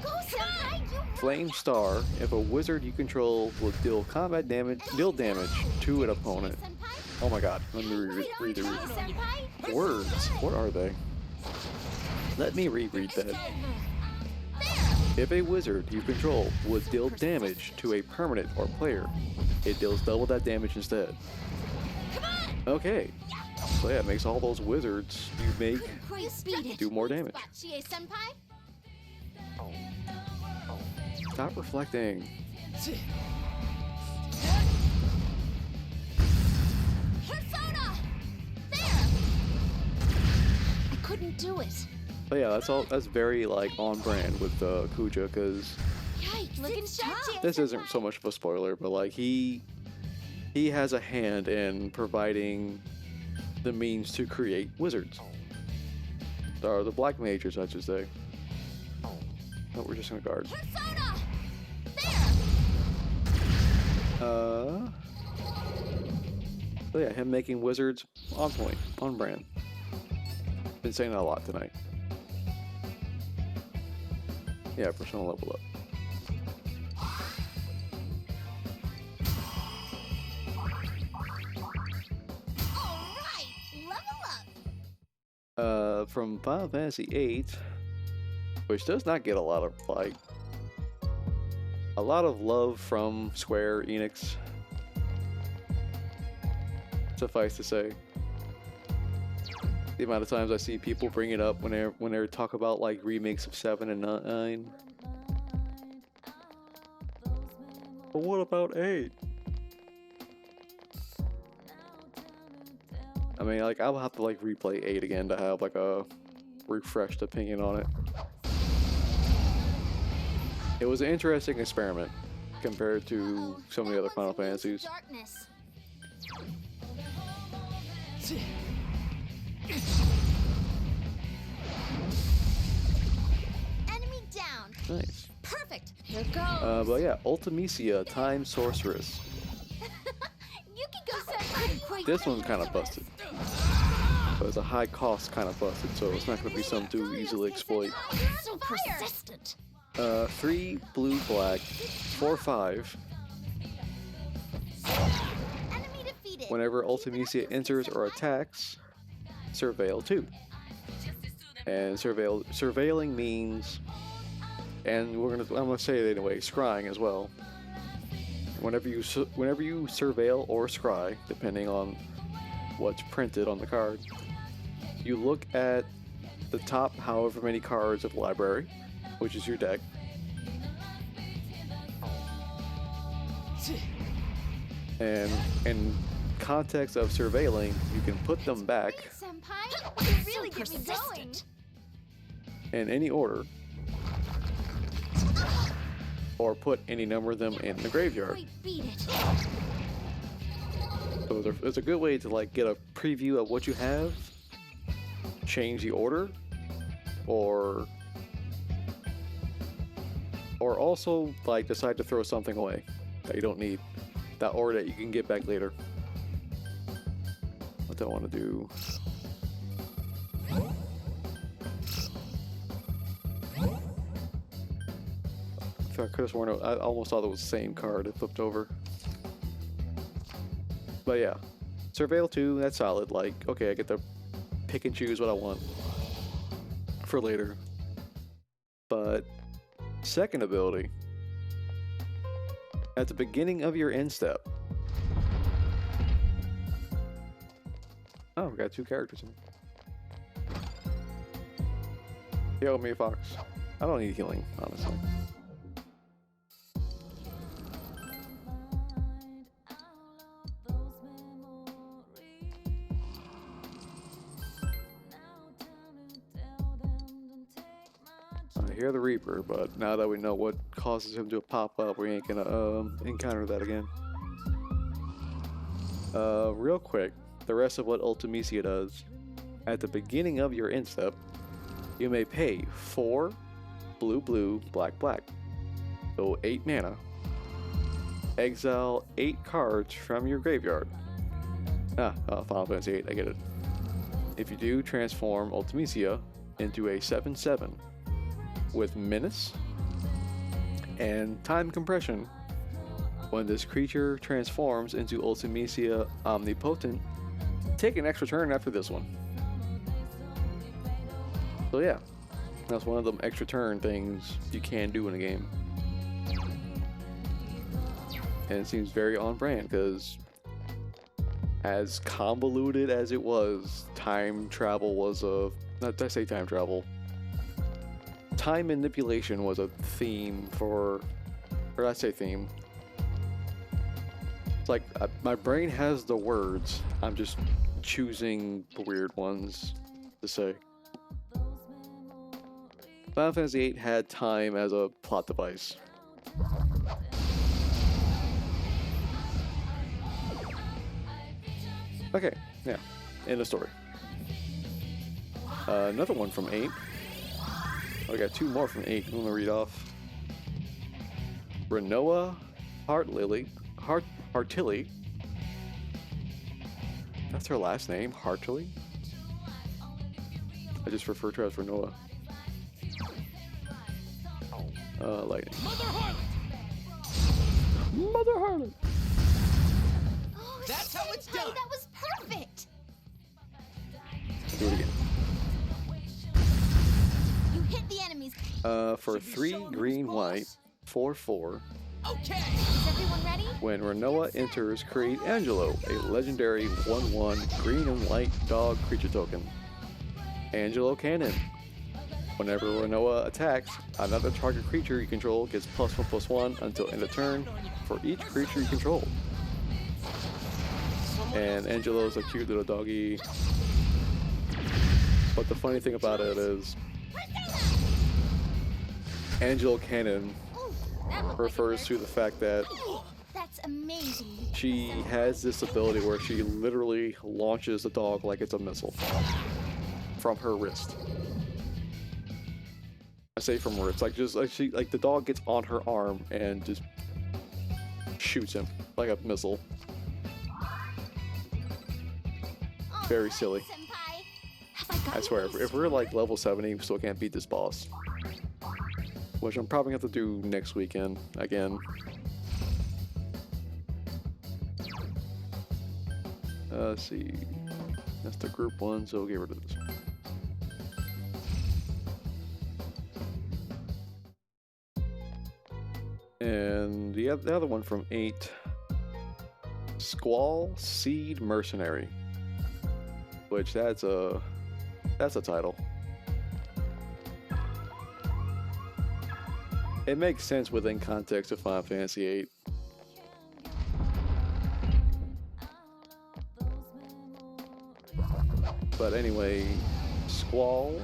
Go, Senpai, you Flame Star. If a wizard you control will deal damage to an opponent. Senpai? Oh my god, let me read the Senpai? words. What are they? Let me reread that. If a wizard you control would deal damage to a permanent or player, it deals double that damage instead. Okay. So yeah, it makes all those wizards you make You beat it. do more damage. Spot, Chie Senpai? Stop reflecting. Persona! There! I couldn't do it. But yeah, that's very like on brand with Kuja, because Yikes, looking sharp. this isn't so much of a spoiler, but like he has a hand in providing the means to create wizards. Or the black mages, I should say. Oh, we're just gonna guard. Persona! There! So yeah, him making wizards on point, on brand. Been saying that a lot tonight. Yeah, Persona level up. Alright, level up. From Final Fantasy VIII, which does not get a lot of love from Square Enix. Suffice to say, the amount of times I see people bring it up when they talk about like remakes of 7 and 9. But what about 8? I mean, like, I'll have to like replay 8 again to have like a refreshed opinion on it. It was an interesting experiment compared to some of the other Final Fantasies. Darkness. Enemy down. Nice. Perfect. Here goes. But yeah, Ultimecia, Time Sorceress. You can go, Senpai. This one's kind of busted. But it's a high cost kind of busted, so it's not going to be something to easily exploit. So persistent. 3 blue black, 4/5. Enemy defeated. Whenever Ultimecia enters or attacks, surveil 2. And surveilling means, and I'm gonna say it anyway, scrying as well. Whenever you surveil or scry, depending on what's printed on the card, you look at the top however many cards of the library, which is your deck. And in context of surveilling, you can put them back Senpai, you really get me going. in any order, or put any number of them in the graveyard. I beat it. So it's a good way to like get a preview of what you have, change the order, or also like decide to throw something away that you don't need, or that you can get back later. What do I want to do? I could have sworn I almost thought it was the same card. It flipped over. But yeah, Surveil 2, that's solid. Like, okay, I get to pick and choose what I want for later. But second ability, at the beginning of your end step. Oh, we got 2 characters in. Heal me, Fox. I don't need healing, honestly. hear the Reaper, but now that we know what causes him to pop up, we ain't gonna encounter that again. Real quick, the rest of what Ultimecia does. At the beginning of your end step, you may pay 4 blue, black, black. So 8 mana. Exile 8 cards from your graveyard. Final Fantasy 8, I get it. If you do, transform Ultimecia into a 7/7 with Menace and Time Compression. When this creature transforms into Ultimecia Omnipotent, take an extra turn after this one. So yeah, that's one of them extra turn things you can do in a game. And it seems very on brand, because as convoluted as it was, time travel was a... Not to say time travel. Time manipulation was a theme for... Or I say theme. It's like, my brain has the words, I'm just choosing the weird ones to say. Final Fantasy VIII had time as a plot device. Okay, yeah, end of story. Another one from 8. I got 2 more from 8. I'm gonna read off. Rinoa Heartilly. That's her last name, Heartilly? I just refer to her as Rinoa. Lightning. Mother Harlot! Oh, That's how it's done. That was perfect. Do it again. You hit the enemies. For 3 green, white, 4/4. Okay. Is everyone ready? When Rinoa enters, create Angelo, a legendary 1/1 green and white dog creature token. Angelo Cannon. Whenever Rinoa attacks, another target creature you control gets +1/+1 until end of turn for each creature you control. And Angelo's a cute little doggy. But the funny thing about it is, Angelo Cannon Ooh, that looked refers like to the fact that That's amazing. she has this ability where she literally launches the dog like it's a missile from her wrist. I say from her wrist, like the dog gets on her arm and just shoots him like a missile. Very silly. Senpai. Have I got I swear, if we're like level 70, we still can't beat this boss. Which I'm probably gonna have to do next weekend again. Let's see. That's the group 1, so we'll get rid of this one. And the other one from 8, Squall Seed Mercenary, which that's a title. It makes sense within context of Final Fantasy VIII. But anyway, Squall,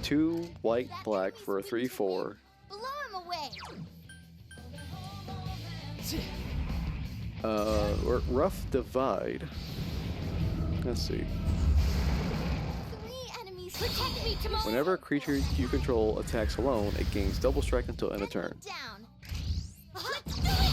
2 white black for a 3/4. Blow him away. Rough Divide. Let's see. 3 enemies. Protect me, Timon. Whenever a creature you control attacks alone, it gains double strike until end of turn. Down. Let's do it.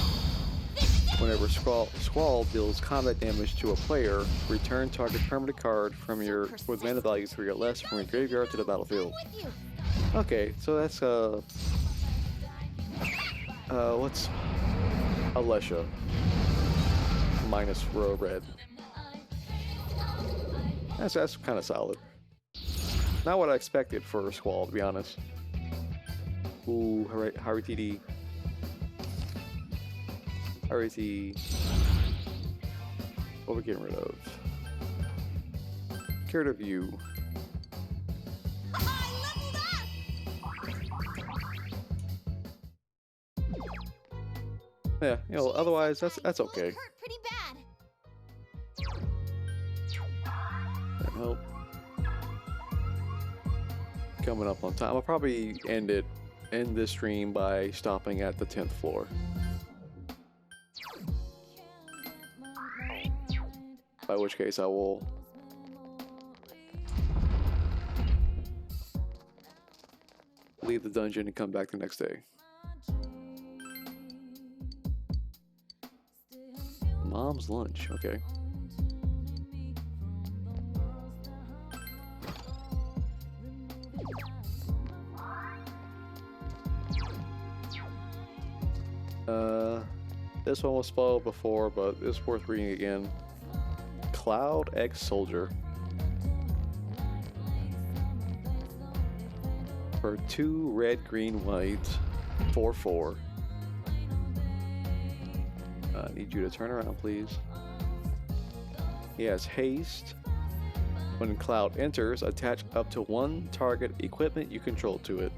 This is it. Whenever Squall deals combat damage to a player, return target permanent card from your with mana value 3 or less from your graveyard to the battlefield. I'm with you. Okay, so that's what's Alesha minus row red. That's kind of solid. Not what I expected for Squall, to be honest. Ooh, Haritidi. Hariti. What are we getting rid of? Care to View. I leveled up. Yeah, you know, otherwise that's okay. Hurt pretty bad. That help. coming up on time. I'll probably end this stream by stopping at the 10th floor. By which case I will leave the dungeon and come back the next day. Mom's lunch, okay. This one was spoiled before, but it's worth reading again. Cloud X Soldier. For 2 red, green, white, 4/4. I need you to turn around, please. He has haste. When Cloud enters, attach up to 1 target equipment you control to it.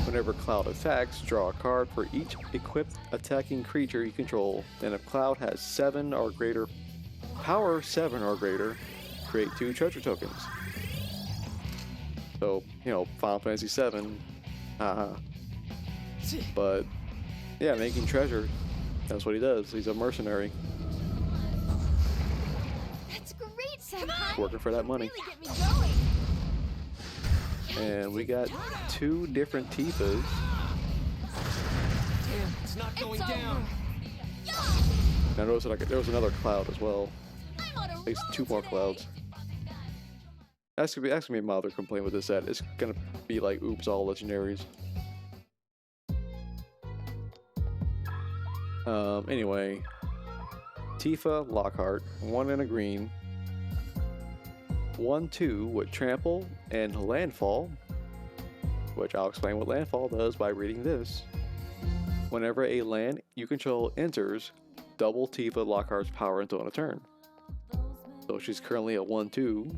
Whenever Cloud attacks, draw a card for each equipped attacking creature you control. Then if Cloud has 7 or greater, power 7 or greater, create 2 treasure tokens. So, you know, Final Fantasy 7, but yeah, making treasure, that's what he does. He's a mercenary. That's great, Senpai. Working for that money. Really get me going. And we got 2 different Tifa's. Damn, it's not going It's down. Now notice that there was another Cloud as well. I'm on a At least roll 2 more today. Clouds. That's gonna be a milder complaint with this set. It's gonna be like, oops, all legendaries. Anyway, Tifa Lockhart, 1 and a green, 1/2 with trample and landfall, which I'll explain what landfall does by reading this. Whenever a land you control enters, double Tifa Lockhart's power until end of turn. So she's currently at 1/2,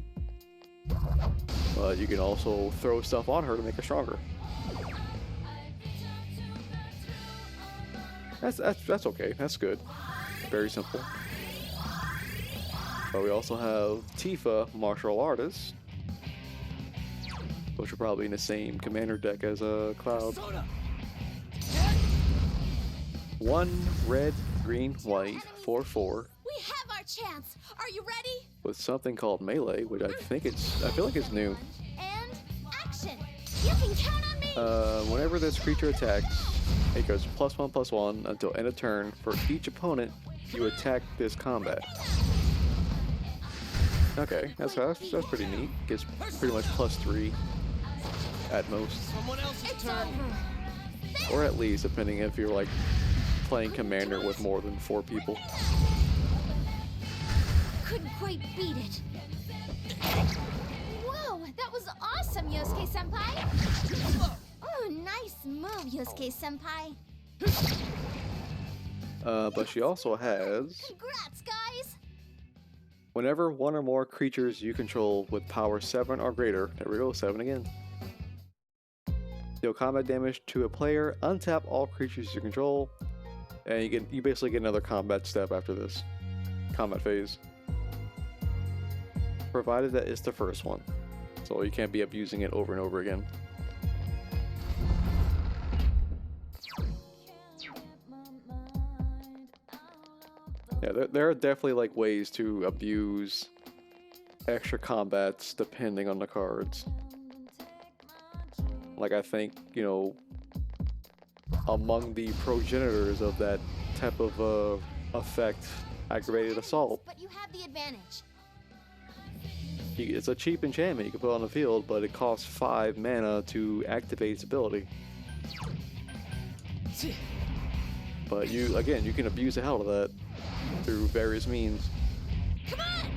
but you can also throw stuff on her to make her stronger. That's okay. That's good. Very simple. But we also have Tifa Martial Artist, which are probably in the same commander deck as a Cloud. Soda. 1 red, green, white, 4/4 We have our chance. Are you ready? with something called melee, which I feel like it's new. And action. You can count on me. Whenever this creature attacks, it goes +1/+1 until end of turn. For each opponent you attack this combat. Okay, that's pretty neat. Gets pretty much +3 at most, Someone else's It's turn. over. or at least depending if you're like playing commander with more than 4 people. Couldn't quite beat it. Whoa, that was awesome, Yosuke Senpai. Oh, nice move, Yosuke Senpai. But she also has, Congrats, guys. whenever 1 or more creatures you control with power 7 or greater, there we go, 7 again, deal combat damage to a player, untap all creatures you control, and you basically get another combat step after this combat phase, provided that it's the first one, so you can't be abusing it over and over again. Yeah, there are definitely like ways to abuse extra combats depending on the cards. Like I think, you know, among the progenitors of that type of effect, aggravated assault, But you have the advantage. it's a cheap enchantment you can put on the field, but it costs 5 mana to activate its ability. But you can abuse the hell out of that through various means. Come on!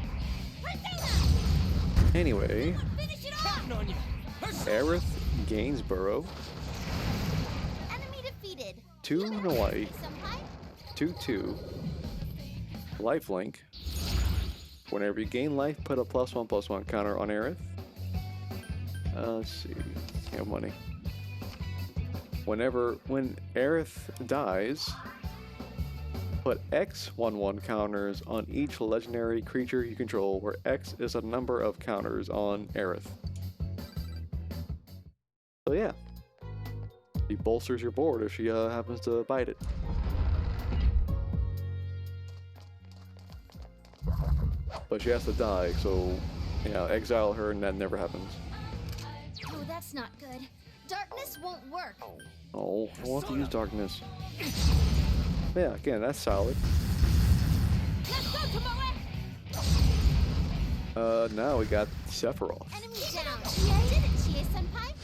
Persona! Anyway, Finish it off! Counting on you. Aerith Gainsborough, Enemy defeated. 2 and a white, Senpai? 2/2, lifelink. Whenever you gain life, put a +1/+1 counter on Aerith. Let's see, we have money. When Aerith dies, Put X 1/1 counters on each legendary creature you control, where X is a number of counters on Aerith. So yeah, she bolsters your board if she happens to bite it. But she has to die, so exile her, and that never happens. Oh, that's not good. Darkness won't work. Oh, I want to use darkness. Yeah, again, that's solid. Let's go, Tomoe! Now we got Sephiroth. Enemy down. Chie? Did it, Chie-senpai?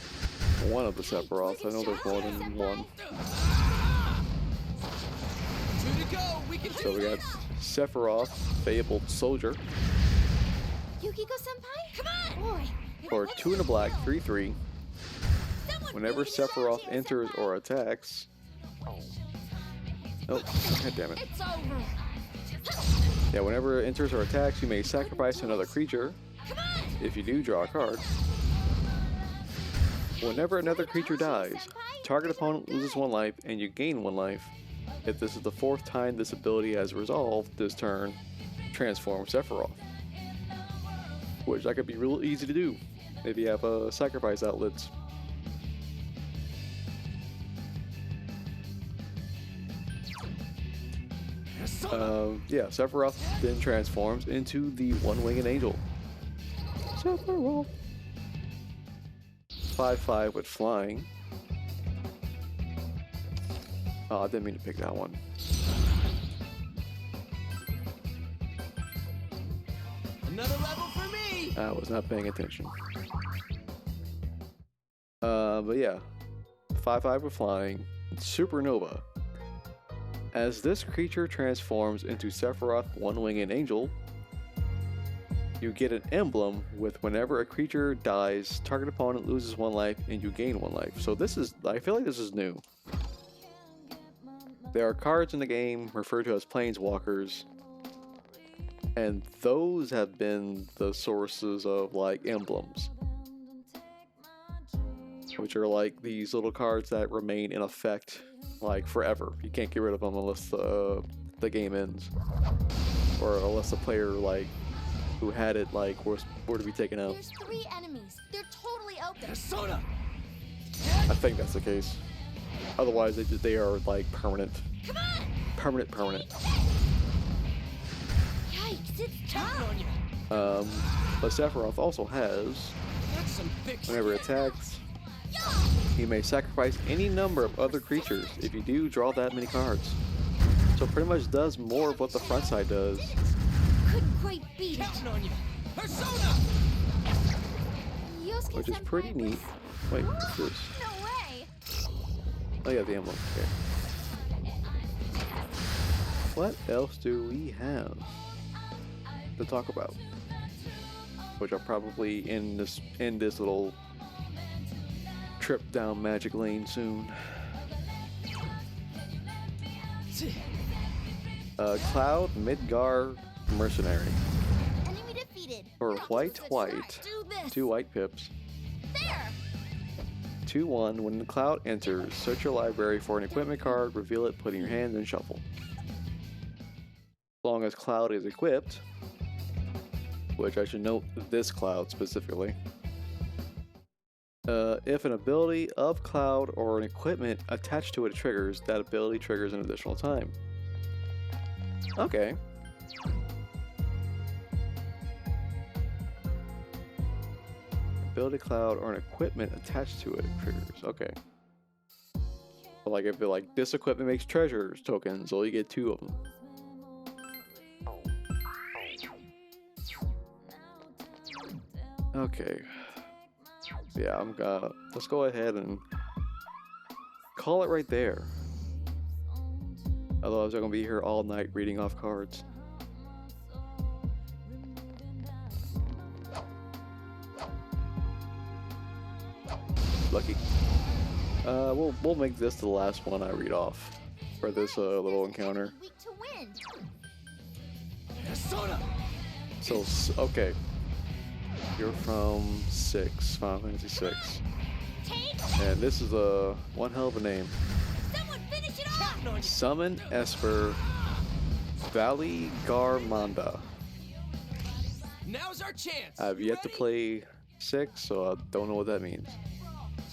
One of the Sephiroths. I know there's more than one. 2 to go. We can So do we got this. Sephiroth, Fabled Soldier, Yukiko-senpai? Come on! Boy. for 2 and a black, 3/3. Someone Whenever please Sephiroth shout, enters Chie-senpai. or attacks. Oh, god damn it. It's over. Yeah, whenever it enters or attacks, you may sacrifice another creature. Come on! If you do, draw a card. Whenever another creature dies, target opponent loses 1 life and you gain 1 life. If this is the 4th time this ability has resolved this turn, transform Sephiroth. Which that could be real easy to do if you have sacrifice outlets. Yeah, Sephiroth then transforms into the One-Winged Angel. Sephiroth. 5/5 with flying. Oh, I didn't mean to pick that one. Another level for me. I was not paying attention. But yeah, 5/5 with flying. Supernova. As this creature transforms into Sephiroth One-Winged Angel, you get an emblem with whenever a creature dies, target opponent loses 1 life and you gain 1 life. So this is, I feel like this is new. There are cards in the game referred to as Planeswalkers, and those have been the sources of like emblems, which are like these little cards that remain in effect like forever. You can't get rid of them unless the game ends, or unless the player like who had it like were to be taken out. There's 3 enemies. They're totally open. Persona. I think that's the case. Otherwise, they are like permanent. Come on! Permanent. Yikes, it's Counting tough. on you. But Sephiroth also has, That's some thick whenever it shit. attacks, you may sacrifice any number of other creatures. If you do, draw that many cards. So it pretty much does more of what the front side does. Couldn't quite beat it. Counting on you. Persona. Yosuke Which is pretty senpai neat. Wait, what's this? No way. Oh yeah, the emblem. Okay. What else do we have to talk about? Which I'll probably end this little trip down Magic Lane soon. Cloud Midgar Mercenary. Enemy defeated. For Now white, to the white. track. Do this. 2 white pips. There. 2/1. When the Cloud enters, search your library for an equipment card, reveal it, put it in your hand, and shuffle. As long as Cloud is equipped, which I should note this Cloud specifically. If an ability of Cloud or an equipment attached to it triggers, that ability triggers an additional time. Okay. Ability Cloud or an equipment attached to it triggers. Okay. But like if it like this equipment makes treasures tokens, so you get 2 of them. Okay. Yeah, I'm gonna let's go ahead and call it right there. Otherwise, I'm gonna be here all night reading off cards. Lucky. We'll make this the last one I read off for this little encounter. Weak to win. Persona. So okay, you're from Final Fantasy 6, Take. and this is one hell of a name. Someone finish it off. Counting on you. Summon Esper Valley Garmanda. Now's our chance. I've You yet to ready? play 6, so I don't know what that means.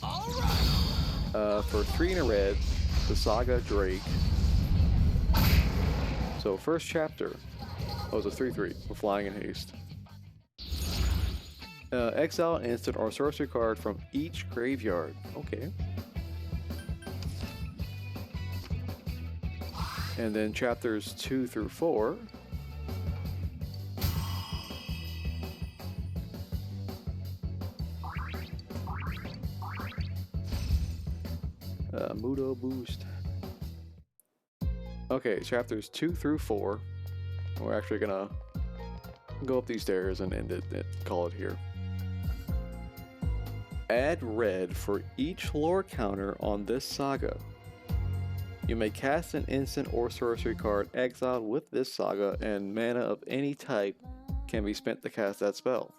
All right. For 3 in a red, the Saga Drake. So first chapter. Oh, it's a 3/3 with flying and haste. Exile an instant or sorcery card from each graveyard. Okay. And then chapters 2 through 4. Mudo boost. Okay, chapters 2 through 4. We're actually gonna go up these stairs and end it, call it here. Add red for each lore counter on this saga. You may cast an instant or sorcery card exiled with this saga, and mana of any type can be spent to cast that spell.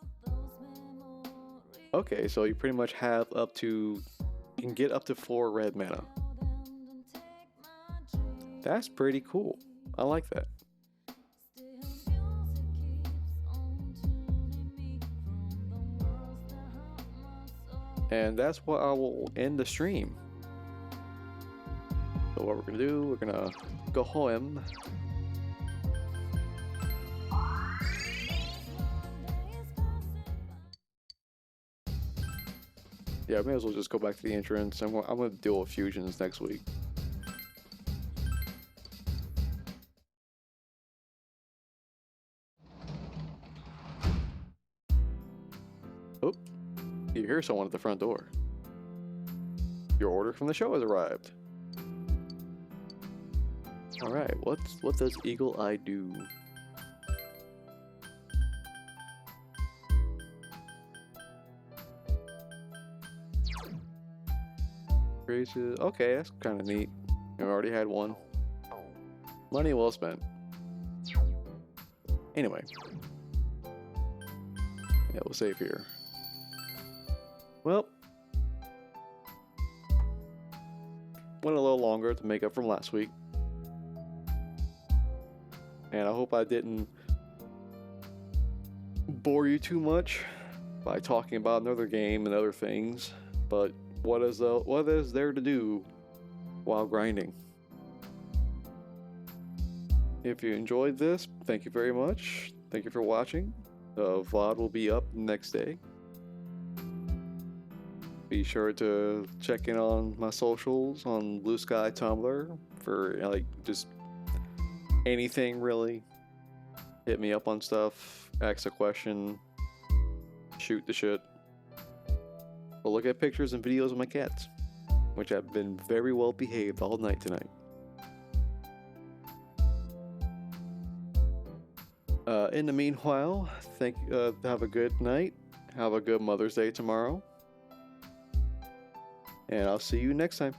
Okay, so you pretty much have up to, you can get up to 4 red mana. That's pretty cool. I like that. And that's what I will end the stream. So what we're gonna do, we're gonna go home. Yeah, I may as well just go back to the entrance. I'm gonna deal with fusions next week. Oh, you hear someone at the front door. Your order from the show has arrived. Alright, what does Eagle Eye do? Gracious. Okay, that's kind of neat. I already had one. Money well spent. Anyway. Yeah, we'll save here. Well. Went a little longer to make up from last week. And I hope I didn't bore you too much by talking about another game and other things. But what is there to do while grinding? If you enjoyed this, thank you very much. Thank you for watching. The VOD will be up next day. Be sure to check in on my socials on Blue Sky, Tumblr for like just anything really. Hit me up on stuff, ask a question, shoot the shit. Or look at pictures and videos of my cats, which have been very well behaved all night tonight. In the meanwhile, have a good night. Have a good Mother's Day tomorrow. And I'll see you next time.